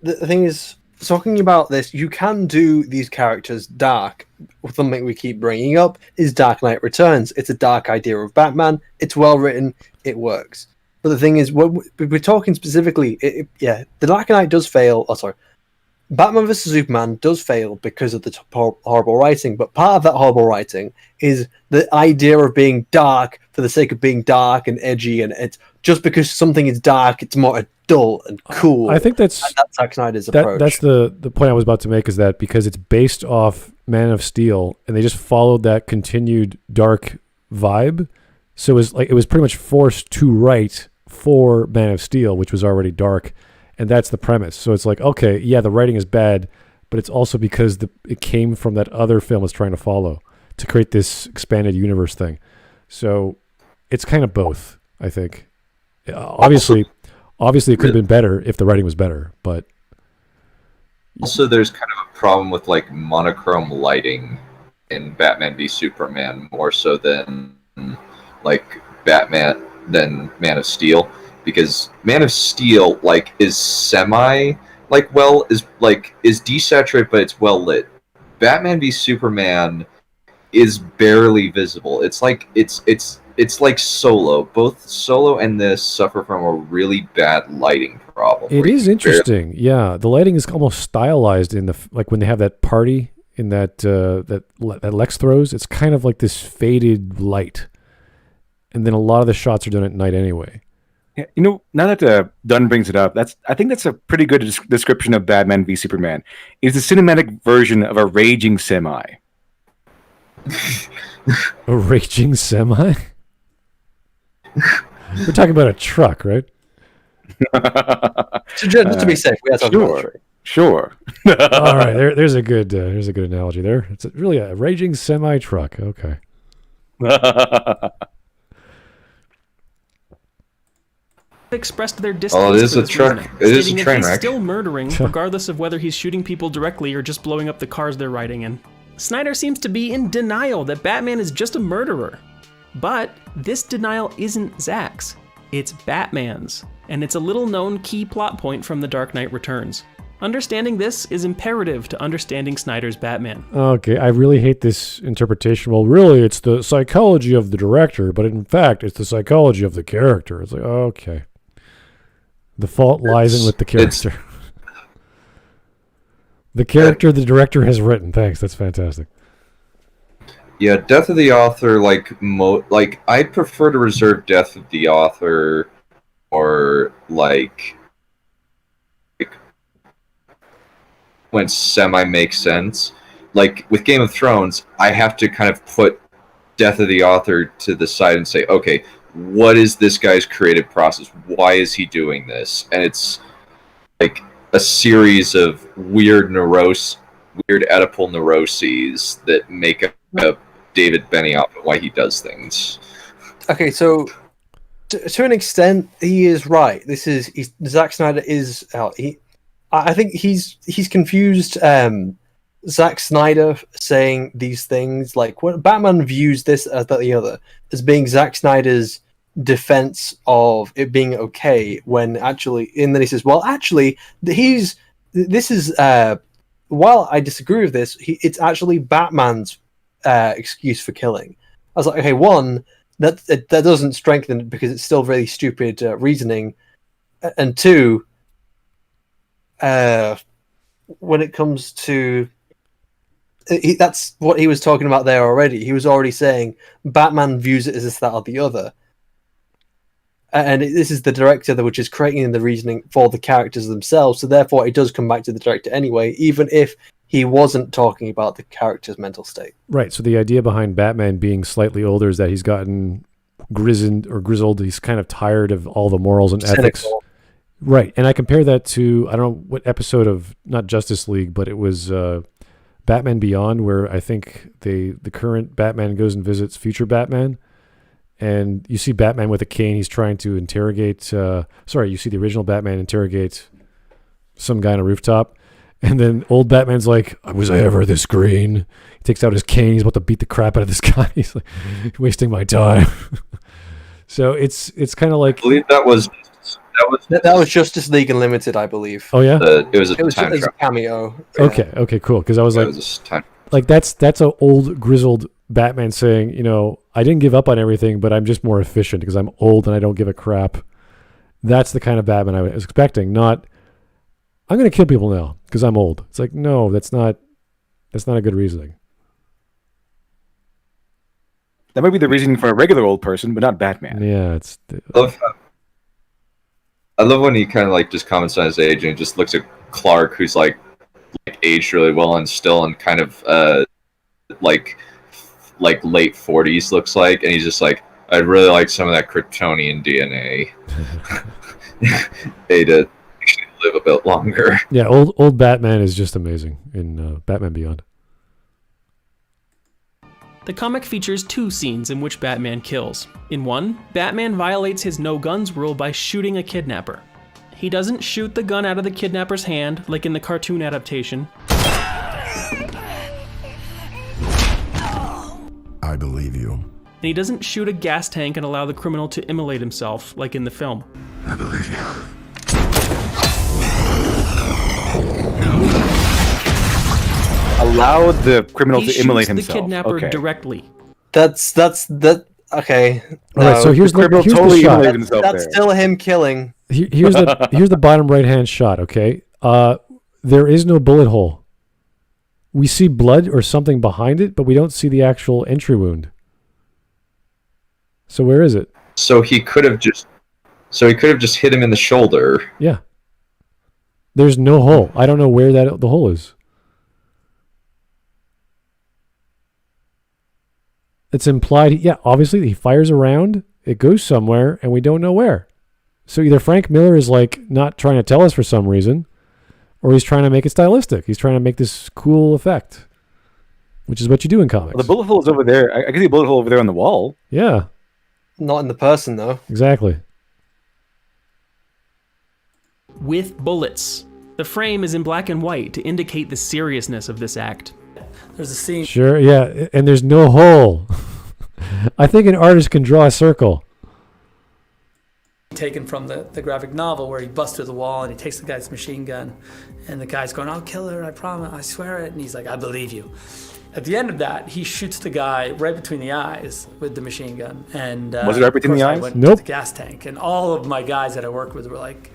Speaker 1: the thing is, talking about this, you can do these characters dark. Something we keep bringing up is Dark Knight Returns. It's a dark idea of Batman. It's well written. It works. But the thing is, we're talking specifically, the Dark Knight does fail. Oh, sorry. Batman vs Superman does fail because of the horrible writing, but part of that horrible writing is the idea of being dark for the sake of being dark and edgy, and it's just because something is dark, it's more adult and cool.
Speaker 2: I think that's
Speaker 1: Zack Snyder's approach.
Speaker 2: That's the point I was about to make, is that because it's based off Man of Steel, and they just followed that continued dark vibe, so it was pretty much forced to write for Man of Steel, which was already dark. And that's the premise. So it's like, okay, yeah, the writing is bad, but it's also because it came from that other film it's trying to follow to create this expanded universe thing. So it's kind of both, I think. Obviously, it could have been better if the writing was better, but
Speaker 5: also there's kind of a problem with like monochrome lighting in Batman v Superman more so than like than Man of Steel. Because Man of Steel is desaturated, but it's well lit. Batman v Superman is barely visible. It's like Solo. Both Solo and this suffer from a really bad lighting problem.
Speaker 2: It is interesting. Yeah, the lighting is almost stylized in when they have that party in that Lex throws. It's kind of like this faded light, and then a lot of the shots are done at night anyway.
Speaker 3: Yeah, now that Dunn brings it up, I think that's a pretty good description of Batman v Superman. It's a cinematic version of a raging semi.
Speaker 2: A raging semi? We're talking about a truck, right?
Speaker 1: Just to be safe, we have to talk about a truck.
Speaker 3: Sure.
Speaker 2: All right, there's a good analogy there. It's really a raging semi truck. Okay.
Speaker 4: Expressed their distaste.
Speaker 5: It is a truck. It is a train wreck.
Speaker 4: He's still murdering, regardless of whether he's shooting people directly or just blowing up the cars they're riding in. Snyder seems to be in denial that Batman is just a murderer. But this denial isn't Zack's. It's Batman's. And it's a little-known key plot point from The Dark Knight Returns. Understanding this is imperative to understanding Snyder's Batman.
Speaker 2: Okay, I really hate this interpretation. Well, really, it's the psychology of the director, but in fact, it's the psychology of the character. It's like, okay. The fault lies in with the character. The character the director has written. Thanks, that's fantastic.
Speaker 5: Yeah, Death of the Author, I'd prefer to reserve Death of the Author or when semi makes sense. Like with Game of Thrones, I have to kind of put Death of the Author to the side and say, okay, what is this guy's creative process? Why is he doing this? And it's like a series of weird Oedipal neuroses that make up David Benioff and why he does things.
Speaker 1: Okay, so to an extent, he is right. Zack Snyder is out. I think he's confused. Zack Snyder saying these things, like when Batman views this as the other, as being Zack Snyder's defense of it being okay, when actually, and then he says, well, actually, while I disagree with this, it's actually Batman's excuse for killing. I was like, okay, one, that doesn't strengthen it because it's still really stupid reasoning, and two, when it comes to that's what he was talking about there already. He was already saying Batman views it as this, that, or the other. And this is the director which is creating the reasoning for the characters themselves. So therefore, it does come back to the director anyway, even if he wasn't talking about the character's mental state.
Speaker 2: Right. So the idea behind Batman being slightly older is that he's gotten grizzled. He's kind of tired of all the morals and ethics. Right. And I compare that to, I don't know what episode of, not Justice League, but it was Batman Beyond, where I think the current Batman goes and visits future Batman, and you see Batman with a cane. He's trying to interrogate. You see the original Batman interrogate some guy on a rooftop, and then old Batman's like, "Was I ever this green?" He takes out his cane. He's about to beat the crap out of this guy. He's like, wasting my time. So it's kind of like,
Speaker 5: I believe that was
Speaker 1: Justice League Unlimited, I believe.
Speaker 2: Oh yeah,
Speaker 5: it was a
Speaker 1: cameo.
Speaker 2: Yeah. Okay, cool. Because I was that's an old grizzled Batman saying, I didn't give up on everything, but I'm just more efficient because I'm old and I don't give a crap. That's the kind of Batman I was expecting. Not, I'm going to kill people now. because I'm old. It's like, no, that's not a good reasoning.
Speaker 3: That might be the reasoning for a regular old person, but not Batman.
Speaker 2: Yeah, it's.
Speaker 5: I love when he kind of like just comments on his age and just looks at Clark, who's like aged really well and still in kind of like late 40s looks like, and he's just like, I'd really like some of that Kryptonian DNA. They to actually live a bit longer.
Speaker 2: Yeah, old Batman is just amazing in Batman Beyond.
Speaker 4: The comic features 2 scenes in which Batman kills. In one, Batman violates his no guns rule by shooting a kidnapper. He doesn't shoot the gun out of the kidnapper's hand, like in the cartoon adaptation.
Speaker 7: I believe you.
Speaker 4: And he doesn't shoot a gas tank and allow the criminal to immolate himself, like in the film.
Speaker 7: I believe you.
Speaker 3: Allow the criminal to immolate
Speaker 4: He shoots
Speaker 3: himself.
Speaker 4: the kidnapper
Speaker 3: Okay.
Speaker 4: directly.
Speaker 1: That's okay.
Speaker 2: All right, so here's the shot.
Speaker 1: That's still him killing.
Speaker 2: Here's the bottom right hand shot. Okay, there is no bullet hole. We see blood or something behind it, but we don't see the actual entry wound. So where is it?
Speaker 5: So he could have just hit him in the shoulder.
Speaker 2: Yeah. There's no hole. I don't know where the hole is. It's implied. Yeah, obviously he fires around. It goes somewhere, and we don't know where. So either Frank Miller is like not trying to tell us for some reason, or he's trying to make it stylistic. He's trying to make this cool effect, which is what you do in comics.
Speaker 3: Well, the bullet hole is over there. I can see a bullet hole over there on the wall.
Speaker 2: Yeah.
Speaker 1: Not in the person, though.
Speaker 2: Exactly.
Speaker 4: With bullets. The frame is in black and white to indicate the seriousness of this act.
Speaker 16: There's a scene.
Speaker 2: Sure, yeah, and there's no hole. I think an artist can draw a circle.
Speaker 16: Taken from the graphic novel where he busts through the wall and he takes the guy's machine gun, and the guy's going, I'll kill her, I promise, I swear it, and he's like, I believe you. At the end of that, he shoots the guy right between the eyes with the machine gun. And
Speaker 3: was it right between the eyes?
Speaker 16: I went
Speaker 2: Nope.
Speaker 16: to the gas tank, and all of my guys that I worked with were like,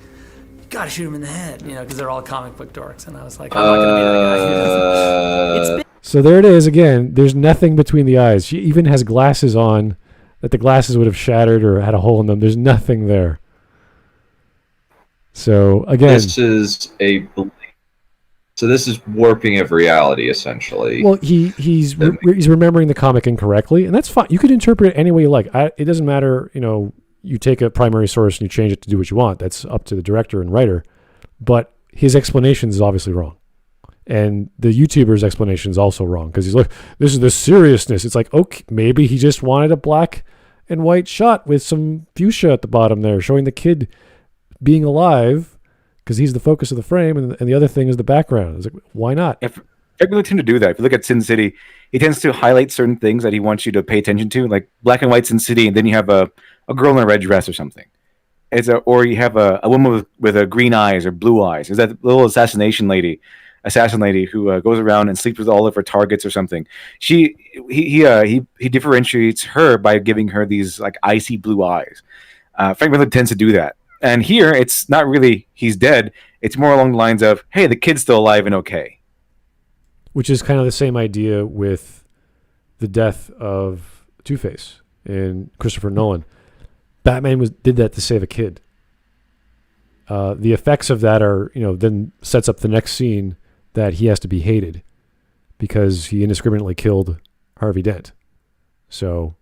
Speaker 16: you gotta shoot him in the head, because they're all comic book dorks, and I was like, I'm not gonna be that guy who doesn't.
Speaker 2: So there it is again. There's nothing between the eyes. She even has glasses on that the glasses would have shattered or had a hole in them. There's nothing there. So again,
Speaker 5: this is warping of reality, essentially.
Speaker 2: Well, he's remembering the comic incorrectly, and that's fine. You could interpret it any way you like. It doesn't matter. You take a primary source and you change it to do what you want. That's up to the director and writer. But his explanation is obviously wrong. And the YouTuber's explanation is also wrong because he's like, this is the seriousness. It's like, okay, maybe he just wanted a black and white shot with some fuchsia at the bottom there, showing the kid being alive because he's the focus of the frame, and the other thing is the background. It's like, why not?
Speaker 3: If I really tend to do that. If you look at Sin City, he tends to highlight certain things that he wants you to pay attention to, like black and white Sin City, and then you have a girl in a red dress or something. Or you have a woman with green eyes or blue eyes. There's that little assassin lady who goes around and sleeps with all of her targets or something. He differentiates her by giving her these like icy blue eyes. Frank Miller tends to do that. And here it's not really he's dead. It's more along the lines of, hey, the kid's still alive and okay.
Speaker 2: Which is kind of the same idea with the death of Two-Face in Christopher Nolan. Batman did that to save a kid. The effects of that are, then sets up the next scene that he has to be hated because he indiscriminately killed Harvey Dent. So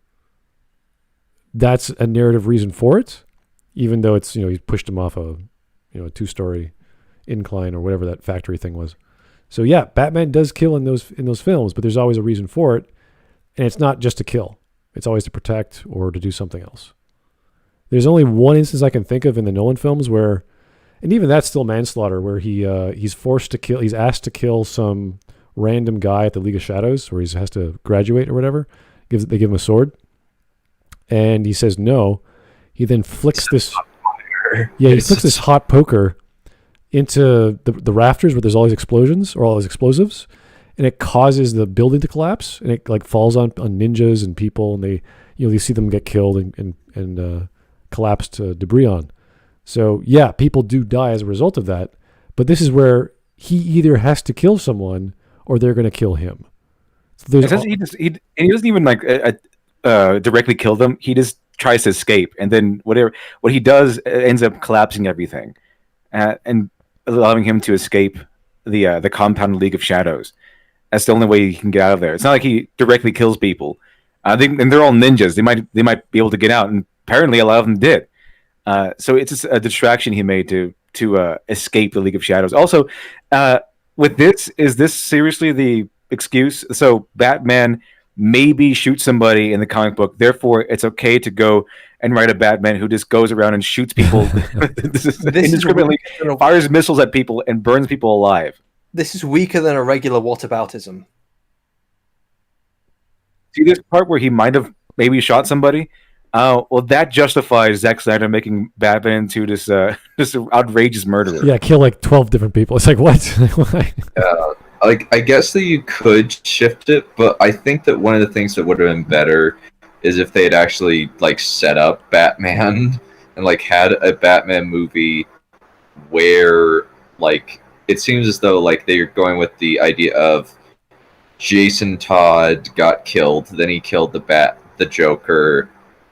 Speaker 2: that's a narrative reason for it, even though it's, he pushed him off a 2-story incline or whatever that factory thing was. So yeah, Batman does kill in those films, but there's always a reason for it. And it's not just to kill. It's always to protect or to do something else. There's only one instance I can think of in the Nolan films where, and even that's still manslaughter, where he's forced to kill, he's asked to kill some random guy at the League of Shadows, where he has to graduate or whatever. They give him a sword, and he says no. He then flicks this, flicks this hot poker into the rafters where there's all these explosions or all these explosives, and it causes the building to collapse, and it like falls on ninjas and people, and they you see them get killed and collapse to debris on. So yeah, people do die as a result of that, but this is where he either has to kill someone or they're going to kill him. So
Speaker 3: he doesn't even like directly kill them. He just tries to escape, and then what he does ends up collapsing everything, and allowing him to escape the compound League of Shadows. That's the only way he can get out of there. It's not like he directly kills people. And they're all ninjas. They might be able to get out, and apparently a lot of them did. So it's just a distraction he made to escape the League of Shadows. Also, with this, is this seriously the excuse? So Batman maybe shoots somebody in the comic book, therefore it's okay to go and write a Batman who just goes around and shoots people indiscriminately, fires missiles at people, and burns people alive.
Speaker 1: This is weaker than a regular whataboutism.
Speaker 3: See this part where he might have maybe shot somebody? Well, that justifies Zack Snyder making Batman into this outrageous murderer.
Speaker 2: Yeah, kill like 12 different people. It's like, what? Why?
Speaker 5: I guess that you could shift it, but I think that one of the things that would have been better is if they had actually like set up Batman and like had a Batman movie where like it seems as though like they're going with the idea of Jason Todd got killed, then he killed the Joker,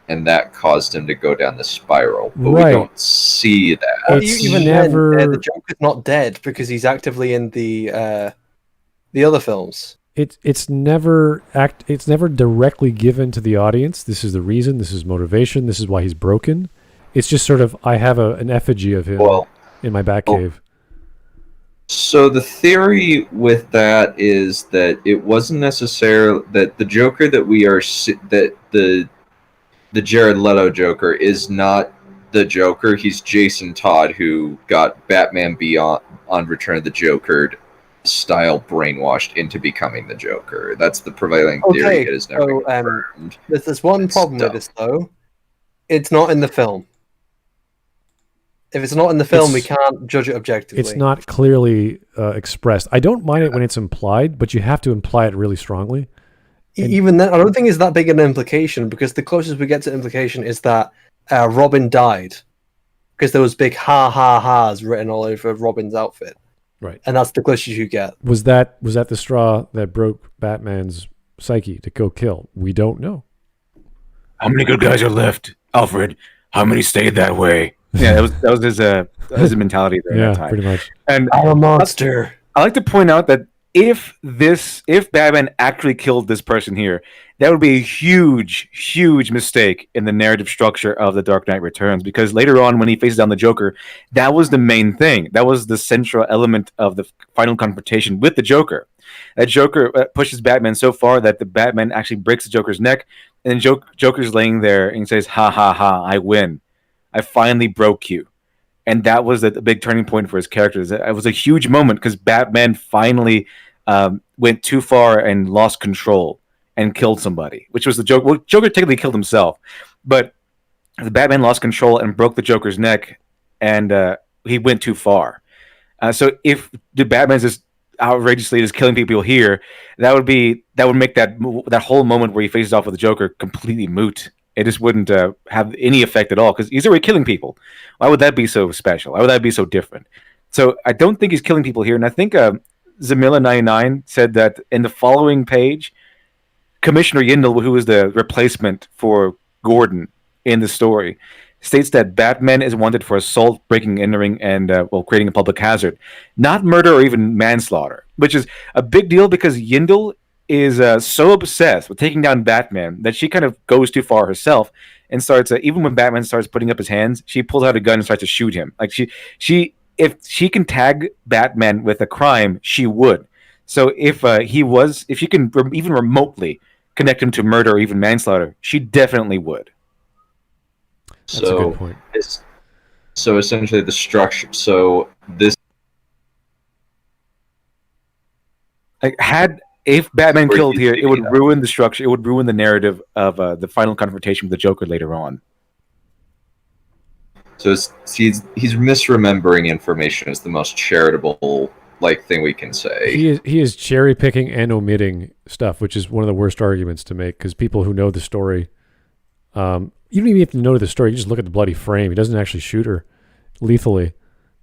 Speaker 5: and that caused him to go down the spiral. But we don't see that.
Speaker 1: Even then, the Joker's not dead because he's actively in the other films.
Speaker 2: It's never directly given to the audience. This is the reason. This is motivation. This is why he's broken. It's just sort of I have an effigy of him in my Batcave.
Speaker 5: So the theory with that is that it wasn't necessarily that the Joker that we are that the Jared Leto Joker is not the Joker. He's Jason Todd, who got Batman Beyond on Return of the Joker style brainwashed into becoming the Joker. That's the prevailing theory. It is never confirmed.
Speaker 1: There's one problem with this though. It's not in the film. If it's not in the film, we can't judge it objectively.
Speaker 2: It's not clearly expressed. I don't mind it when it's implied, but you have to imply it really strongly.
Speaker 1: Even then, I don't think it's that big an implication, because the closest we get to implication is that Robin died, because there was big ha-ha-ha's written all over Robin's outfit.
Speaker 2: Right.
Speaker 1: And that's the closest you get.
Speaker 2: Was that the straw that broke Batman's psyche to go kill? We don't know.
Speaker 3: How many good guys are left, Alfred? How many stayed that way? Yeah, that was his mentality there.
Speaker 2: Yeah,
Speaker 3: that time.
Speaker 2: pretty much.
Speaker 3: And
Speaker 1: I'm a monster.
Speaker 3: I like to point out that if Batman actually killed this person here, that would be a huge mistake in the narrative structure of The Dark Knight Returns, because later on when he faces down the Joker, that was the main thing. That was the central element of the final confrontation with the Joker. That Joker pushes Batman so far that the Batman actually breaks the Joker's neck, and then Joker's laying there and he says, ha ha ha, I win. I finally broke you. And that was the big turning point for his character. It was a huge moment because Batman finally went too far and lost control and killed somebody, which was the Joker. Well, Joker technically killed himself, but the Batman lost control and broke the Joker's neck, and he went too far. So if the Batman's just outrageously just killing people here, that would make that whole moment where he faces off with the Joker completely moot. It just wouldn't have any effect at all because he's already killing people. Why would that be so special? Why would that be so different? So I don't think he's killing people here. And I think Zamilla99 said that in the following page, Commissioner Yindel, who is the replacement for Gordon in the story, states that Batman is wanted for assault, breaking, entering, and creating a public hazard, not murder or even manslaughter, which is a big deal because Yindel is so obsessed with taking down Batman that she kind of goes too far herself and starts, even when Batman starts putting up his hands, she pulls out a gun and starts to shoot him. Like if she can tag Batman with a crime, she would. So if she can even remotely connect him to murder or even manslaughter, she definitely would.
Speaker 2: That's a good point.
Speaker 5: So essentially the structure,
Speaker 3: if Batman killed here, it would ruin the structure. It would ruin the narrative of the final confrontation with the Joker later on.
Speaker 5: So he's misremembering information is the most charitable thing we can say.
Speaker 2: He is cherry picking and omitting stuff, which is one of the worst arguments to make because people who know the story, you don't even have to know the story. You just look at the bloody frame. He doesn't actually shoot her lethally.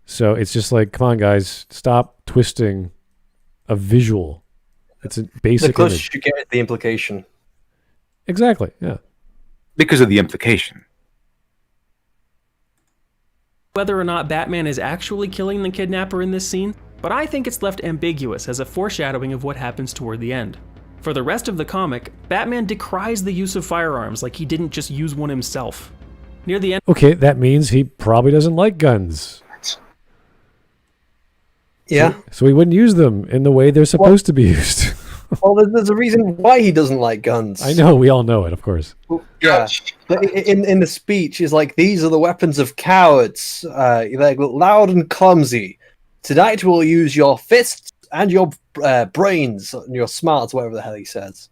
Speaker 2: So it's just like, come on, guys, stop twisting a visual. It's a basic
Speaker 1: The closer
Speaker 2: image.
Speaker 1: you get at the implication.
Speaker 2: Exactly, yeah.
Speaker 3: Because of the implication.
Speaker 4: Whether or not Batman is actually killing the kidnapper in this scene, but I think it's left ambiguous as a foreshadowing of what happens toward the end. For the rest of the comic, Batman decries the use of firearms like he didn't just use one himself. Near the end...
Speaker 2: Okay, that means he probably doesn't like guns.
Speaker 1: Yeah.
Speaker 2: So he wouldn't use them in the way they're supposed to be used.
Speaker 1: Well, there's a reason why he doesn't like guns.
Speaker 2: I know, we all know it, of course.
Speaker 1: Yeah. But in the speech, is like, these are the weapons of cowards. Like loud and clumsy. Tonight we'll use your fists and your brains and your smarts, whatever the hell he says.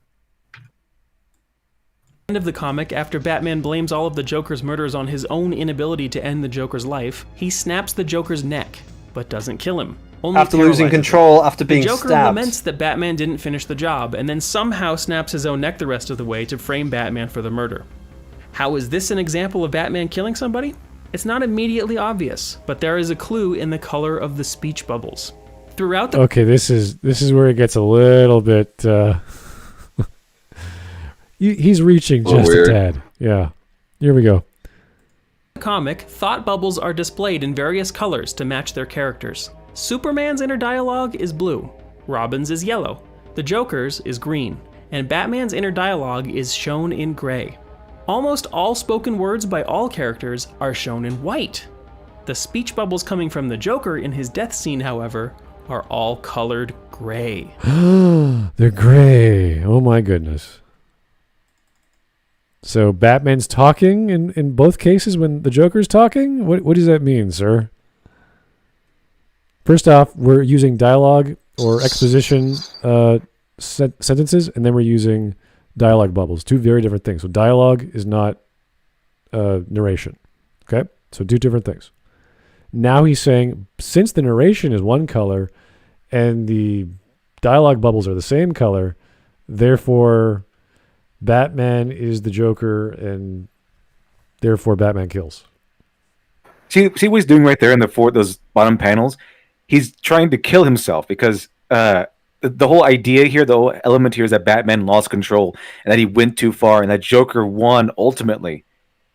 Speaker 4: End of the comic, after Batman blames all of the Joker's murders on his own inability to end the Joker's life, he snaps the Joker's neck, but doesn't kill him. Only
Speaker 1: After losing
Speaker 4: paralyzes
Speaker 1: control,
Speaker 4: him.
Speaker 1: after being
Speaker 4: the Joker
Speaker 1: stabbed.
Speaker 4: laments that Batman didn't finish the job, and then somehow snaps his own neck the rest of the way to frame Batman for the murder. How is this an example of Batman killing somebody? It's not immediately obvious, but there is a clue in the color of the speech bubbles. Throughout the
Speaker 2: Okay, this is where it gets a little bit... he's reaching just a tad. Yeah. Here we go.
Speaker 4: comic, thought bubbles are displayed in various colors to match their characters. Superman's inner dialogue is blue, Robin's is yellow, the Joker's is green, and Batman's inner dialogue is shown in gray. Almost all spoken words by all characters are shown in white. The speech bubbles coming from the Joker in his death scene, however, are all colored gray.
Speaker 2: They're gray. Oh my goodness. So Batman's talking in both cases when the Joker's talking? What does that mean, sir? First off, we're using dialogue or exposition sentences, and then we're using dialogue bubbles. Two very different things. So dialogue is not narration. Okay? So two different things. Now he's saying, since the narration is one color and the dialogue bubbles are the same color, therefore Batman is the Joker and therefore Batman kills.
Speaker 3: See what he's doing right there in those bottom panels? He's trying to kill himself because the whole idea here, the whole element here is that Batman lost control and that he went too far and that Joker won ultimately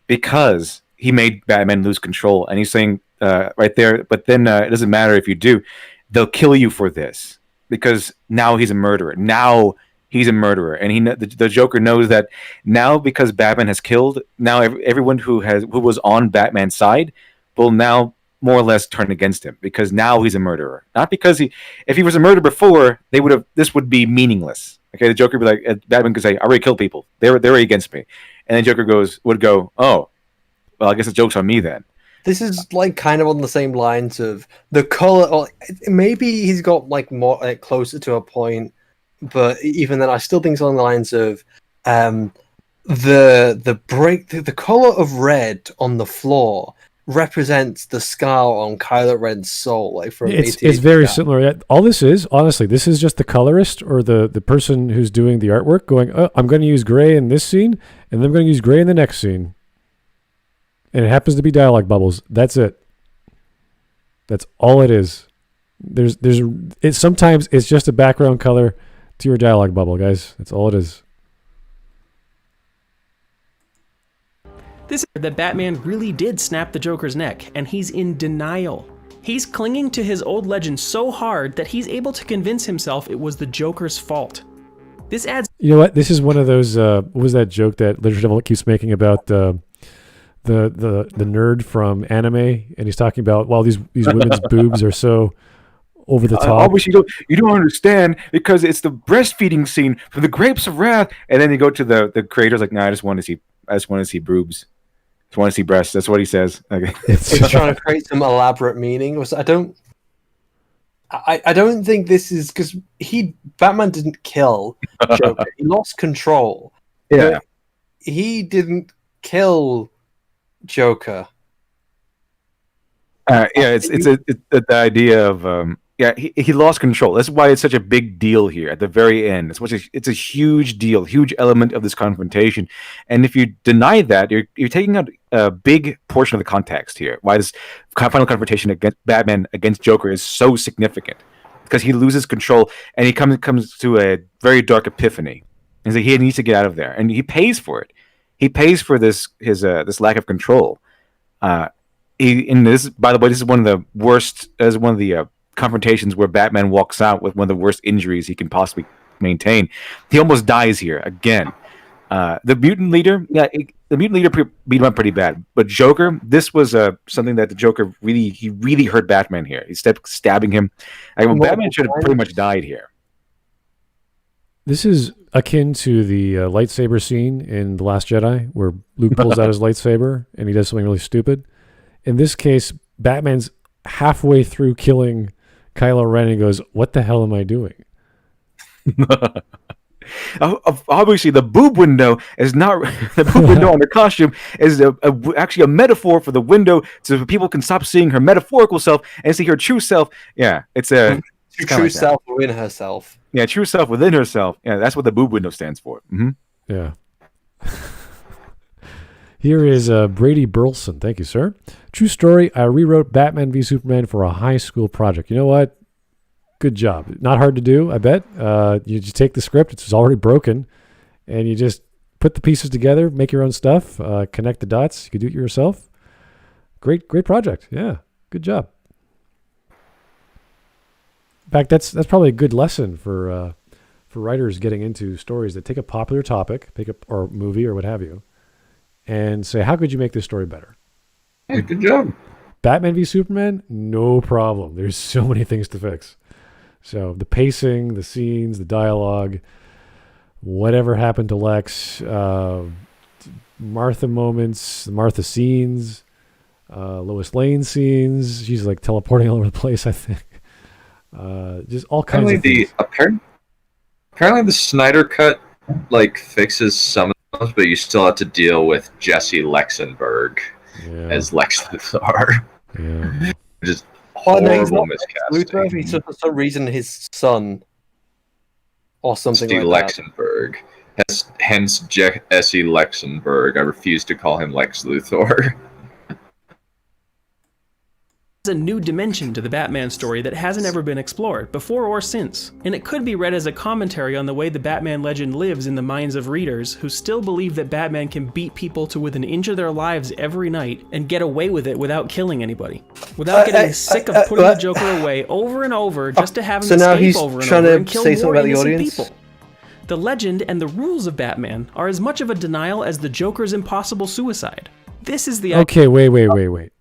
Speaker 3: because he made Batman lose control. And he's saying right there, but then it doesn't matter if you do. They'll kill you for this because now he's a murderer. Now he's a murderer. And the Joker knows that now because Batman has killed, now everyone who was on Batman's side will now more or less turn against him because now he's a murderer. Not because if he was a murderer before, this would be meaningless. Okay, the Joker would be like, Batman could say, I already killed people. They're against me. And then Joker would go, oh, well, I guess the joke's on me then.
Speaker 1: This is like kind of on the same lines of the color, or maybe he's got like more closer to a point, but even then I still think it's on the lines of the color of red on the floor represents the scar on Kylo Ren's soul, like from
Speaker 2: it's very similar. All this is, honestly, this is just the colorist or the person who's doing the artwork going, oh, I'm going to use gray in this scene, and then I'm going to use gray in the next scene. And it happens to be dialogue bubbles. That's it. That's all it is. Sometimes it's just a background color to your dialogue bubble, guys. That's all it is.
Speaker 4: This is that Batman really did snap the Joker's neck, and he's in denial. He's clinging to his old legend so hard that he's able to convince himself it was the Joker's fault. This adds...
Speaker 2: You know what? This is one of those... what was that joke that LiteratureDevil keeps making about the nerd from anime? And he's talking about, well, these women's boobs are so over the top.
Speaker 3: I wish you don't understand because it's the breastfeeding scene from the Grapes of Wrath. And then you go to the creators like, no, I just want to see boobs. Just want to see breasts. That's what he says. Okay.
Speaker 1: He's trying to create some elaborate meaning. I don't think this is because Batman didn't kill Joker. He lost control.
Speaker 3: Yeah.
Speaker 1: He didn't kill Joker.
Speaker 3: It's the idea of Yeah, he lost control. That's why it's such a big deal here at the very end. It's a huge deal, huge element of this confrontation. And if you deny that, you're taking out a big portion of the context here. Why this final confrontation against Batman against Joker is so significant, because he loses control and he comes to a very dark epiphany. And he needs to get out of there, and he pays for it. He pays for this lack of control. By the way, this is one of the worst. As one of the confrontations where Batman walks out with one of the worst injuries he can possibly maintain. He almost dies here again. The mutant leader, beat him up pretty bad. But Joker, this was something that the Joker really hurt Batman here. He kept stabbing him. Batman should have pretty much died here.
Speaker 2: This is akin to the lightsaber scene in The Last Jedi, where Luke pulls out his lightsaber and he does something really stupid. In this case, Batman's halfway through killing Kylo Ren and goes, "What the hell am I doing?"
Speaker 3: Obviously, the boob window is not the boob window on her costume is actually a metaphor for the window, so people can stop seeing her metaphorical self and see her true self. Yeah, it's a
Speaker 1: true self within herself.
Speaker 3: Yeah, true self within herself. Yeah, that's what the boob window stands for. Mm-hmm.
Speaker 2: Yeah. Here is Brady Burleson. Thank you, sir. True story. I rewrote Batman v Superman for a high school project. You know what? Good job. Not hard to do, I bet. You just take the script. It's already broken. And you just put the pieces together, make your own stuff, connect the dots. You can do it yourself. Great project. Yeah. Good job. In fact, that's probably a good lesson for writers getting into stories that take a popular topic, or movie or what have you, and say, how could you make this story better?
Speaker 5: Hey, good job.
Speaker 2: Batman v Superman, no problem. There's so many things to fix. So the pacing, the scenes, the dialogue, whatever happened to Lex, Martha moments, Martha scenes, Lois Lane scenes. She's like teleporting all over the place, I think. Just all kinds of things.
Speaker 5: Apparently the Snyder cut fixes some of those, but you still have to deal with Jesse Lexenberg as Lex Luthor.
Speaker 2: Yeah.
Speaker 5: Just horrible miscasting.
Speaker 1: Luthor, he's for some reason his son or something
Speaker 5: Steve
Speaker 1: like
Speaker 5: Lexenberg. Hence Jesse Lexenberg. I refuse to call him Lex Luthor.
Speaker 4: There's a new dimension to the Batman story that hasn't ever been explored, before or since, and it could be read as a commentary on the way the Batman legend lives in the minds of readers who still believe that Batman can beat people to within an inch of their lives every night and get away with it without killing anybody, without getting sick of putting the Joker away over and over just to have him escape over and over and kill more innocent people. The legend and the rules of Batman are as much of a denial as the Joker's impossible suicide. This is the
Speaker 2: Okay, wait.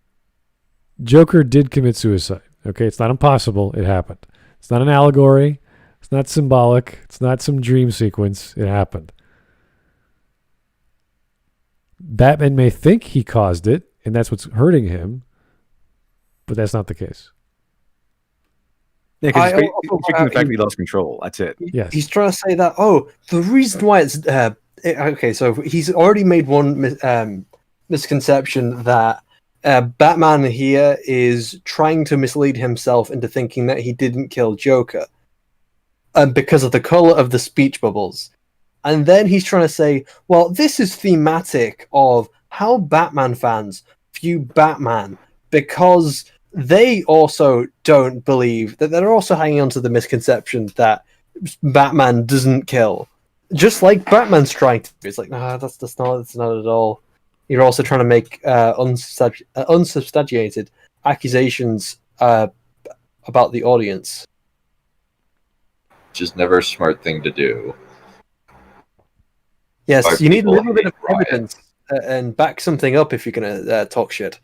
Speaker 2: Joker did commit suicide. Okay, it's not impossible. It happened. It's not an allegory. It's not symbolic. It's not some dream sequence. It happened. Batman may think he caused it, and that's what's hurting him, but that's not the case.
Speaker 3: Yeah, because he's speaking the fact that he lost control. That's it.
Speaker 2: Yes.
Speaker 1: He's trying to say that, the reason why it's... okay, so he's already made one misconception that Batman here is trying to mislead himself into thinking that he didn't kill Joker because of the color of the speech bubbles. And then he's trying to say, well, this is thematic of how Batman fans view Batman, because they also don't believe that they're also hanging on to the misconception that Batman doesn't kill. Just like Batman's trying to. It's like, no, that's not at all. You're also trying to make unsubstantiated accusations about the audience.
Speaker 5: Which is never a smart thing to do.
Speaker 1: Yes, you need a little bit of evidence and back something up if you're going to talk shit.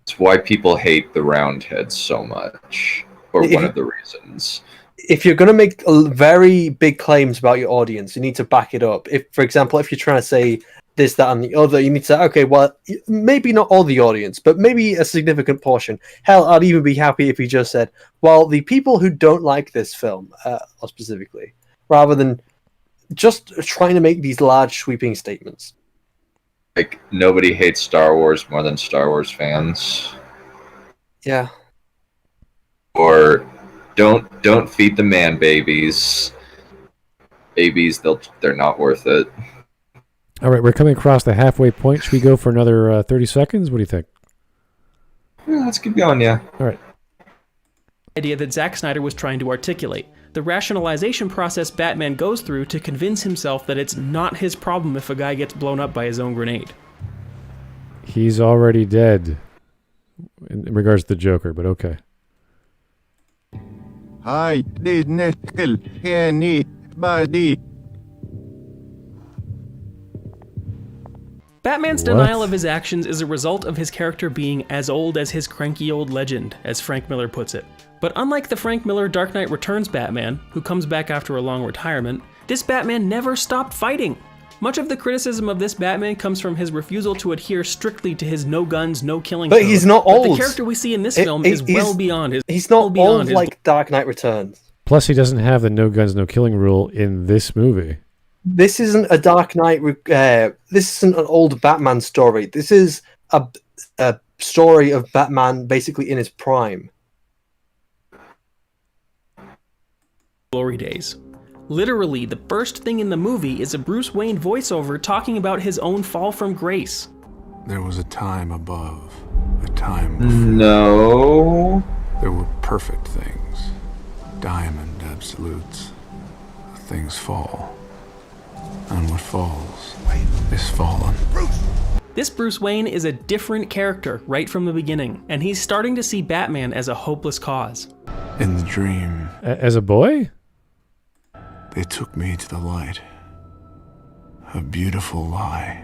Speaker 5: It's why people hate the Roundheads so much, or one of the reasons.
Speaker 1: If you're going to make very big claims about your audience, you need to back it up. If, for example, if you're trying to say this, that, and the other, you need to say, okay, well, maybe not all the audience, but maybe a significant portion. Hell, I'd even be happy if you just said, well, the people who don't like this film, specifically, rather than just trying to make these large, sweeping statements.
Speaker 5: Like, nobody hates Star Wars more than Star Wars fans.
Speaker 1: Yeah.
Speaker 5: Or Don't feed the man babies. Babies, they're not worth it.
Speaker 2: All right, we're coming across the halfway point. Should we go for another 30 seconds? What do you think?
Speaker 5: Yeah, let's keep going, yeah.
Speaker 2: All right.
Speaker 4: Idea that Zack Snyder was trying to articulate. The rationalization process Batman goes through to convince himself that it's not his problem if a guy gets blown up by his own grenade.
Speaker 2: He's already dead in regards to the Joker, but okay.
Speaker 7: I didn't kill anybody.
Speaker 4: Batman's
Speaker 2: What?
Speaker 4: denial of his actions is a result of his character being as old as his cranky old legend, as Frank Miller puts it. But unlike the Frank Miller Dark Knight Returns Batman, who comes back after a long retirement, this Batman never stopped fighting. Much of the criticism of this Batman comes from his refusal to adhere strictly to his no guns, no killing
Speaker 1: But
Speaker 4: code.
Speaker 1: he's not
Speaker 4: But
Speaker 1: old.
Speaker 4: the character we see in this film is well beyond his...
Speaker 1: He's not
Speaker 4: beyond
Speaker 1: old
Speaker 4: his-
Speaker 1: like Dark Knight Returns.
Speaker 2: Plus, he doesn't have the no guns, no killing rule in this movie.
Speaker 1: This isn't a Dark Knight. This isn't an old Batman story. This is a story of Batman basically in his prime.
Speaker 4: Glory days. Literally, the first thing in the movie is a Bruce Wayne voiceover talking about his own fall from grace.
Speaker 17: There was a time above, a time before.
Speaker 5: No.
Speaker 17: There were perfect things, diamond absolutes. Things fall, and what falls is fallen.
Speaker 4: This Bruce Wayne is a different character right from the beginning, and he's starting to see Batman as a hopeless cause.
Speaker 17: In the dream,
Speaker 2: As a boy?
Speaker 17: they took me to the light. A beautiful lie.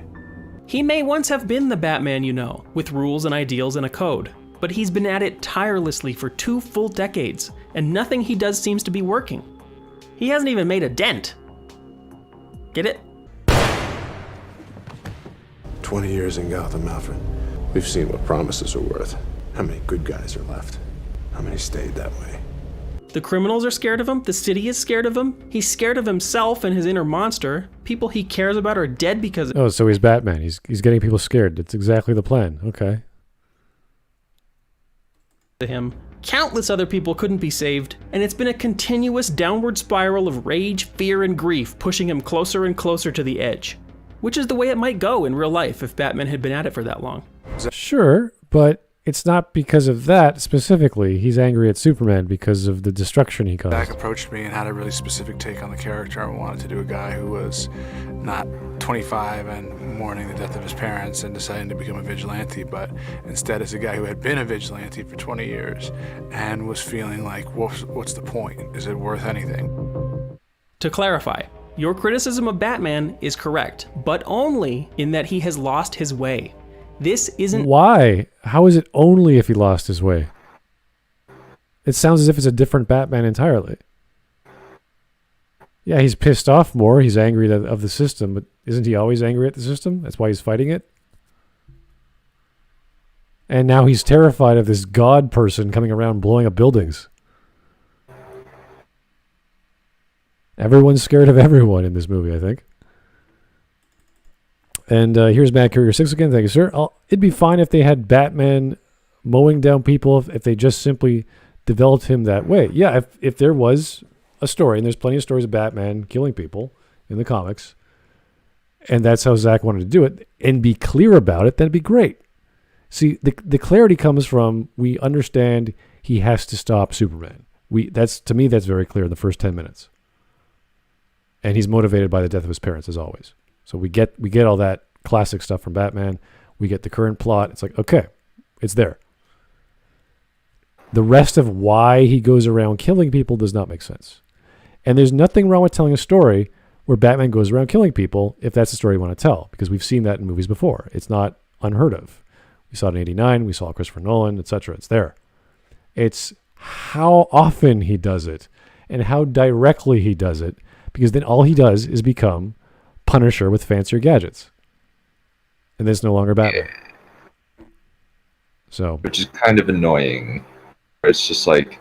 Speaker 4: He may once have been the Batman you know, with rules and ideals and a code, but he's been at it tirelessly for 2 full decades, and nothing he does seems to be working. He hasn't even made a dent. Get it?
Speaker 17: 20 years in Gotham, Alfred. We've seen what promises are worth. How many good guys are left? How many stayed that way?
Speaker 4: The criminals are scared of him, the city is scared of him, he's scared of himself and his inner monster, people he cares about are dead because
Speaker 2: Oh, so he's Batman. He's getting people scared. That's exactly the plan. Okay.
Speaker 4: of him. Countless other people couldn't be saved, and it's been a continuous downward spiral of rage, fear, and grief pushing him closer and closer to the edge. Which is the way it might go in real life if Batman had been at it for that long.
Speaker 2: Sure, but it's not because of that specifically. He's angry at Superman because of the destruction he caused.
Speaker 17: Zack approached me and had a really specific take on the character. I wanted to do a guy who was not 25 and mourning the death of his parents and deciding to become a vigilante, but instead is a guy who had been a vigilante for 20 years and was feeling like, what's the point? Is it worth anything?
Speaker 4: To clarify, your criticism of Batman is correct, but only in that he has lost his way. This isn't...
Speaker 2: Why? How is it only if he lost his way? It sounds as if it's a different Batman entirely. Yeah, he's pissed off more. He's angry of the system, but isn't he always angry at the system? That's why he's fighting it. And now he's terrified of this god person coming around blowing up buildings. Everyone's scared of everyone in this movie, I think. And here's Mad Courier 6 again. Thank you, sir. It'd be fine if they had Batman mowing down people if they just simply developed him that way. Yeah, if there was a story, and there's plenty of stories of Batman killing people in the comics, and that's how Zack wanted to do it, and be clear about it, that'd be great. See, the clarity comes from we understand he has to stop Superman. To me, that's very clear in the first 10 minutes. And he's motivated by the death of his parents, as always. So we get all that classic stuff from Batman. We get the current plot. It's like, okay, it's there. The rest of why he goes around killing people does not make sense. And there's nothing wrong with telling a story where Batman goes around killing people if that's the story you want to tell, because we've seen that in movies before. It's not unheard of. We saw it in 89. We saw Christopher Nolan, etc. It's there. It's how often he does it and how directly he does it, because then all he does is become Punisher with fancier gadgets. And then it's no longer Batman. Yeah. So,
Speaker 5: which is kind of annoying. It's just like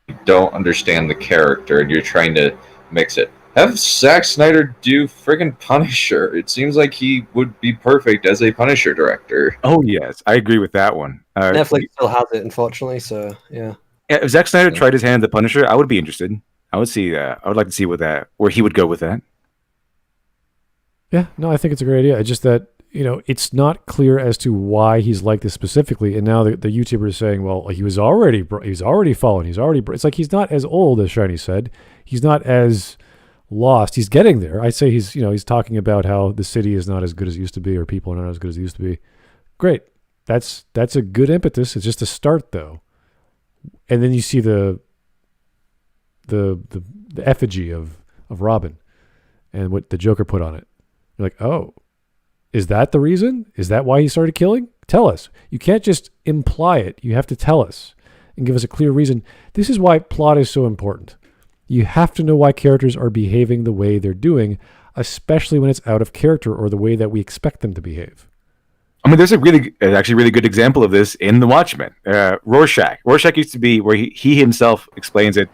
Speaker 5: you don't understand the character and you're trying to mix it. Have Zack Snyder do friggin' Punisher. It seems like he would be perfect as a Punisher director.
Speaker 3: Oh yes, I agree with that one.
Speaker 1: Netflix still has it, unfortunately. So yeah.
Speaker 3: If Zack Snyder tried his hand at the Punisher, I would be interested. I would see. I would like to see where he would go with that.
Speaker 2: Yeah, no, I think it's a great idea. It's just that, it's not clear as to why he's like this specifically. And now the YouTuber is saying, well, he's already fallen. It's like he's not as old as Shiny said. He's not as lost. He's getting there. I say he's talking about how the city is not as good as it used to be, or people are not as good as they used to be. Great. That's a good impetus. It's just a start, though. And then you see the effigy of Robin and what the Joker put on it. You're like, oh, is that the reason? Is that why he started killing? Tell us. You can't just imply it. You have to tell us and give us a clear reason. This is why plot is so important. You have to know why characters are behaving the way they're doing, especially when it's out of character or the way that we expect them to behave.
Speaker 3: I mean, there's actually really good example of this in The Watchmen. Rorschach. Rorschach used to be, where he himself explains it,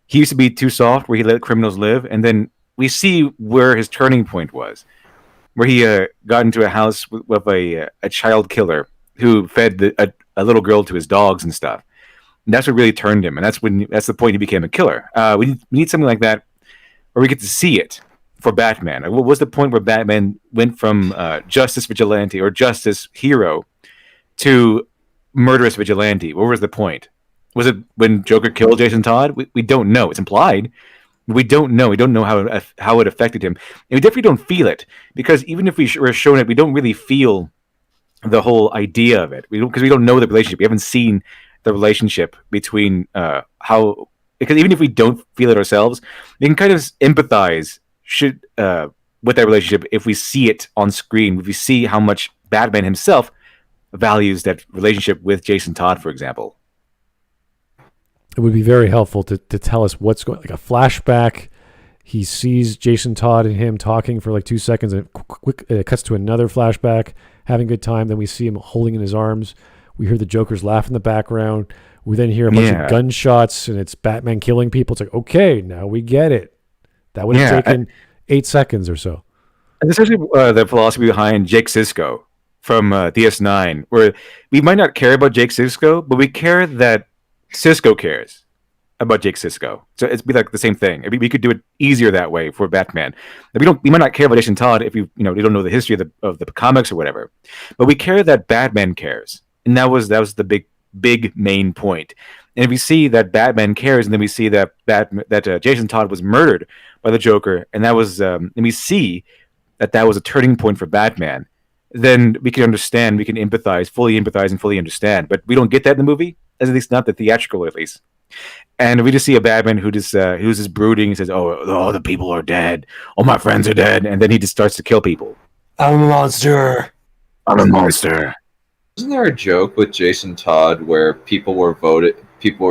Speaker 3: he used to be too soft, where he let criminals live, and then we see where his turning point was, where he got into a house with a child killer who fed a little girl to his dogs and stuff. And that's what really turned him, and that's the point he became a killer. We need something like that where we get to see it for Batman. What was the point where Batman went from justice vigilante or justice hero to murderous vigilante? What was the point? Was it when Joker killed Jason Todd? We don't know. It's implied. We don't know. We don't know how it affected him. And we definitely don't feel it, because even if we were shown it, we don't really feel the whole idea of it. Because we don't know the relationship. We haven't seen the relationship between because even if we don't feel it ourselves, we can kind of empathize with that relationship if we see it on screen. If we see how much Batman himself values that relationship with Jason Todd, for example.
Speaker 2: It would be very helpful to tell us what's going, like a flashback. He sees Jason Todd and him talking for like 2 seconds, and it cuts to another flashback, having a good time. Then we see him holding in his arms. We hear the Joker's laugh in the background. We then hear a bunch of gunshots, and it's Batman killing people. It's like, okay, now we get it. That would have taken 8 seconds or so.
Speaker 3: And this is actually the philosophy behind Jake Sisko from DS9, where we might not care about Jake Sisko, but we care that Sisko cares about Jake Sisko. So it'd be like the same thing. We could do it easier that way for Batman. We might not care about Jason Todd if you don't know the history of the comics or whatever, but we care that Batman cares, and that was the big main point. And if we see that Batman cares, and then we see that Jason Todd was murdered by the Joker, and that was and we see that was a turning point for Batman, then we can understand, we can fully empathize and fully understand. But we don't get that in the movie, at least not the theatrical, at least. And we just see a Batman who's just brooding. He says, "Oh, the people are dead. All my friends are dead," and then he just starts to kill people.
Speaker 1: I'm a monster.
Speaker 3: I'm a monster.
Speaker 5: Isn't there a joke with Jason Todd where people were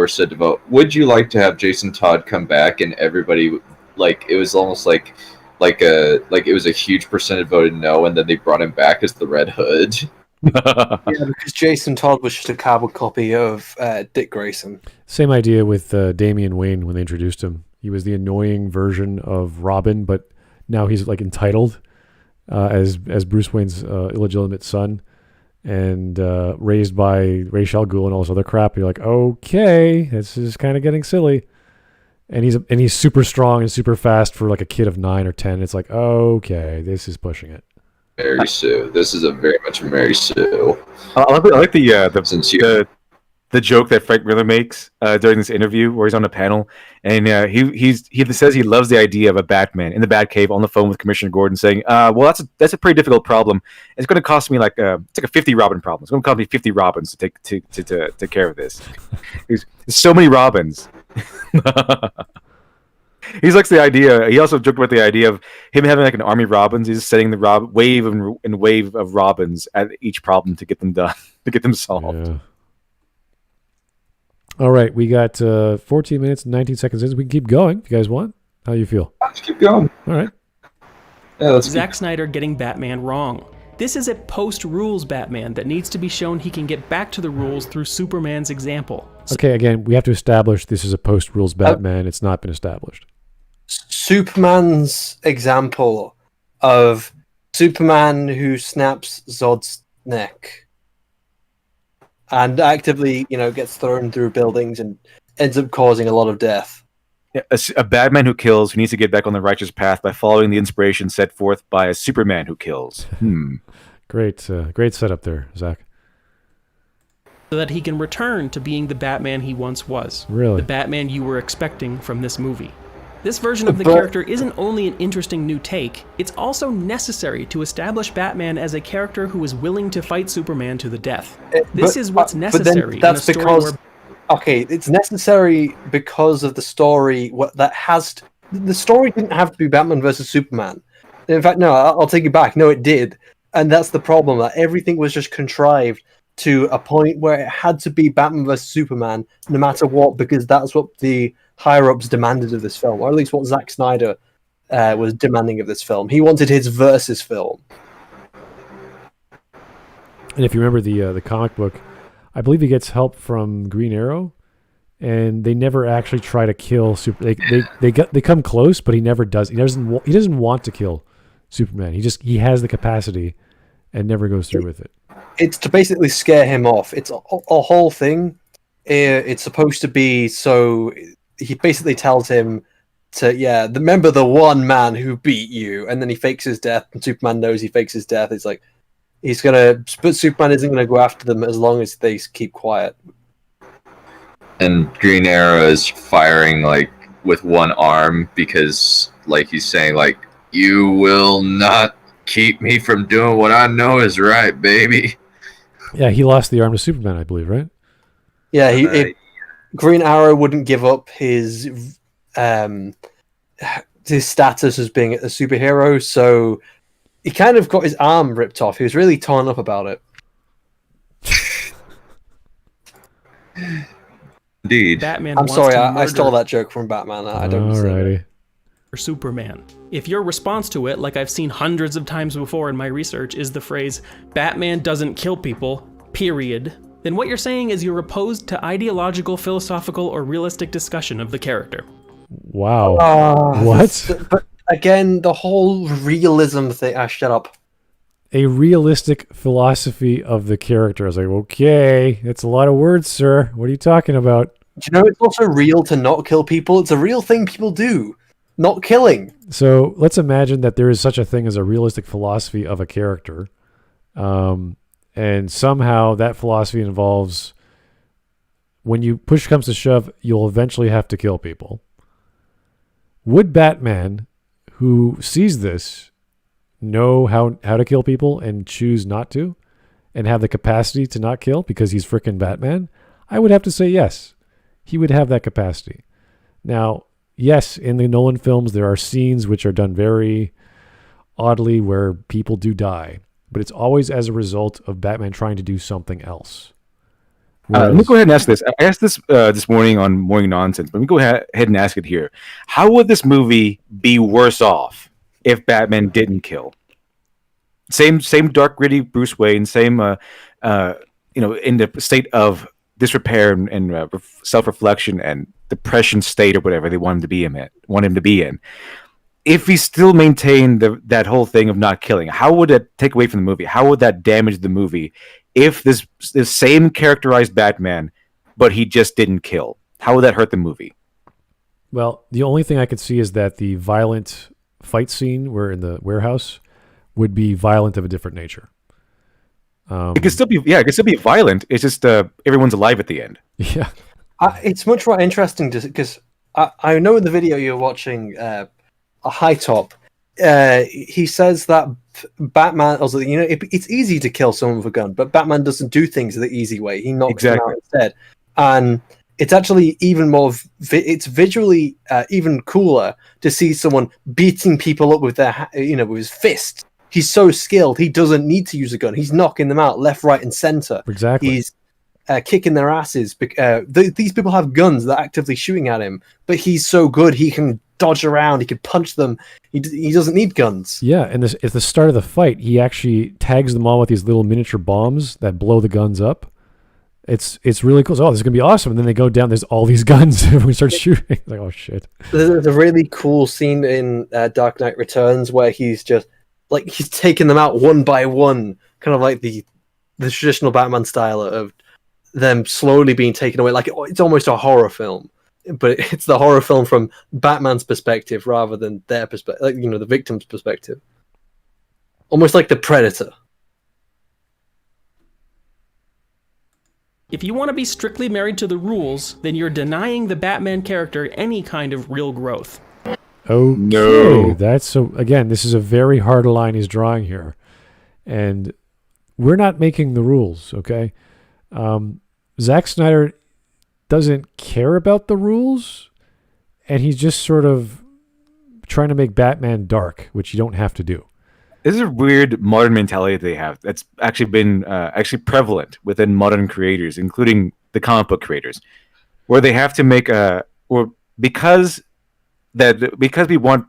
Speaker 5: said to vote, would you like to have Jason Todd come back? And everybody, like, it was almost like it was a huge percentage voted no, and then they brought him back as the Red Hood.
Speaker 1: Yeah, because Jason Todd was just a carbon copy of Dick Grayson.
Speaker 2: Same idea with Damian Wayne when they introduced him. He was the annoying version of Robin, but now he's like entitled as Bruce Wayne's illegitimate son, and raised by Ra's al Ghul and all this other crap. You're like, okay, this is kind of getting silly. And he's super strong and super fast for like a kid of 9 or 10. It's like, okay, this is pushing it.
Speaker 5: Mary Sue. This is a very much Mary Sue.
Speaker 3: I like the joke that Frank Miller makes during this interview, where he's on a panel, and he says he loves the idea of a Batman in the Batcave on the phone with Commissioner Gordon, saying, "Well, that's a pretty difficult problem. It's going to cost me it's like a 50 Robin problem. It's going to cost me 50 Robins to take care of this. There's so many Robins." He likes the idea. He also joked about the idea of him having like an army of Robins. He's just setting the wave and wave of Robins at each problem to get them done, to get them solved. Yeah.
Speaker 2: All right, we got 14 minutes and 19 seconds in. We can keep going if you guys want. How you feel?
Speaker 5: Let's keep going.
Speaker 2: All right.
Speaker 5: Yeah,
Speaker 4: Zack Snyder getting Batman wrong. This is a post-rules Batman that needs to be shown he can get back to the rules through Superman's example.
Speaker 2: Okay, again, we have to establish this is a post-rules Batman. It's not been established.
Speaker 1: Superman's example of Superman who snaps Zod's neck and actively, gets thrown through buildings and ends up causing a lot of death.
Speaker 3: Yeah, a Batman who kills, who needs to get back on the righteous path by following the inspiration set forth by a Superman who kills.
Speaker 2: Great setup there, Zach.
Speaker 4: So that he can return to being the Batman he once was.
Speaker 2: Really?
Speaker 4: The Batman you were expecting from this movie. This version of the character isn't only an interesting new take, it's also necessary to establish Batman as a character who is willing to fight Superman to the death. This is what's necessary in a story where...
Speaker 1: Okay, it's necessary because of the story. The story didn't have to be Batman versus Superman. In fact, no, I'll take it back. No, it did, and that's the problem. That everything was just contrived to a point where it had to be Batman versus Superman, no matter what, because that's what the higher-ups demanded of this film, or at least what Zack Snyder was demanding of this film. He wanted his versus film.
Speaker 2: And if you remember the comic book, I believe he gets help from Green Arrow, and they never actually try to kill they come close, but he never does. He doesn't want to kill Superman. He has the capacity, and never goes through with it.
Speaker 1: It's to basically scare him off. It's a whole thing. It's supposed to be so. He basically tells him to remember the one man who beat you, and then he fakes his death, and Superman knows he fakes his death. It's like but Superman isn't gonna go after them as long as they keep quiet.
Speaker 5: And Green Arrow is firing with one arm because he's saying you will not keep me from doing what I know is right, baby.
Speaker 2: Yeah, he lost the arm to Superman, I believe, right?
Speaker 1: Yeah, Green Arrow wouldn't give up his status as being a superhero, so he kind of got his arm ripped off. He was really torn up about it.
Speaker 5: Indeed.
Speaker 4: Batman
Speaker 1: I'm sorry, I stole that joke from Batman. I don't deserve it.
Speaker 4: Or Superman. If your response to it, like I've seen hundreds of times before in my research, is the phrase, Batman doesn't kill people, period, then what you're saying is you're opposed to ideological, philosophical, or realistic discussion of the character.
Speaker 2: Wow. What?
Speaker 1: But again, the whole realism thing... shut up.
Speaker 2: A realistic philosophy of the character. I was like, okay, that's a lot of words, sir. What are you talking about?
Speaker 1: Do you know it's also real to not kill people? It's a real thing people do. Not killing.
Speaker 2: So let's imagine that there is such a thing as a realistic philosophy of a character. And somehow that philosophy involves when push comes to shove, you'll eventually have to kill people. Would Batman, who sees this, know how to kill people and choose not to, and have the capacity to not kill because he's frickin' Batman? I would have to say yes. He would have that capacity. Now, yes, in the Nolan films, there are scenes which are done very oddly where people do die, but it's always as a result of Batman trying to do something else.
Speaker 3: Let me go ahead and ask this. I asked this this morning on Morning Nonsense, but let me go ahead and ask it here. How would this movie be worse off if Batman didn't kill? Same dark, gritty Bruce Wayne, same in the state of disrepair and self-reflection and depression state or whatever they want him to be in. If he still maintained that whole thing of not killing, how would it take away from the movie? How would that damage the movie if this same characterized Batman, but he just didn't kill? How would that hurt the movie?
Speaker 2: Well, the only thing I could see is that the violent fight scene where in the warehouse would be violent of a different nature.
Speaker 3: It could still be violent. It's just everyone's alive at the end.
Speaker 2: Yeah.
Speaker 1: It's much more interesting because I know in the video you're watching a High Top, he says that Batman, also, it's easy to kill someone with a gun, but Batman doesn't do things the easy way. He knocks them out instead. And it's actually even more, it's visually even cooler to see someone beating people up with with his fist. He's so skilled, he doesn't need to use a gun. He's knocking them out left, right, and center.
Speaker 2: Exactly.
Speaker 1: He's kicking their asses. These people have guns that are actively shooting at him, but he's so good, he can dodge around, he can punch them. He doesn't need guns.
Speaker 2: Yeah, and at the start of the fight, he actually tags them all with these little miniature bombs that blow the guns up. It's really cool. So, this is going to be awesome. And then they go down, there's all these guns, and we start shooting. Like, oh, shit.
Speaker 1: There's a really cool scene in Dark Knight Returns where he's just, he's taking them out one by one, kind of like the traditional Batman style of them slowly being taken away. Like it's almost a horror film, but it's the horror film from Batman's perspective rather than their perspective, like, the victim's perspective. Almost like the Predator.
Speaker 4: If you want to be strictly married to the rules, then you're denying the Batman character any kind of real growth.
Speaker 2: Okay.
Speaker 3: No.
Speaker 2: Again, this is a very hard line he's drawing here. And we're not making the rules, okay? Zack Snyder doesn't care about the rules, and he's just sort of trying to make Batman dark, which you don't have to do.
Speaker 3: This is a weird modern mentality they have that's actually been prevalent within modern creators, including the comic book creators, where they have to make because they want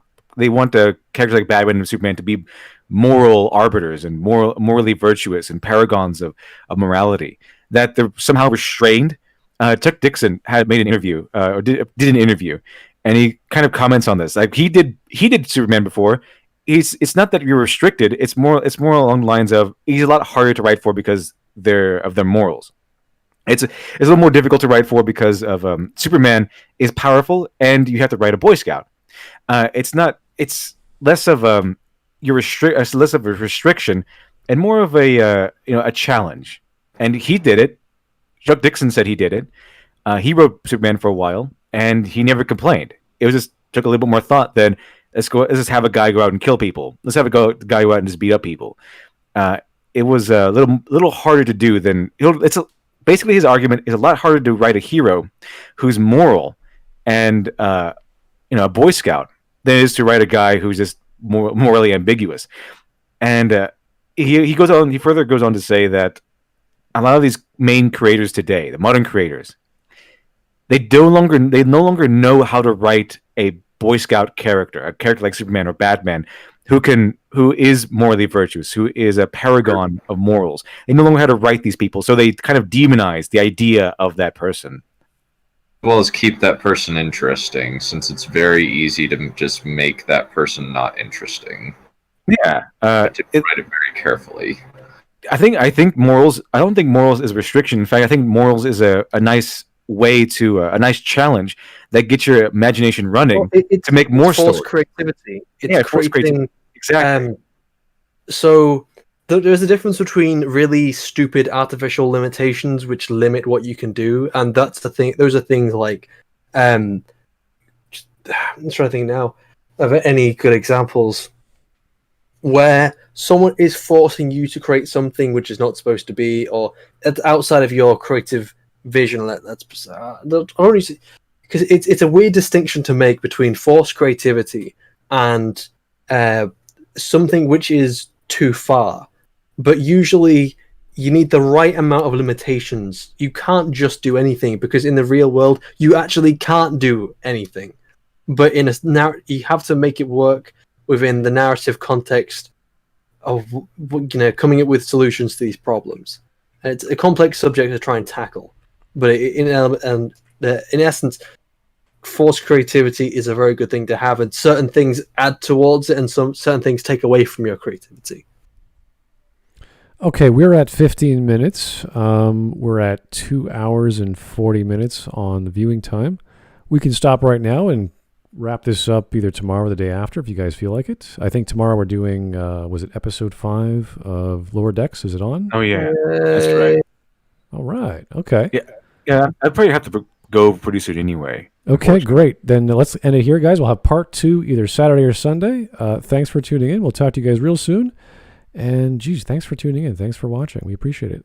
Speaker 3: a character like Batman and Superman to be moral arbiters and morally virtuous and paragons of morality, that they're somehow restrained. Chuck Dixon had made an interview, or did an interview, and he kind of comments on this. Like he did Superman before. It's not that you're restricted. It's more along the lines of he's a lot harder to write for because of their morals. It's a little more difficult to write for because of Superman is powerful and you have to write a Boy Scout. It's less of less of a restriction and more of a challenge. And he did it. Chuck Dixon said he did it. He wrote Superman for a while and he never complained. It was just took a little bit more thought than let's just have a guy go out and kill people. Let's have a guy go out and just beat up people. It was a little harder to do than basically his argument is a lot harder to write a hero who's moral and a Boy Scout than it is to write a guy who's just morally ambiguous. And he further goes on to say that a lot of these main creators today, the modern creators, they no longer know how to write a Boy Scout character, a character like Superman or Batman, who is morally virtuous, who is a paragon of morals. They no longer know how to write these people, so they kind of demonize the idea of that person.
Speaker 5: As well as keep that person interesting, since it's very easy to just make that person not interesting.
Speaker 3: Yeah,
Speaker 5: write it very carefully.
Speaker 3: I think morals. I don't think morals is a restriction. In fact, I think morals is a nice way to a nice challenge that gets your imagination running to make more stories.
Speaker 1: Creativity.
Speaker 3: Forced creativity. Exactly.
Speaker 1: So there's a difference between really stupid artificial limitations which limit what you can do, and that's the thing. Those are things like I'm trying to think now of any good examples where someone is forcing you to create something which is not supposed to be, or outside of your creative vision. Because it's a weird distinction to make between forced creativity and something which is too far. But usually you need the right amount of limitations. You can't just do anything, because in the real world you actually can't do anything. But you have to make it work within the narrative context of coming up with solutions to these problems. And it's a complex subject to try and tackle, but in essence, forced creativity is a very good thing to have, and certain things add towards it, and certain things take away from your creativity.
Speaker 2: Okay, we're at 15 minutes. We're at 2 hours and 40 minutes on the viewing time. We can stop right now and wrap this up either tomorrow or the day after if you guys feel like it. I think tomorrow we're doing, was it episode 5 of Lower Decks? Is it on?
Speaker 3: Oh, yeah. That's right.
Speaker 2: All right. Okay.
Speaker 3: Yeah. I'd probably have to go produce it anyway.
Speaker 2: Okay, great. Then let's end it here, guys. We'll have part 2 either Saturday or Sunday. Thanks for tuning in. We'll talk to you guys real soon. And, geez, thanks for tuning in. Thanks for watching. We appreciate it.